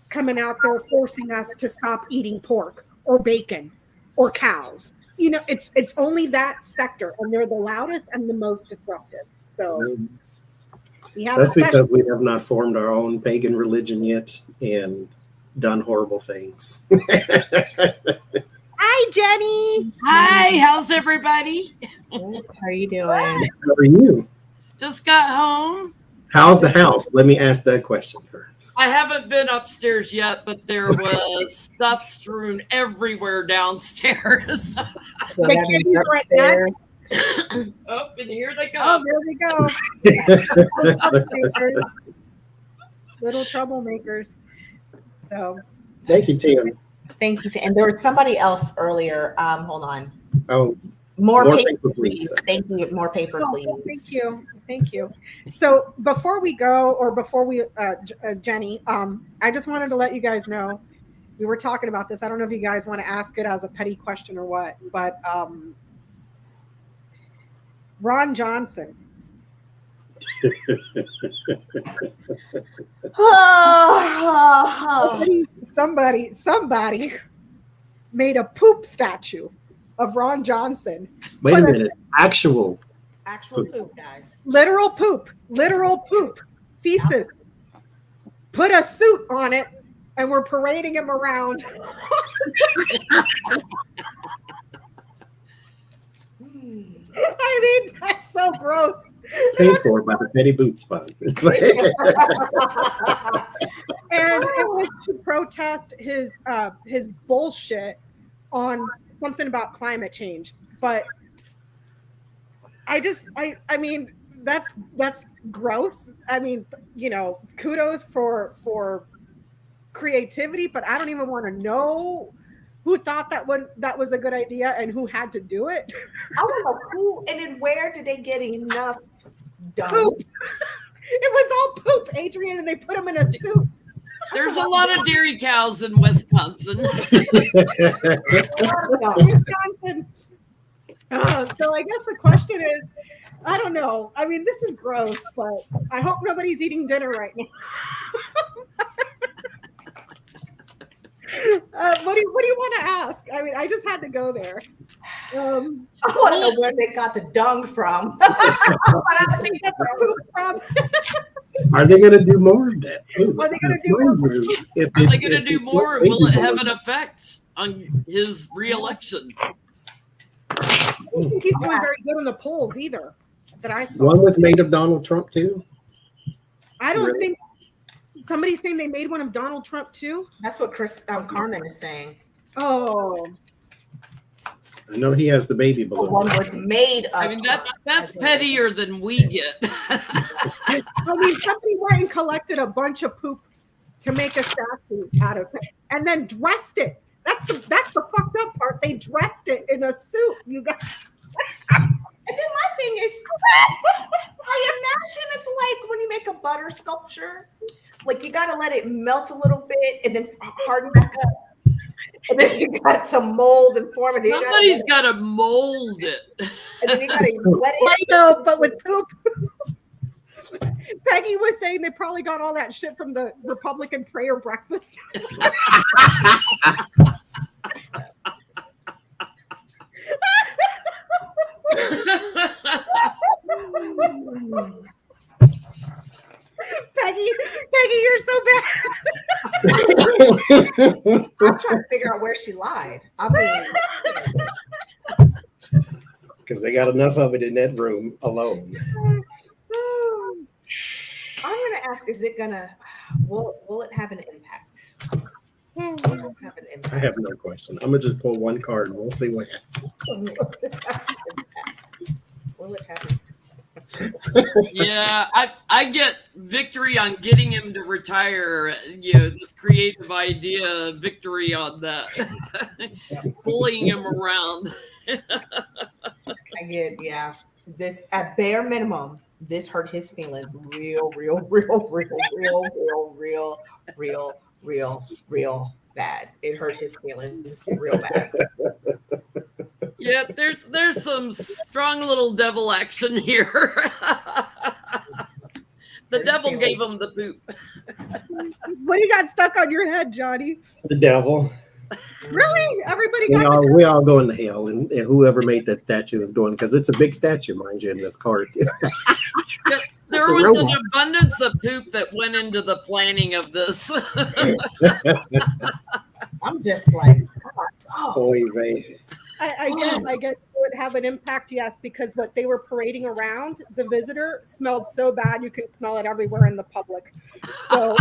coming out there forcing us to stop eating pork or bacon or cows. You know, it's only that sector, and they're the loudest and the most disruptive. So that's because we have not formed our own pagan religion yet and done horrible things. Hi, Jenny. Hi, how's everybody? How are you doing? How are you? Just got home. How's the house? Let me ask that question first. I haven't been upstairs yet, but there was stuff strewn everywhere downstairs. So that means right there. Oh, and here they go. Oh, there they go. Little troublemakers. So thank you, Tim. Thank you. And there was somebody else earlier. Hold on. Oh, more paper, please. Thank you. More paper, please. Thank you. Thank you. So before we go, or before we, Jenny, I just wanted to let you guys know, we were talking about this. I don't know if you guys want to ask it as a petty question or what, but Ron Johnson. Somebody made a poop statue of Ron Johnson. Wait a minute. Actual poop, guys. Literal poop. Feces. Put a suit on it, and we're parading him around. I mean, that's so gross. Paid for by the Petty Boots Fund. And it was to protest his bullshit on something about climate change. But I mean, that's gross. I mean, you know, kudos for creativity, but I don't even want to know who thought that was a good idea and who had to do it. I don't know who, and then where did they get enough done? Poop. It was all poop, Adrian, and they put him in a suit. There's a lot of dairy cows in Wisconsin. So I guess the question is, I don't know. I mean, this is gross, but I hope nobody's eating dinner right now. What do you want to ask? I mean, I just had to go there. I want to know where they got the dung from. Are they going to do more of that too? Are they going to do more? Are they going to do more? Will it have an effect on his reelection? I don't think he's doing very good in the polls either. That I saw. One was made of Donald Trump too. I don't think somebody's saying they made one of Donald Trump too. That's what Carmen is saying. Oh, I know he has the baby balloon. One was made of. I mean, that's pettier than we get. I mean, somebody went and collected a bunch of poop to make a statue out of it, and then dressed it. That's the fucked up part. They dressed it in a suit. You guys. And then my thing is, I imagine it's like when you make a butter sculpture, like you got to let it melt a little bit and then harden back up. And then you got some mold and form it. Somebody's got to mold it. And then you got to wet it. I know, but with poop. Peggy was saying they probably got all that shit from the Republican prayer breakfast. Peggy, you're so bad. I'm trying to figure out where she lied. I mean, because they got enough of it in that room alone. I'm gonna ask: is it gonna? Will it have an impact? Will it have an impact? I have no question. I'm gonna just pull one card and we'll see what happens. Will it have an Yeah, I get victory on getting him to retire. You know, this creative idea, victory on that. Bullying him around. I get, yeah. This at bare minimum, this hurt his feelings real bad. It hurt his feelings real bad. Yeah, there's some strong little devil action here. The devil gave him the poop. What do you got stuck on your head, Johnny? The devil. Really? Everybody got We all going to hell, and whoever made that statue is going, because it's a big statue, mind you, in this card. There was an abundance of poop that went into the planning of this. I'm just like, oh. Oy vey. I guess it would have an impact, yes, because what they were parading around, the visitor smelled so bad you can smell it everywhere in the public. So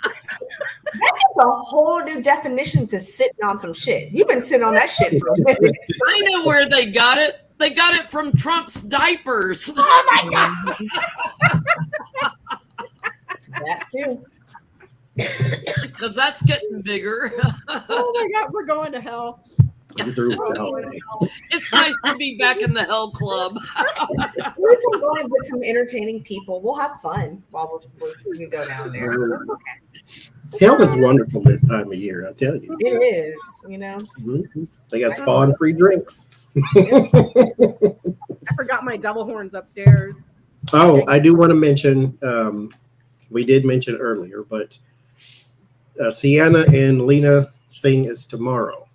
that is a whole new definition to sitting on some shit. You've been sitting on that shit for a minute. I know where they got it. They got it from Trump's diapers. Oh my God. That too. Because that's getting bigger. oh my God, we're going to hell. I'm through with hell. It's nice to be back in the hell club. We're going with some entertaining people. We'll have fun while we can go down there. That's okay. Hell is wonderful this time of year, I tell you. It is, you know. Mm-hmm. They got spa and free drinks. I forgot my devil horns upstairs. Oh, I do want to mention, we did mention earlier, but Sienna and Lena's thing is tomorrow.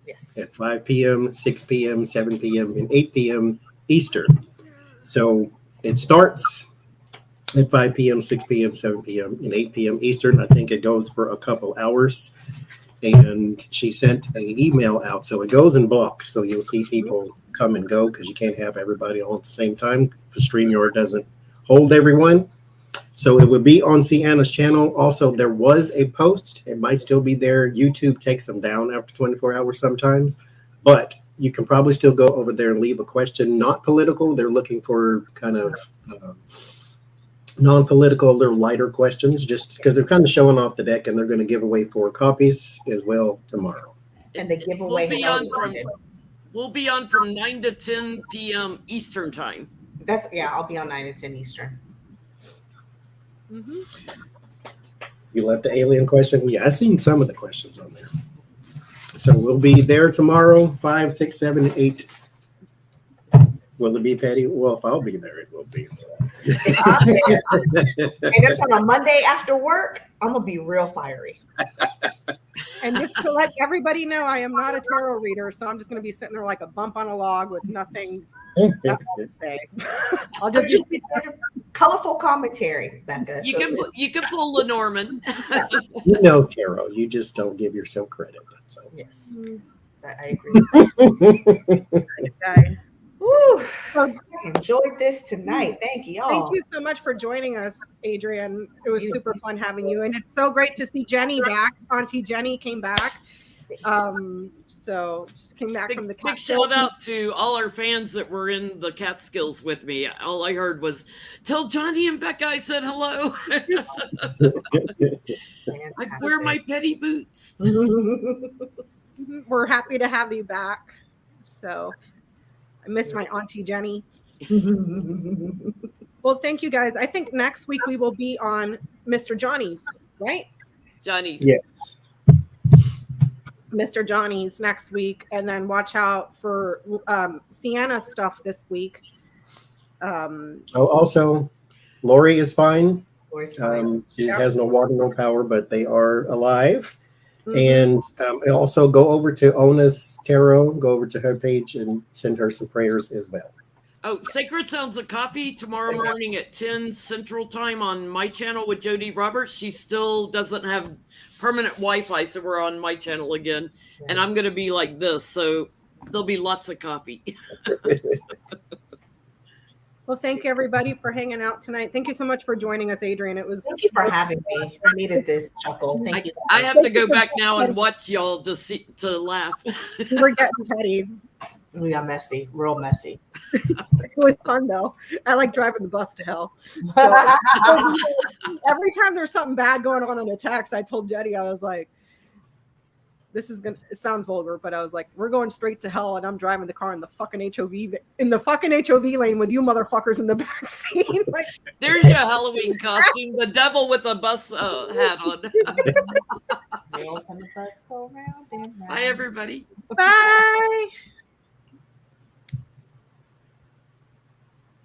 Yes. At 5 p.m., 6 p.m., 7 p.m., and 8 p.m. Eastern. So it starts at 5 p.m., 6 p.m., 7 p.m., and 8 p.m. Eastern. I think it goes for a couple hours. And she sent an email out. So it goes in blocks. So you'll see people come and go because you can't have everybody all at the same time. The StreamYard doesn't hold everyone. So it would be on Sienna's channel. Also, there was a post. It might still be there. YouTube takes them down after 24 hours sometimes. But you can probably still go over there and leave a question. Not political. They're looking for kind of non-political, little lighter questions, just because they're kind of showing off the deck, and they're going to give away 4 copies as well tomorrow. And they give away. We'll be on from 9 to 10 p.m. Eastern time. I'll be on 9 to 10 Eastern. Mm-hmm. You left the alien question? Yeah, I've seen some of the questions on there. So we'll be there tomorrow, 5, 6, 7, 8 Will it be petty? Well, if I'll be there, it will be. I'm there. And it's on a Monday after work. I'm gonna be real fiery. And just to let everybody know, I am not a tarot reader, so I'm just going to be sitting there like a bump on a log with nothing to say. I'll It's just just colorful commentary, Becca. You can pull Lenormand. You know tarot. You just don't give yourself credit. That's all. Yes, I agree. okay. Woo. So, I enjoyed this tonight. Thank you all. thank you so much for joining us, Adrian. It was super fun having you, and it's so great to see Jenny back. Auntie Jenny came back. So she came back from the Big shout out to all our fans that were in the Catskills with me. All I heard was, "Tell Johnie and Becca I said hello." I wear my petty boots. We're happy to have you back. So I miss my Auntie Jenny. Well, thank you guys. I think next week we will be on Mr. Johnny's, right? Johnie. Yes. Mr. Johnny's next week, and then watch out for Sienna stuff this week. Also, Lori is fine. Lori's fine. She has no water, no power, but they are alive. Mm-hmm. And also go over to Ona's Tarot, go over to her page and send her some prayers as well. Oh, Sacred Sounds of Coffee tomorrow morning at 10 Central Time on my channel with Jody Roberts. She still doesn't have permanent Wi-Fi, so we're on my channel again. And I'm going to be like this, so there'll be lots of coffee. Well, thank you everybody for hanging out tonight. Thank you so much for joining us, Adrian. It was Thank you for having me. I needed this chuckle. Thank you. I have to go back now and watch y'all to laugh. We're getting petty. We got messy, real messy. It was fun though. I like driving the bus to hell. So every time there's something bad going on in a text, I told Jetty, I was like, this is gonna, it sounds vulgar, but I was like, we're going straight to hell, and I'm driving the car in the fucking HOV lane with you motherfuckers in the back seat. Like, there's your Halloween costume, the devil with a bus hat on. Bye, everybody. bye.